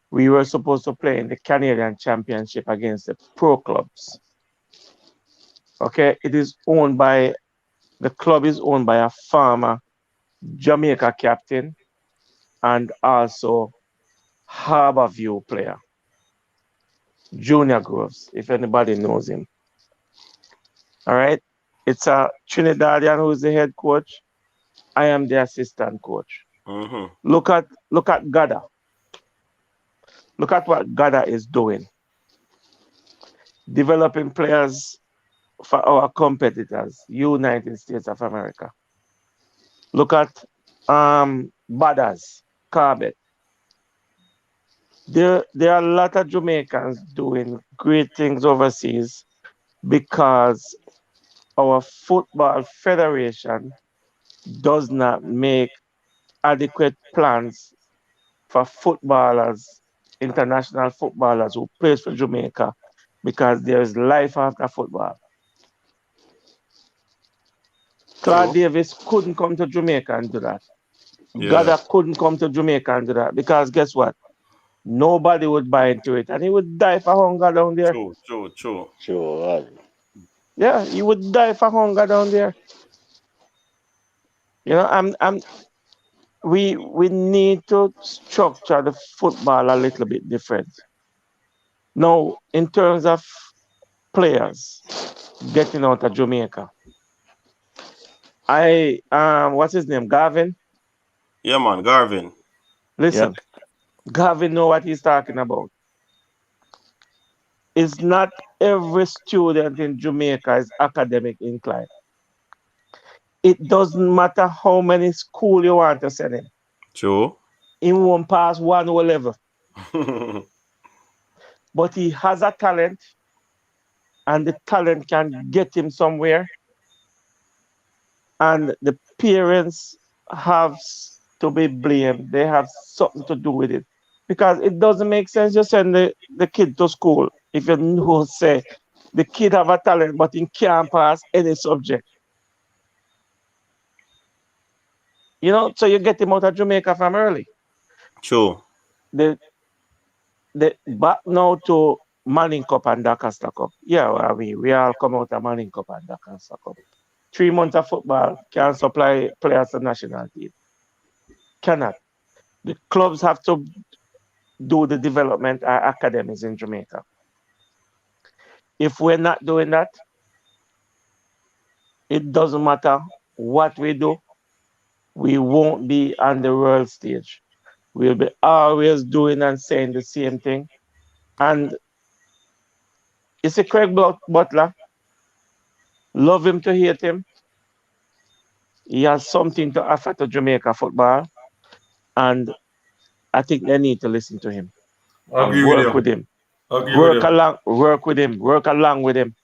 we were supposed to play in the Canadian Championship against the pro clubs. Okay, the club is owned by a former Jamaica captain and also Harborview player, Junior Groves, if anybody knows him. All right, it's a Trinidadian who is the head coach. I am the assistant coach. Mm-hmm. Look at Gada. Look at what Gada is doing. Developing players for our competitors, United States of America. Look at Badas, Carbet. There are a lot of Jamaicans doing great things overseas because our football federation does not make adequate plans for footballers, international footballers who play for Jamaica, because there is life after football. Claude Davis couldn't come to Jamaica and do that. Yeah. Gada couldn't come to Jamaica and do that because guess what? Nobody would buy into it, and he would die for hunger down there. Sure. Yeah, he would die for hunger down there. You know, we need to structure the football a little bit different. Now, in terms of players getting out of Jamaica, what's his name? Garvin? Yeah, man, Garvin. Listen, Gavin know what he's talking about. It's not every student in Jamaica is academic inclined. It doesn't matter how many school you want to send him. True. He won't pass one O level. But he has a talent, and the talent can get him somewhere. And the parents have to be blamed. They have something to do with it. Because it doesn't make sense to send the kid to school if you know, say, the kid have a talent, but he can't pass any subject. You know, so you get him out of Jamaica from early. True. The back now to Manning Cup and Dakasta Cup. Yeah, well, I mean, we all come out of Manning Cup and Dakasta Cup. 3 months of football can supply players to national team. Cannot. The clubs have to do the development academies in Jamaica. If we're not doing that, it doesn't matter what we do, we won't be on the world stage. We'll be always doing and saying the same thing. And it's a Craig Butler. Love him to hate him. He has something to offer to Jamaica football. And I think they need to listen to him. And work with him. Work along with him.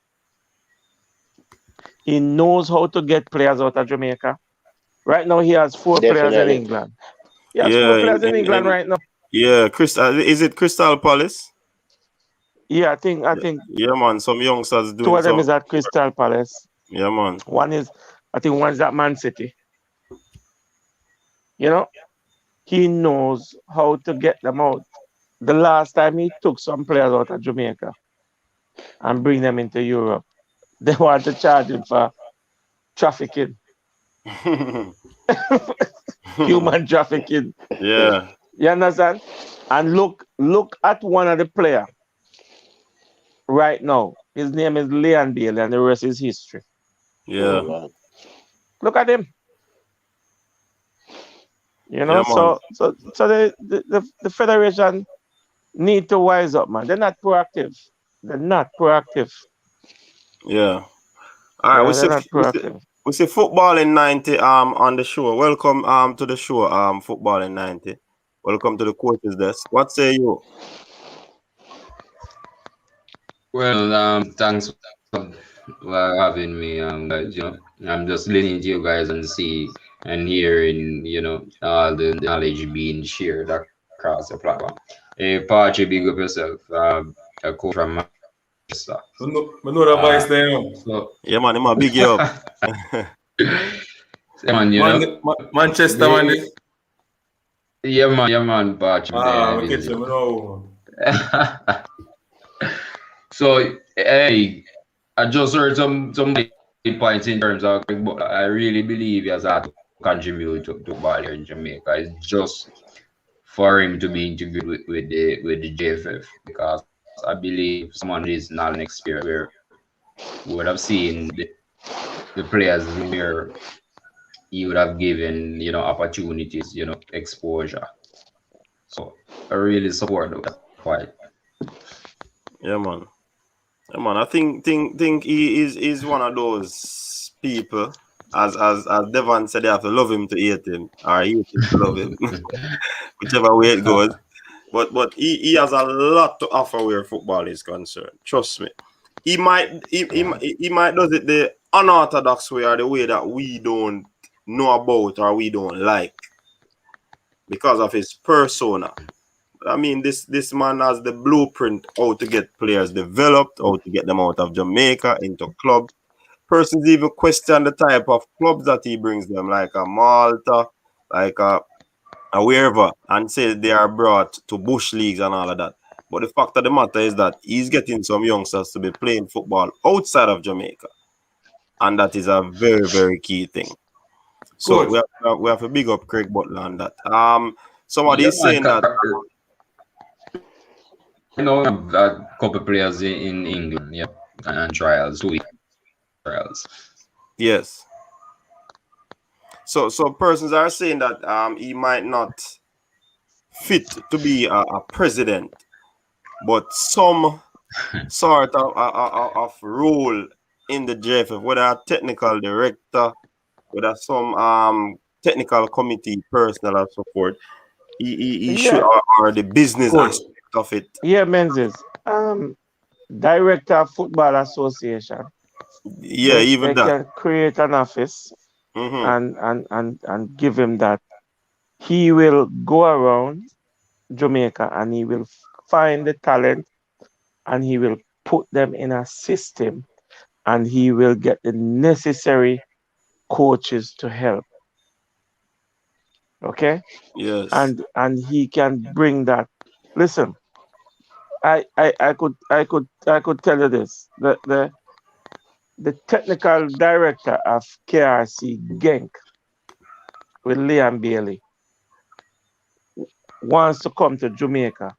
He knows how to get players out of Jamaica. Right now, he has 4 players in England. He has 4 players in England right now. Yeah, is it Crystal Palace? Yeah, I think. Yeah, man. Some youngsters doing 2 of them is at Crystal Palace. Yeah, man. One's at Man City. You know, he knows how to get them out. The last time he took some players out of Jamaica and bring them into Europe, they want to charge him for trafficking. Human trafficking. Yeah. You understand? And look at one of the players right now. His name is Leon Bailey, and the rest is history. Yeah. Look at him. You know, Yeah, so the federation need to wise up, man. They're not proactive. Yeah. All right, we see football in 90 on the show. Welcome to the show, football in 90. Welcome to the coaches desk. What say you? Well, thanks for having me, guys. You know, I'm just listening to you guys and hearing, you know, all the knowledge being shared across the platform. Hey, Pachi, big up yourself. A coach from Manchester. I know that voice there. So, yeah, man, I'm a big you up. man, you know, Manchester, man. Yeah, man, Pachi. I get you, know. So, hey, I just heard some points in terms of, but I really believe he has had to contribute to ball here in Jamaica. It's just for him to be integrated with the JFF, because I believe someone is not an experience where we would have seen the players where he would have given, you know, opportunities, you know, exposure. So I really support that point. Yeah, man. Yeah, man. I think he is one of those people. As Devon said, they have to love him to hate him, or hate him to love him, whichever way it goes. But he has a lot to offer where football is concerned. Trust me. He might do it the unorthodox way, or the way that we don't know about or we don't like, because of his persona. I mean, this man has the blueprint how to get players developed, how to get them out of Jamaica into clubs. Persons even question the type of clubs that he brings them, like a Malta, like a wherever, and say they are brought to bush leagues and all of that. But the fact of the matter is that he's getting some youngsters to be playing football outside of Jamaica, and that is a very, very key thing. So we have to big up Craig Butler on that. Somebody is saying that. You know, a couple players in England, yeah, and trials, 2 week trials. Yes. So persons are saying that he might not fit to be a president, but some sort of role in the JFF, whether a technical director, whether some technical committee personnel or support, he should, or the business aspect of it. Yeah, Menzies. Director of Football Association. Yeah, even they that. can create an office and give him that. He will go around Jamaica and he will find the talent and he will put them in a system and he will get the necessary coaches to help. Okay? Yes. And he can bring that. Listen, I could tell you this. The technical director of KRC Genk with Liam Bailey wants to come to Jamaica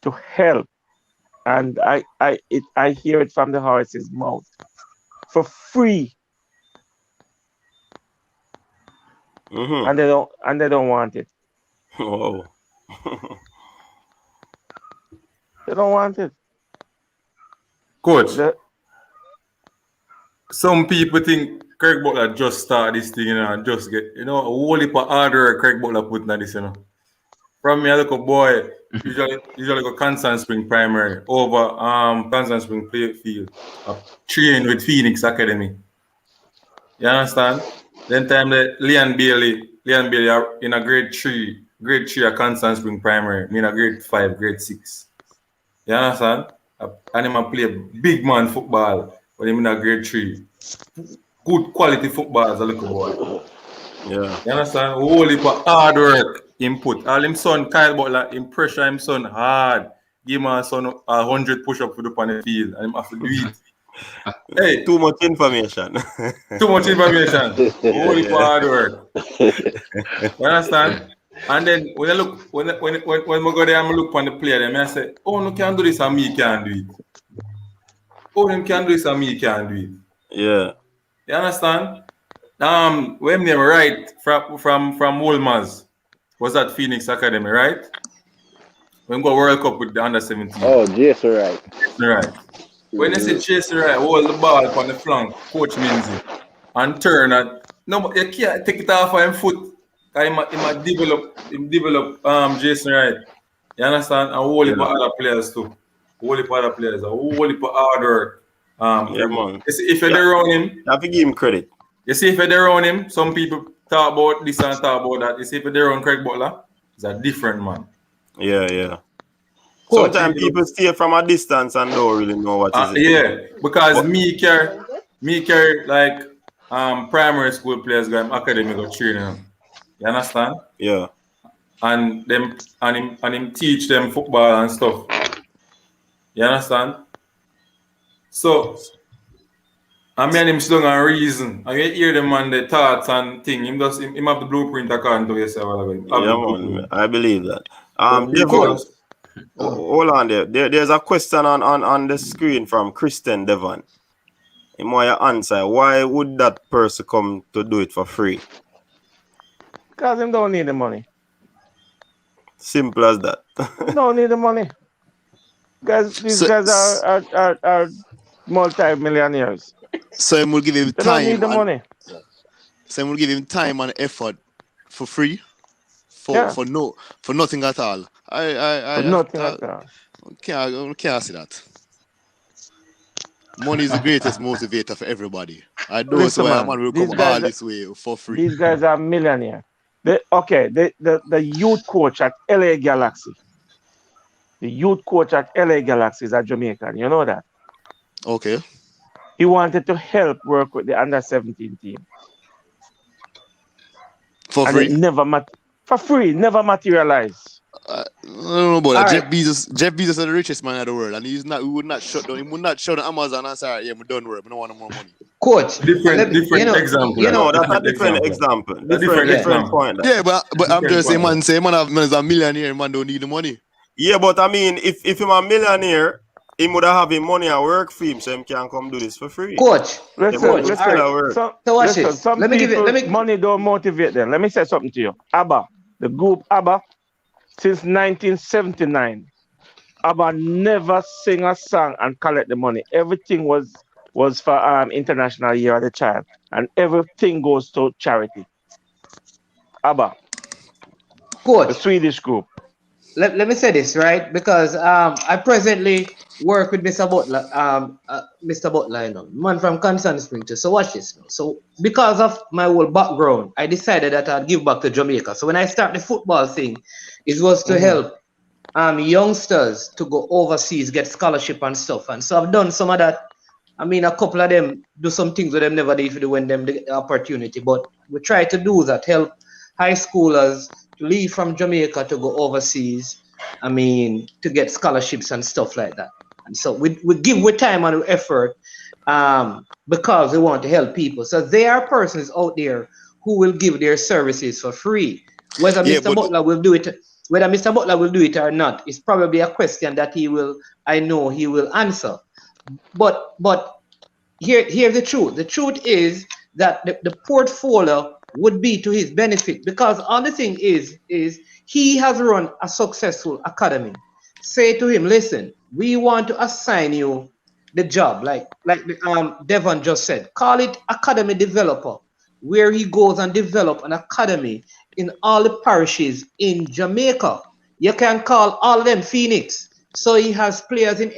to help, and I hear it from the horse's mouth for free, and they don't want it. Oh. They don't want it. Coach, some people think Craig Butler just start this thing, and just get, a whole heap of hard work Craig Butler putting at this, From me, I look a boy, usually go Constant Spring Primary over Constant Spring Playfield, train with Phoenix Academy. You understand? Then time that Leon Bailey are in a grade 3 at Constant Spring Primary, me in a grade 5, grade 6. You understand? And him play big man football when him in a grade 3. Good quality football as a little boy. Yeah. You understand? Whole heap of hard work input. All him son, Kyle Butler, him pressure him son hard. Give him son 100 push-up for the on the field and him have to do it. Hey, too much information. Whole heap of hard work. You understand? And then when I look, when I go there and look on the player, then I say, oh, no can do this and me can do it. Oh, them can do this and me can do it. Yeah. You understand? When they were right from Wolmer's was at Phoenix Academy, right? When we go World Cup with the under-17. Oh, Jason Wright. Right. When they say Jason Wright, hold the ball on the flank, Coach Minzy, and turn and no, you can't take it off of him foot. He might develop Jason Wright. You understand? And whole heap of other players too. Whole heap of other players. A whole heap of hard work. Yeah, man. You see, if you're around him, you have to give him credit. You see, if you're around him, some people talk about this and talk about that. You see, if you're around Craig Butler, he's a different man. Yeah. Sometimes people stay from a distance and don't really know what is it. Yeah, because me care like primary school players go academy go training them. You understand? Yeah. And him teach them football and stuff. You understand? So I mean him slow and reason. And you hear them on the thoughts and thing. Him have the blueprint according to yourself. Yeah, man. I believe that. Devon, hold on there. There's a question on the screen from Kristen Devon. In my answer, why would that person come to do it for free? Because him don't need the money. Simple as that. Don't need the money. Guys, these guys are multi-millionaires. So him will give him time. They don't need the money. So him will give him time and effort for free, for nothing at all. Nothing at all. Can't see that. Money is the greatest motivator for everybody. I know so why a man will come all this way for free. These guys are millionaires. The youth coach at LA Galaxy. The youth coach at LA Galaxy is a Jamaican. You know that? Okay. He wanted to help work with the under-17 team. For free? For free, never materialized. I don't know about that. Jeff Bezos is the richest man in the world, and he would not shut down. He would not shut down Amazon and say, "Yeah, I'm done work. I don't want no more money." Coach, different example. That's a different example. Different point. Yeah, but I'm just saying, man is a millionaire. Man don't need the money. Yeah, but I mean, if him a millionaire, he would have him money and work for him, so he can come do this for free. Coach, money don't motivate them. Let me say something to you. ABBA, the group ABBA, since 1979, ABBA never sing a song and collect the money. Everything was for International Year of the Child, and everything goes to charity. ABBA, the Coach, Swedish group. let me say this, right? Because I presently work with Mr. Butler, you know, man from Constant Spring too. So watch this now. So because of my whole background, I decided that I'd give back to Jamaica. So when I start the football thing, it was to help youngsters to go overseas, get scholarship and stuff. And so I've done some of that. I mean, a couple of them do some things with them never did if they win them the opportunity. But we try to do that, help high schoolers to leave from Jamaica to go overseas. I mean, to get scholarships and stuff like that. And so we give with time and effort because we want to help people. So there are persons out there who will give their services for free. Whether Mr. Butler will do it, whether Mr. Butler will do it or not, it's probably a question that I know he will answer. But here's the truth. The truth is that the portfolio would be to his benefit, because all the thing is he has run a successful academy. Say to him, listen, we want to assign you the job, like Devon just said. Call it academy developer, where he goes and develop an academy in all the parishes in Jamaica. You can call all of them Phoenix. So he has players in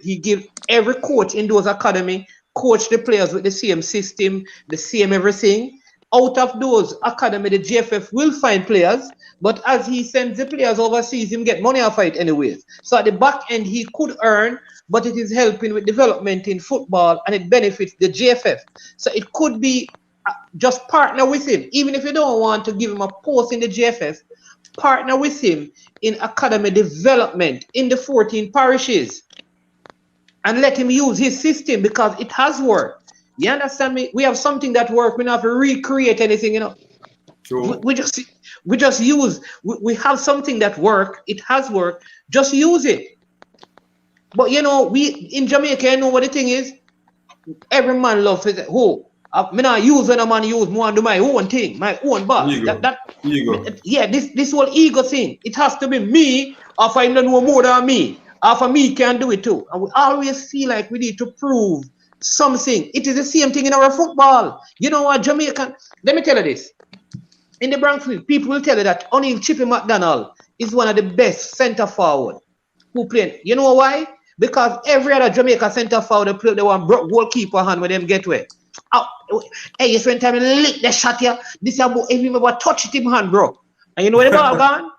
he gives every coach in those academy, coach the players with the same system, the same everything. Out of those academy, the GFF will find players, but as he sends the players overseas, him get money off it anyways. So at the back end, he could earn, but it is helping with development in football, and it benefits the GFF. So it could be just partner with him, even if you don't want to give him a post in the GFF. Partner with him in academy development in the 14 parishes, and let him use his system, because it has worked. You understand me? We have something that works. We don't have to recreate anything, you know. True. We just use. We have something that works. It has worked. Just use it. But you know, we in Jamaica, you know what the thing is? Every man loves it. Who? Me not use when a man use more and do my own thing, my own boss. Ego. Ego. Yeah, this whole ego thing. It has to be me, or if I don't know more than me, or for me can do it too. And we always feel like we need to prove something. It is the same thing in our football. You know what, Jamaican? Let me tell you this. In the Bronx, people will tell you that only Chippy McDonald is one of the best centre forward who played. You know why? Because every other Jamaica centre forward play the one goalkeeper hand when them get away. Hey, you spend time and lick the shot here. This is about if you ever touch it in hand, bro. And you know where the ball gone?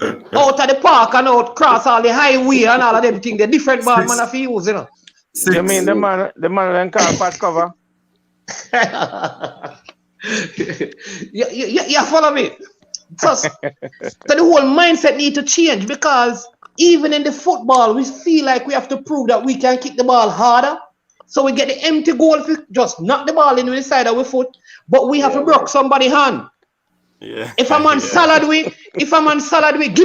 Out of the park and out cross all the highway and all of them things. The different ball man have use, you know. You mean the man then call Pat cover? you follow me? So the whole mindset need to change, because even in the football, we feel like we have to prove that we can kick the ball harder. So we get the empty goal if we just knock the ball in with the side of our foot, but we have to break somebody's hand. Yeah. If I'm on salad with, give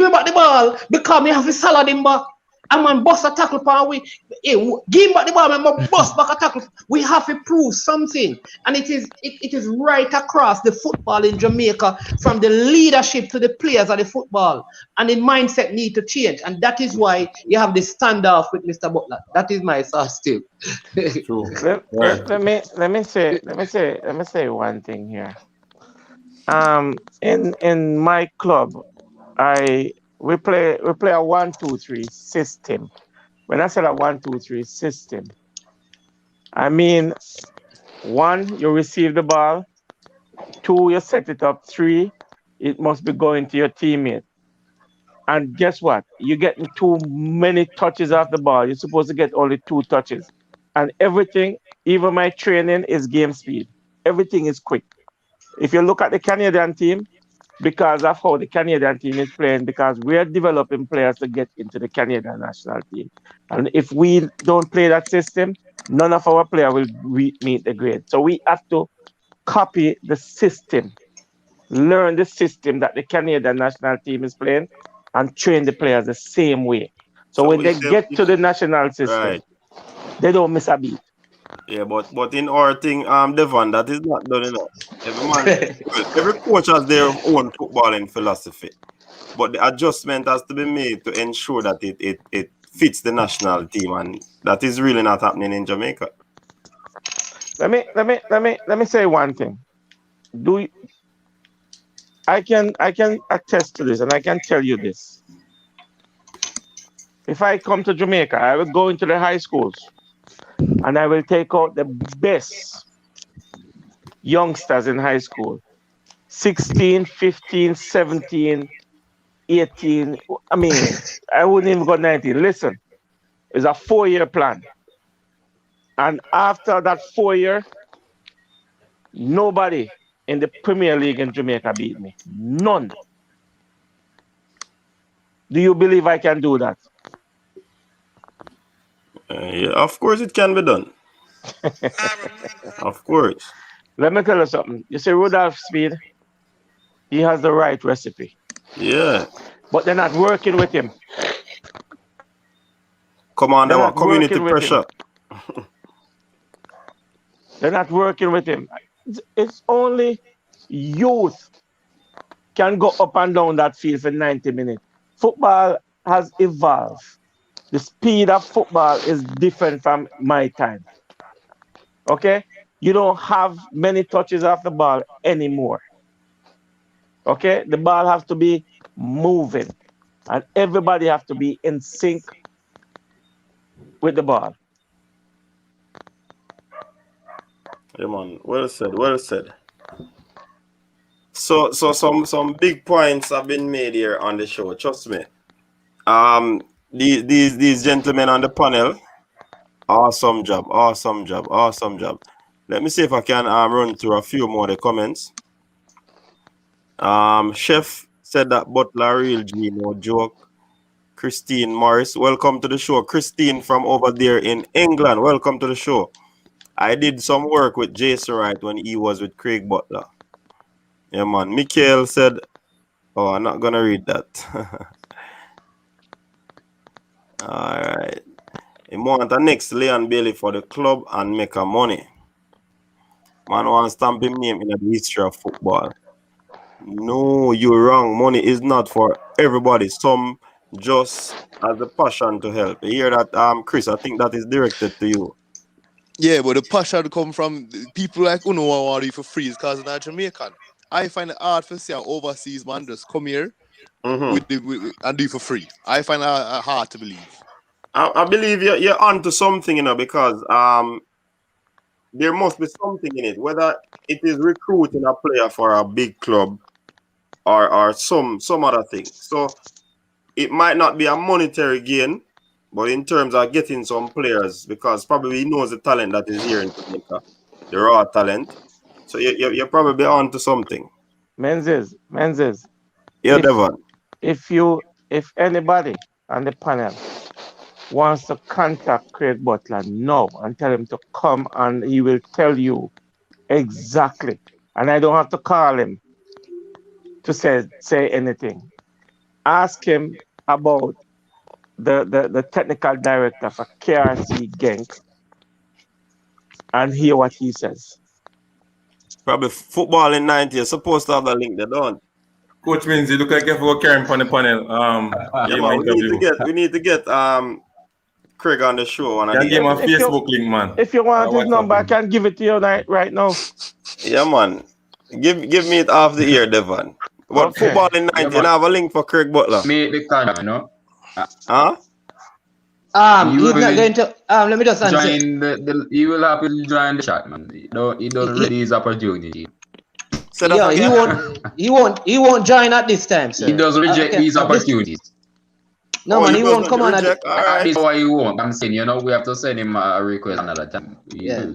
me back the ball, because me have to salad him back. I'm on bust a tackle pan we give him back the ball and bust back a tackle. We have to prove something. And it is right across the football in Jamaica, from the leadership to the players of the football. And the mindset need to change. And that is why you have this standoff with Mr. Butler. That is my thought still. True. Let me say one thing here. In my club, we play a 1-2-3 system. When I said a 1-2-3 system, I mean 1, you receive the ball, 2, you set it up, 3, it must be going to your teammate. And guess what? You're getting too many touches off the ball. You're supposed to get only 2 touches. And everything, even my training, is game speed. Everything is quick. If you look at the Canadian team, because of how the Canadian team is playing, because we are developing players to get into the Canadian national team. And if we don't play that system, none of our players will meet the grade. So we have to copy the system, learn the system that the Canadian national team is playing, and train the players the same way. So when they get to the national system, they don't miss a beat. Yeah, but in our thing, Devon, that is not done enough. Every coach has their own footballing philosophy. but the adjustment has to be made to ensure that it fits the national team, and that is really not happening in Jamaica. Let me say one thing. I can attest to this, and I can tell you this. If I come to Jamaica, I will go into the high schools and I will take out the best youngsters in high school. 16, 15, 17, 18. I mean, I wouldn't even go 19. Listen, it's a 4-year plan. And after that 4 year, nobody in the Premier League in Jamaica beat me. None. Do you believe I can do that? Yeah, of course it can be done. Of course. Let me tell you something. You see, Rudolph Speed, he has the right recipe. Yeah. But they're not working with him. Come on, there community pressure. They're not working with him. It's only youth can go up and down that field for 90 minutes. Football has evolved. The speed of football is different from my time. Okay? You don't have many touches of the ball anymore. Okay? The ball has to be moving. And everybody has to be in sync with the ball. Yeah, man. Well said. Well said. So some big points have been made here on the show. Trust me. These gentlemen on the panel, awesome job. Let me see if I can run through a few more of the comments. Chef said that Butler real G, no joke. Christine Morris, welcome to the show. Christine from over there in England, welcome to the show. I did some work with Jason Wright when he was with Craig Butler. Yeah, man. Mikhail said, oh, I'm not gonna read that. All right. He want the next Leon Bailey for the club and make a money. Man want to stamp him name in the history of football. No, you're wrong. Money is not for everybody. Some just has the passion to help. You hear that, Chris? I think that is directed to you. Yeah, but the passion come from people like Uno who want to do for free because they're Jamaican. I find it hard to see an overseas man just come here and do it for free. I find it hard to believe. I believe you're onto something, because there must be something in it, whether it is recruiting a player for a big club or some other thing. So it might not be a monetary gain, but in terms of getting some players, because probably he knows the talent that is here in Jamaica, the raw talent. So you're probably onto something. Menzies. Yeah, Devon. If anybody on the panel wants to contact Craig Butler now and tell him to come, and he will tell you exactly. And I don't have to call him to say anything. Ask him about the technical director for KRC Genk and hear what he says. Probably football in 90 you're supposed to have a link, they don't. Coach Minzy, look like you have carrying on the panel. We need to get Craig on the show. Can give him a Facebook link, man. If you want his number, I can give it to you right now. Yeah, man. Give me it off the ear, Devon. But okay. Football in 90, you have a link for Craig Butler. Me the kind, you know. Huh? He's not going to. Let me just answer. He will have to join the chat, man. He doesn't ready his opportunity. Yeah, he won't join at this time, sir. He does reject these opportunities. No, man, he won't come on. This is why he won't. I'm saying, we have to send him a request another time. Yeah,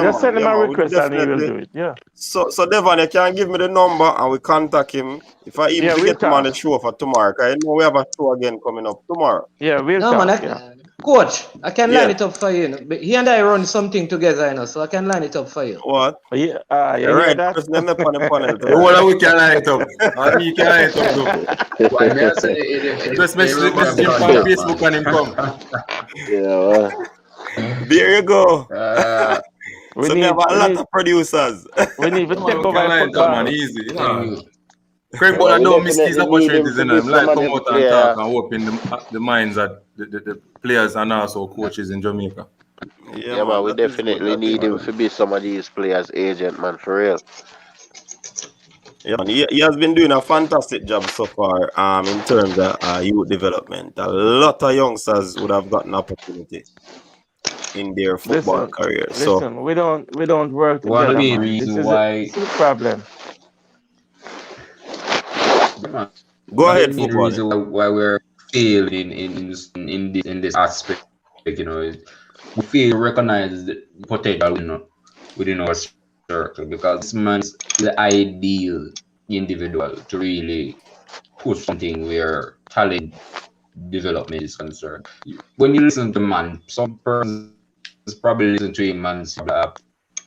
just send him a request and he will do it. Yeah. So Devon, you can give me the number and we contact him. If I even get him on the show for tomorrow, because I know we have a show again coming up tomorrow. Yeah, we'll talk. Coach, I can line it up for you. He and I run something together, so I can line it up for you. What? Yeah, right. That? Well, we can line it up. He can line it up, though. Just message him on Facebook and him come. Yeah. There you go. We have a lot of producers. We need to take over football. Man, easy. Craig Well, Butler we don't miss these definitely need him opportunities to in be him. Like come somebody to out and play. talk and open the minds of the players and also coaches in Jamaica. Yeah, Yeah, man, man, we that is good. definitely That is need him good. to be some of these players' agent, man, for real. Yeah, man, he has been doing a fantastic job so far in terms of youth development. A lot of youngsters would have gotten opportunity in their football Listen, career. So, listen. We don't work One of the together, main man. reason This is the problem. one go of the ahead, main football. reason why we're failing in this aspect, is we fail to recognize the potential within our circle, because this man is the ideal individual to really push something where talent development is concerned. When you listen to man, some persons probably listen to him and see a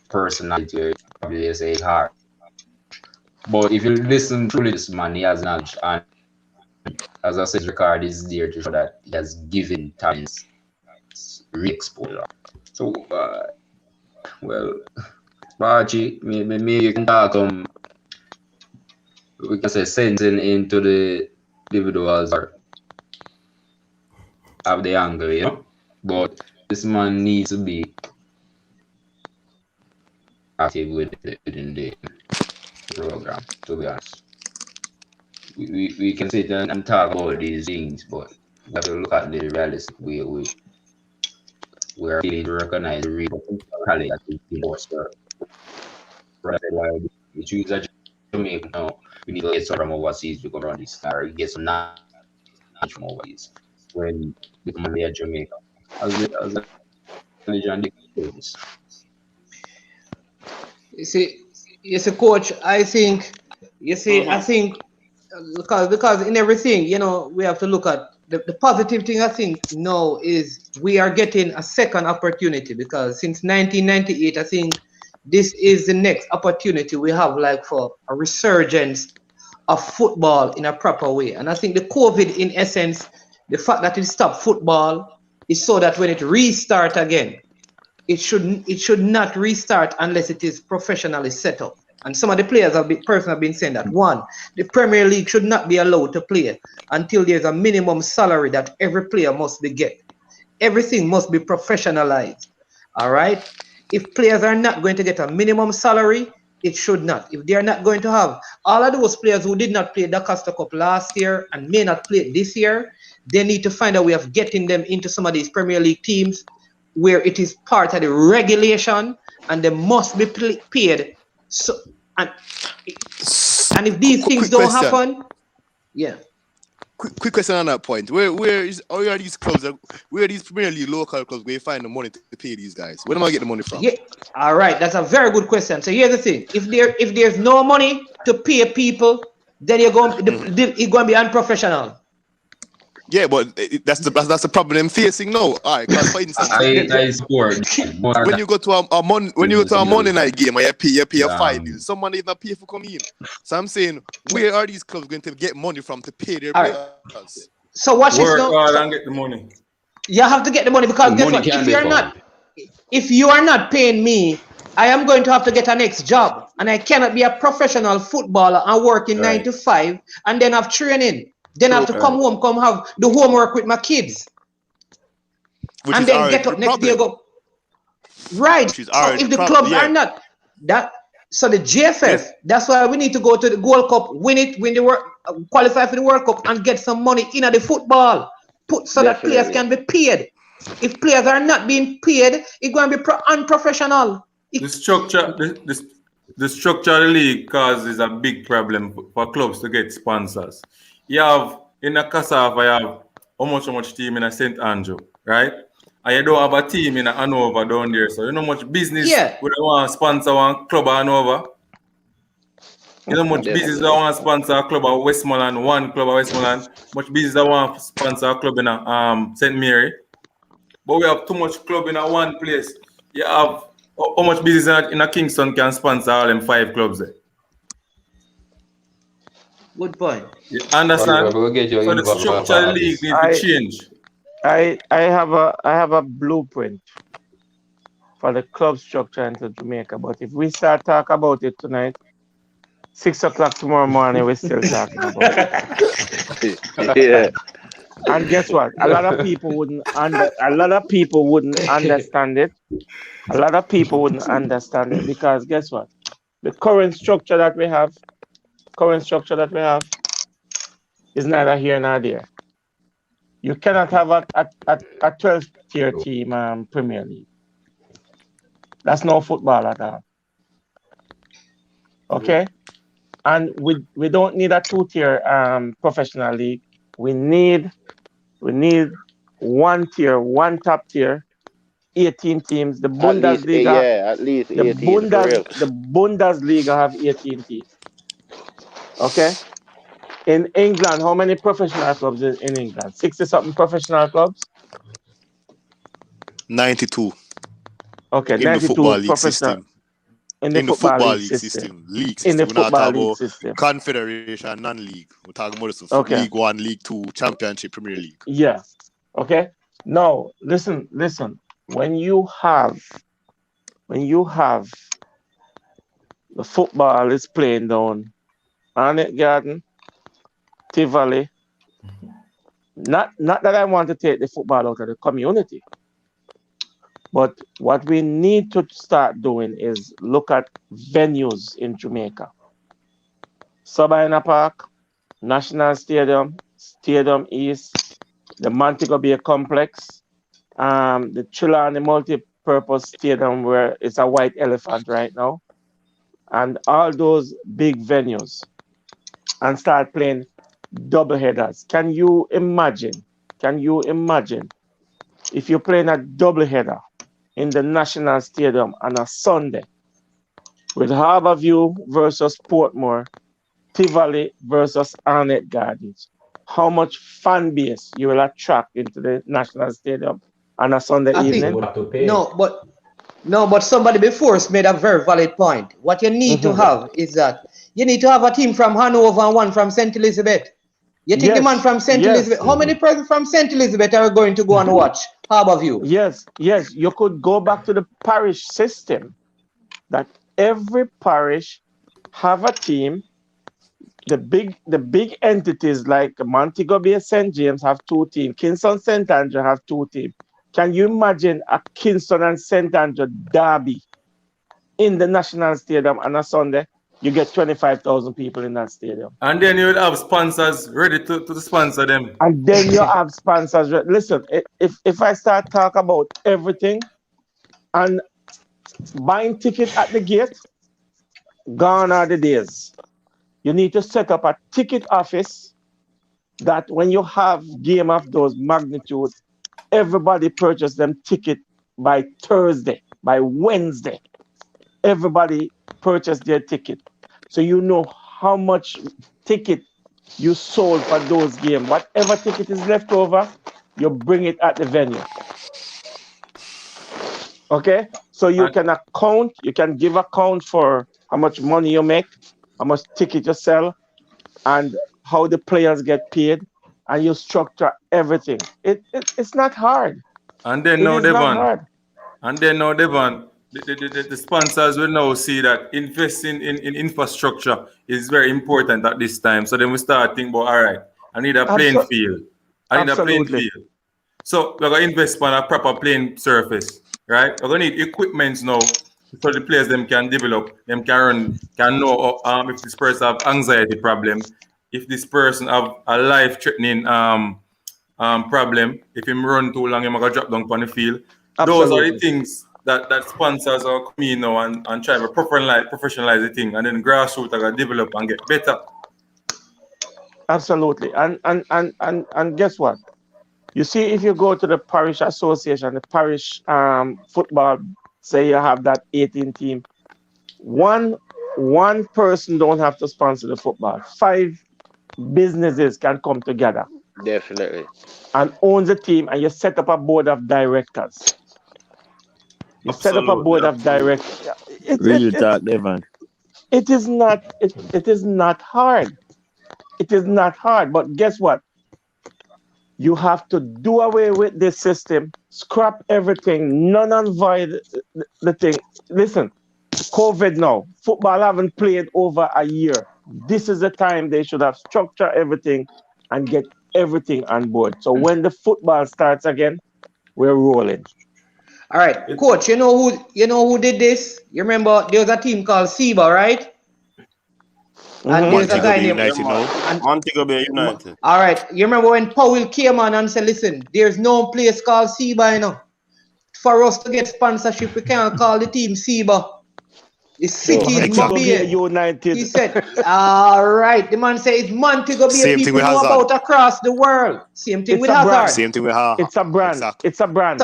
personality, or probably say hard. But if you listen truly to this man, he has knowledge, and as I said, his record is there to show that he has given talents re-exposure. So, well, Archie, maybe you can talk we can say sense into the individuals or have the angle, you know. But this man needs to be active within the program, to be honest. We can sit and talk about these things, but we have to look at the realistic way. We are failing to recognize the real potential talent that is in our sport. That's why we choose a Jamaica now. We need to get some from overseas to come around this, or get some knowledge from overseas when we come here Jamaica. As a legend, You see, coach. I think I think because in everything, we have to look at the positive thing. I think now is we are getting a second opportunity, because since 1998, I think this is the next opportunity we have, like, for a resurgence of football in a proper way. And I think the COVID, in essence, the fact that it stopped football is so that when it restart again, it should not restart unless it is professionally set up. And some of the players have been saying that, one, the Premier League should not be allowed to play until there's a minimum salary that every player must be get. Everything must be professionalized. All right. If players are not going to get a minimum salary, it should not. If they are not going to have all of those players who did not play the Costa Cup last year and may not play this year, they need to find a way of getting them into some of these Premier League teams where it is part of the regulation and they must be paid. So, and if these things don't happen, yeah. Quick question on that point. Where are these clubs? Where are these Premier League local clubs where you find the money to pay these guys? Where am I getting the money from? Yeah. All right, that's a very good question. So here's the thing: if there's no money to pay people, then it's going to be unprofessional. Yeah, but that's the problem I'm facing now. All right, because for instance, I support. when you go to a Monday night game, you pay a fine. Someone is not pay for coming in. So I'm saying, where are these clubs going to get money from to pay their players? Right. So watch this now. Work hard and get the money. You have to get the money, because guess what? If you are not paying me, I am going to have to get a next job, and I cannot be a professional footballer and working 9 to 5 and then have training. Then I have to come home, have the homework with my kids. Which and then get up next day and go. Right. So if the clubs are not that, so the GFF, that's why we need to go to the Gold Cup, win the qualify for the World Cup and get some money in the football. So that players can be paid. If players are not being paid, it's going to be unprofessional. The structure of the league causes a big problem for clubs to get sponsors. You have in a Cassava, you have how much team in a St. Andrew, right? And you don't have a team in a Hanover down there, so you know much business with one sponsor one club at Hanover. You know much business that want to sponsor a club at Westmoreland, one club at Westmoreland. Much business that want to sponsor a club in a St. Mary. But we have too much club in a one place. You have how much business in a Kingston can sponsor all them 5 clubs there? Good point. You understand? So the structure of the league needs to change. I have a blueprint for the club structure into Jamaica, but if we start talk about it tonight, 6 o'clock tomorrow morning, we're still talking about it. Yeah. And guess what? A lot of people wouldn't understand it. A lot of people wouldn't understand it because guess what? The current structure that we have is neither here nor there. You cannot have a 12-tier team Premier League. That's no football at all. Okay? And we don't need a 2-tier professional league. We need one tier, one top tier, 18 teams. The Bundesliga, At least 18 for real. the Bundesliga have 18 teams. Okay? In England, how many professional clubs in England? 60-something professional clubs? 92. Okay, In 92 the football league professional. system. In the football league system. In the We're not football talking league about system. Confederation, non-league. We're talking about this Okay. League 1, League 2, Championship, Premier League. Yeah. Okay. Now, listen. When you have the football is playing down Arnett Garden, Tivoli. Not that I want to take the football out of the community, but what we need to start doing is look at venues in Jamaica. Sabina Park, National Stadium, Stadium East, the Montego Bay Complex, the Trelawney Multi-Purpose Stadium where it's a white elephant right now, and all those big venues, and start playing double headers. Can you imagine if you're playing a double header in the National Stadium on a Sunday with Harborview versus Portmore, Tivoli versus Arnett Gardens? How much fan base you will attract into the National Stadium on a Sunday evening? But somebody before us made a very valid point. What you need to have is that you need to have a team from Hanover and one from St. Elizabeth. You think the man from St. Elizabeth, how many persons from St. Elizabeth are going to go and watch Harborview? Yes. You could go back to the parish system, that every parish have a team. The big entities like Montego Bay St. James have 2 teams. Kingston St. Andrew have 2 teams. Can you imagine a Kingston and St. Andrew derby in the National Stadium on a Sunday? You get 25,000 people in that stadium. And then you would have sponsors ready to sponsor them. And then you have sponsors. Listen, if I start talk about everything and buying tickets at the gate, gone are the days. You need to set up a ticket office that when you have game of those magnitude, everybody purchase them ticket by Thursday, by Wednesday. Everybody purchase their ticket. So you know how much ticket you sold for those games. Whatever ticket is left over, you bring it at the venue. Okay? So you can give account for how much money you make, how much ticket you sell, and how the players get paid, and you structure everything. It's not hard. And then now, Devon, the sponsors will now see that investing in infrastructure is very important at this time. So then we start thinking about, all right, I need a playing field. So we're going to invest on a proper playing surface, right? We're going to need equipment now so the players them can develop, them can know if this person have anxiety problem, if this person have a life-threatening problem, if him run too long, him going to drop down on the field. Absolutely. Those are the things that sponsors are coming now and try to professionalize the thing, and then grassroots are going to develop and get better. Absolutely. And guess what? You see, if you go to the parish association, the parish football, say you have that 18 team, one person don't have to sponsor the football. 5 businesses can come together. Definitely. And own the team, and you set up a board of directors. Set up a board of directors. Real talk, Devon. It is not hard. It is not hard. But guess what? You have to do away with this system, scrap everything, none and void the thing. Listen, COVID now. Football haven't played over a year. This is the time they should have structured everything and get everything on board. So when the football starts again, we're rolling. All right, coach. You know who did this? You remember there was a team called SEBA, right? And there's a guy named Montego Bay United. All right, you remember when Powell came on and said, "Listen, there's no place called SEBA, you know. For us to get sponsorship, we can't call the team SEBA. The city is Mobile United." He said, "All right." The man said, "It's Montego Bay. Same People thing with know Hazard. about across the world. Same thing It's with a Hazard. brand. Same thing with Hazard. It's a brand. Exactly. It's a brand.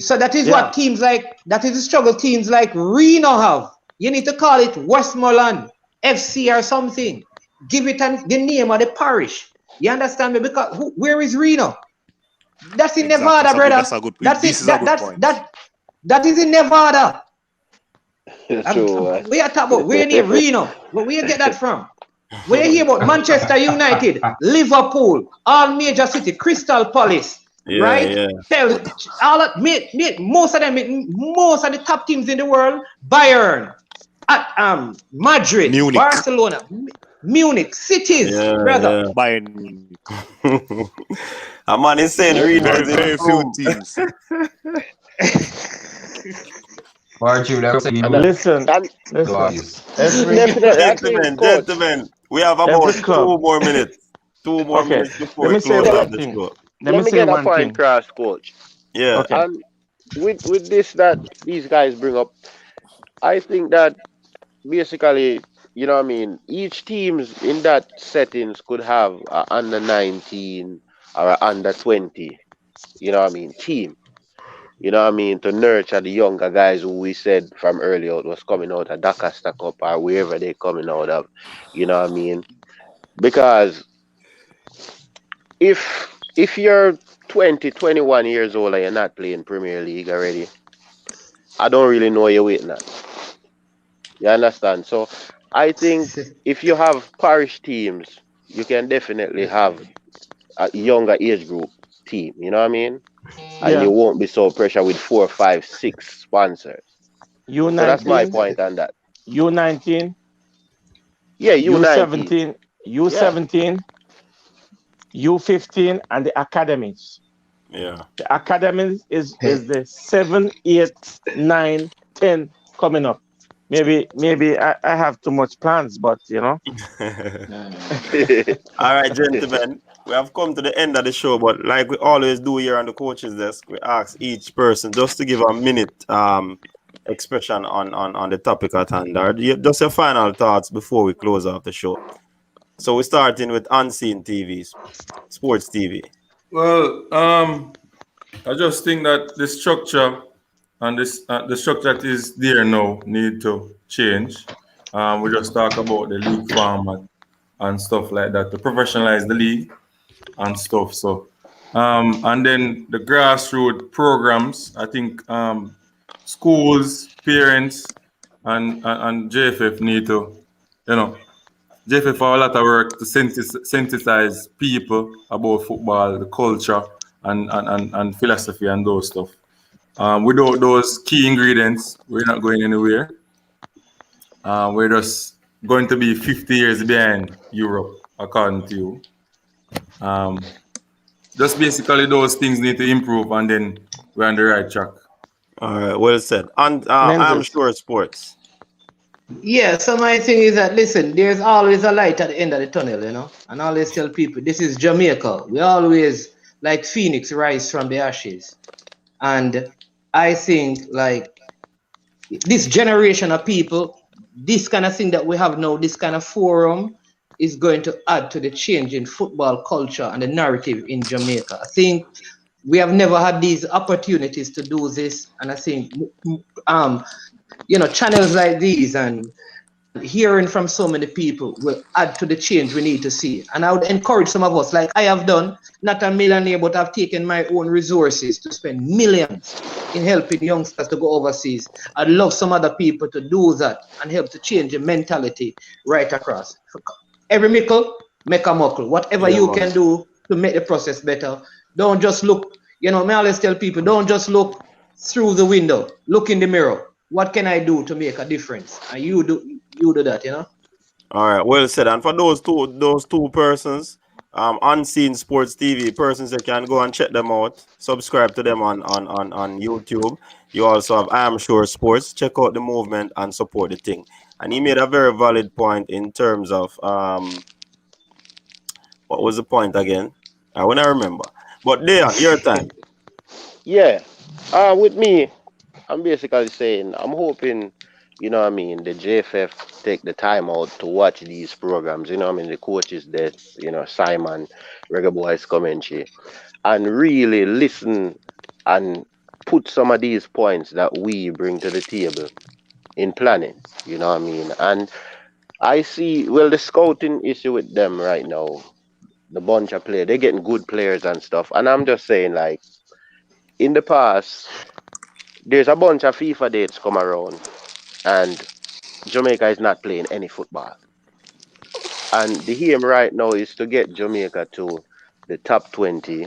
So that is what teams like, that is the struggle teams like Reno have. You need to call it Westmoreland FC or something. Give it the name of the parish. You understand me? Because where is Reno? That's in Nevada, brother. That's a good point. That is in Nevada. True. We are talking about where near Reno. Where you get that from? Where you hear about Manchester United, Liverpool, all major city, Crystal Palace. Right? Yeah. Tell all that most of the top teams in the world, Bayern, Madrid, Munich. Barcelona, Munich, cities, brother. Bayern. A man is saying very few teams. Listen, gentlemen, we have about 2 more minutes. 2 more minutes before we close out the show. Let me get a point across, coach. Yeah. Okay. And with this that these guys bring up, I think that basically, you know what I mean, each teams in that settings could have a under 19 or a under 20, you know what I mean, team. You know what I mean, to nurture the younger guys who we said from earlier was coming out of Doncaster Cup or wherever they're coming out of, you know what I mean? Because if you're 20, 21 years old and you're not playing Premier League already, I don't really know you're waiting at. You understand? So I think if you have parish teams, you can definitely have a younger age group team, you know what I mean? And you won't be so pressured with 4, 5, 6 sponsors. U19, so that's my point on that. U19? Yeah, U19. U17, U15, and the academies. Yeah. The academies is the 7, 8, 9, 10 coming up. Maybe I have too much plans, but you know. All right, gentlemen. We have come to the end of the show, but like we always do here on the coach's desk, we ask each person just to give a minute expression on the topic at hand, or just your final thoughts before we close off the show. So we're starting with unseen TVs, sports TV. Well, I just think that the structure and the structure that is there now need to change. We just talk about the league format and stuff like that to professionalize the league and stuff. So, and then the grassroots programs. I think schools, parents, and JFF need to, you know, JFF have a lot of work to sensitize people about football, the culture, and philosophy and those stuff. Without those key ingredients, we're not going anywhere. We're just going to be 50 years behind Europe, according to you. Just basically those things need to improve, and then we're on the right track. All right, well said. And I'm sure sports. Yeah, so my thing is that, listen, there's always a light at the end of the tunnel, you know, and I always tell people, this is Jamaica. We always, like Phoenix, rise from the ashes. And I think, like, this generation of people, this kind of thing that we have now, this kind of forum, is going to add to the change in football culture and the narrative in Jamaica. I think we have never had these opportunities to do this, and I think, you know, channels like these and hearing from so many people will add to the change we need to see. And I would encourage some of us, like I have done, not a millionaire, but I've taken my own resources to spend millions in helping youngsters to go overseas. I'd love some other people to do that and help to change the mentality right across. Every mickle, make a muckle. Whatever you can do to make the process better. Don't just look, you know, I always tell people, don't just look through the window. Look in the mirror. what can I do to make a difference? And you do that, you know. All right, well said. And for those two persons, Unseen Sports TV persons, you can go and check them out. Subscribe to them on YouTube. You also have I Am Sure Sports. Check out the movement and support the thing. And he made a very valid point in terms of what was the point again? I want to remember. But there, your time. Yeah. With me, I'm basically saying I'm hoping, you know what I mean, the JFF take the time out to watch these programs, you know what I mean, the coaches that, you know, Simon, Reggae Boys commentary, and really listen and put some of these points that we bring to the table in planning, you know what I mean? And I see, well, the scouting issue with them right now, the bunch of players, they're getting good players and stuff. And I'm just saying, like, in the past, there's a bunch of FIFA dates come around, and Jamaica is not playing any football. And the aim right now is to get Jamaica to the top 20,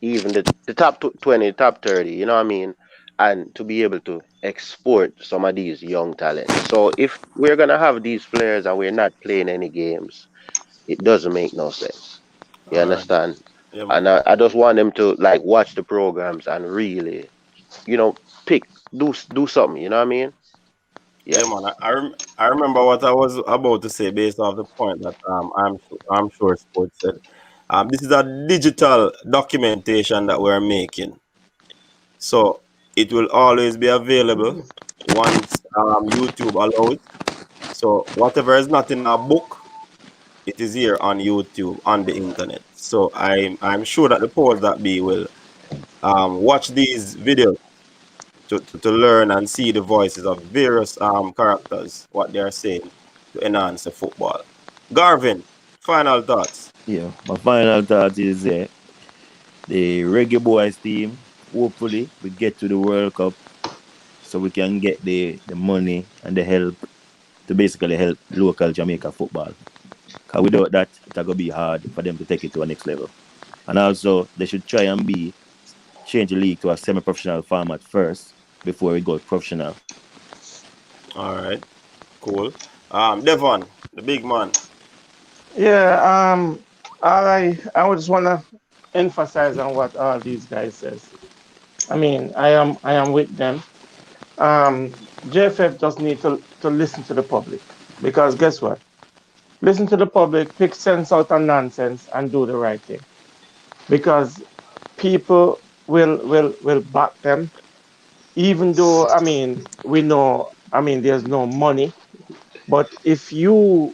even the top 20, top 30, you know what I mean? And to be able to export some of these young talents. So if we're going to have these players and we're not playing any games, it doesn't make no sense. You All right. understand? Yeah, man. And I just want them to like watch the programs and really, you know, pick, do something, you know what I mean? Yeah. Yeah, man. I remember what I was about to say based off the point that I'm sure Sports said. This is a digital documentation that we're making, so it will always be available once YouTube allows. So whatever is not in a book, it is here on YouTube on the internet. So I'm sure that the powers that be will watch these videos to learn and see the voices of various characters, what they are saying to enhance the football. Garvin, final thoughts. Yeah, my final thought is the Reggae Boys team. Hopefully, we get to the World Cup so we can get the money and the help to basically help local Jamaica football. Because without that, it's going to be hard for them to take it to a next level. And also, they should try and change the league to a semi-professional format first before we go professional. All right, cool. Devon, the big man. Yeah, I would just wanna emphasize on what all these guys says. I mean, I am with them. JFF just need to listen to the public because guess what? Listen to the public, pick sense out of nonsense, and do the right thing. Because people will back them, even though I mean we know I mean there's no money, but if you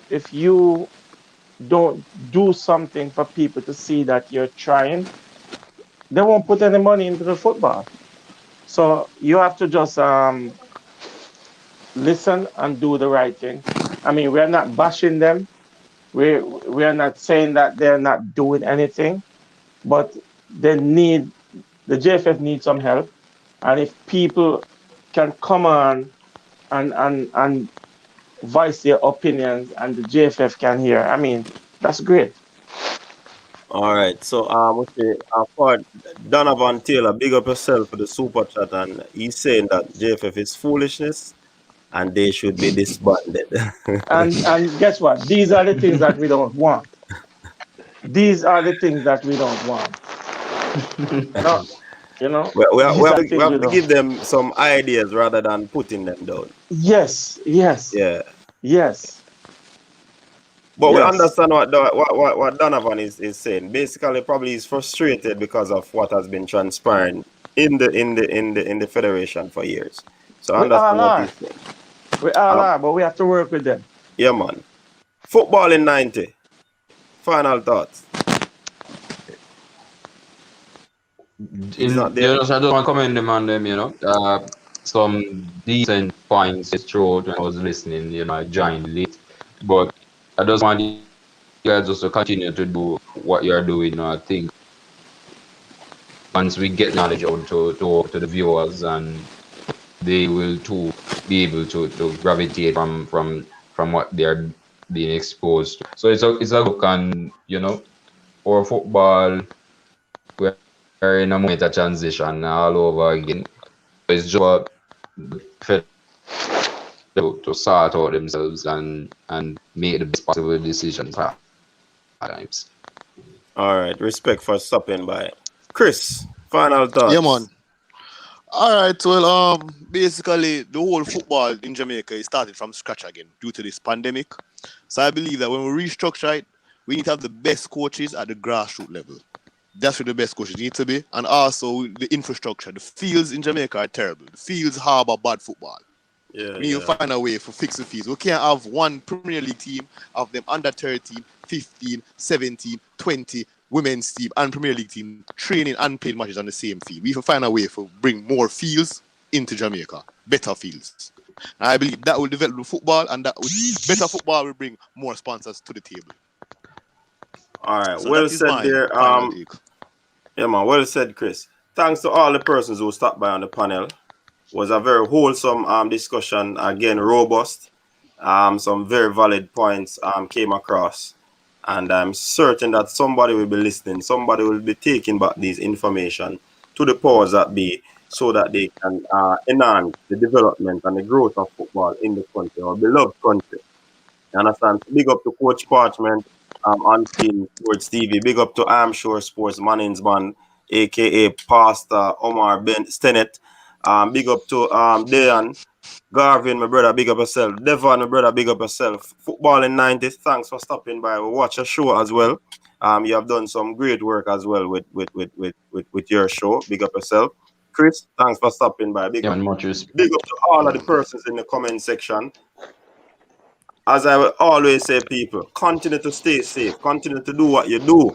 don't do something for people to see that you're trying, they won't put any money into the football. So you have to just listen and do the right thing. I mean, we're not bashing them. We are not saying that they're not doing anything, but they need the JFF needs some help. And if people can come on and voice their opinions and the JFF can hear, I mean, that's great. All right, so what's the for Donovan Taylor, big up yourself for the super chat, and he's saying that JFF is foolishness and they should be disbanded. And guess what? These are the things that we don't want. These are the things that we don't want. No, we these have are to, we things we have to don't. give them some ideas rather than putting them down. Yes, yes, Yeah. yes, But we yes. understand what Donovan is saying. Basically, probably he's frustrated because of what has been transpiring in the federation for years. So I We understand all what are. he's saying. We all Um, are, but we have to work with them. yeah, man. Football in 90. Final thoughts. He's not there. I just want to commend them on them, some decent points throughout when I was listening, I joined late. But I just want you guys just to continue to do what you're doing, I think once we get knowledge out to the viewers and they will too be able to gravitate from what they're being exposed to. So it's a look on, our football, we're in a moment of transition all over again. It's just to sort out themselves and make the best possible decisions at times. All right, respect for stopping by. Chris, final thoughts. Yeah, man. All right, well, basically the whole football in Jamaica is started from scratch again due to this pandemic. So I believe that when we restructure it, we need to have the best coaches at the grassroots level. That's where the best coaches need to be, and also the infrastructure. The fields in Jamaica are terrible. The fields harbor bad football. We need to find a way for fix the fields. We can't have one Premier League team of them under 13, 15, 17, 20 women's team and Premier League team training and playing matches on the same field. We have to find a way for bring more fields into Jamaica, better fields. And I believe that will develop the football, and that will, better football will bring more sponsors to the table. All right, So well said there. Yeah, man, well said, Chris. Thanks to all the persons who stopped by on the panel. It was a very wholesome discussion. Again, robust. Some very valid points came across. And I'm certain that somebody will be listening. Somebody will be taking back these information to the powers that be so that they can enhance the development and the growth of football in the country, our beloved country. You understand? Big up to Coach Parchment, Unseen Sports TV. Big up to I'm Sure Sports Management, a.k.a. Pastor Omar Ben Stennett. Big up to Dayan Garvin, my brother, big up yourself. Devon, my brother, big up yourself. Football in 90s, thanks for stopping by. We watch a show as well. You have done some great work as well with your show. Big up yourself. Chris, thanks for stopping by. Big up to all of the persons in the comment section. As I will always say, people, continue to stay safe. Continue to do what you do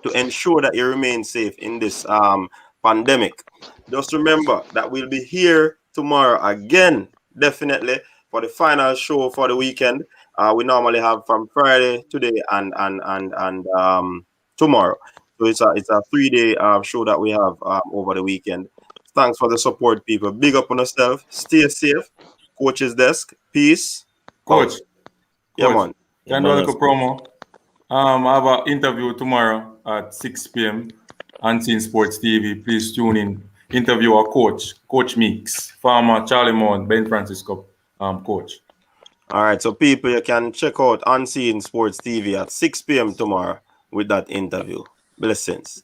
to ensure that you remain safe in this pandemic. Just remember that we'll be here tomorrow again, definitely, for the final show for the weekend. We normally have from Friday, today, and tomorrow. So it's a 3-day show that we have over the weekend. Thanks for the support, people. Big up on yourself. Stay safe. Coach's desk. Peace. Coach. Yeah, man. Can do a little promo. I have an interview tomorrow at 6 p.m. Unseen Sports TV. Please tune in. Interview our coach, Coach Meeks, former Charlie Mount, Ben Francisco coach. All right, so people, you can check out Unseen Sports TV at 6 p.m. tomorrow with that interview. Blessings.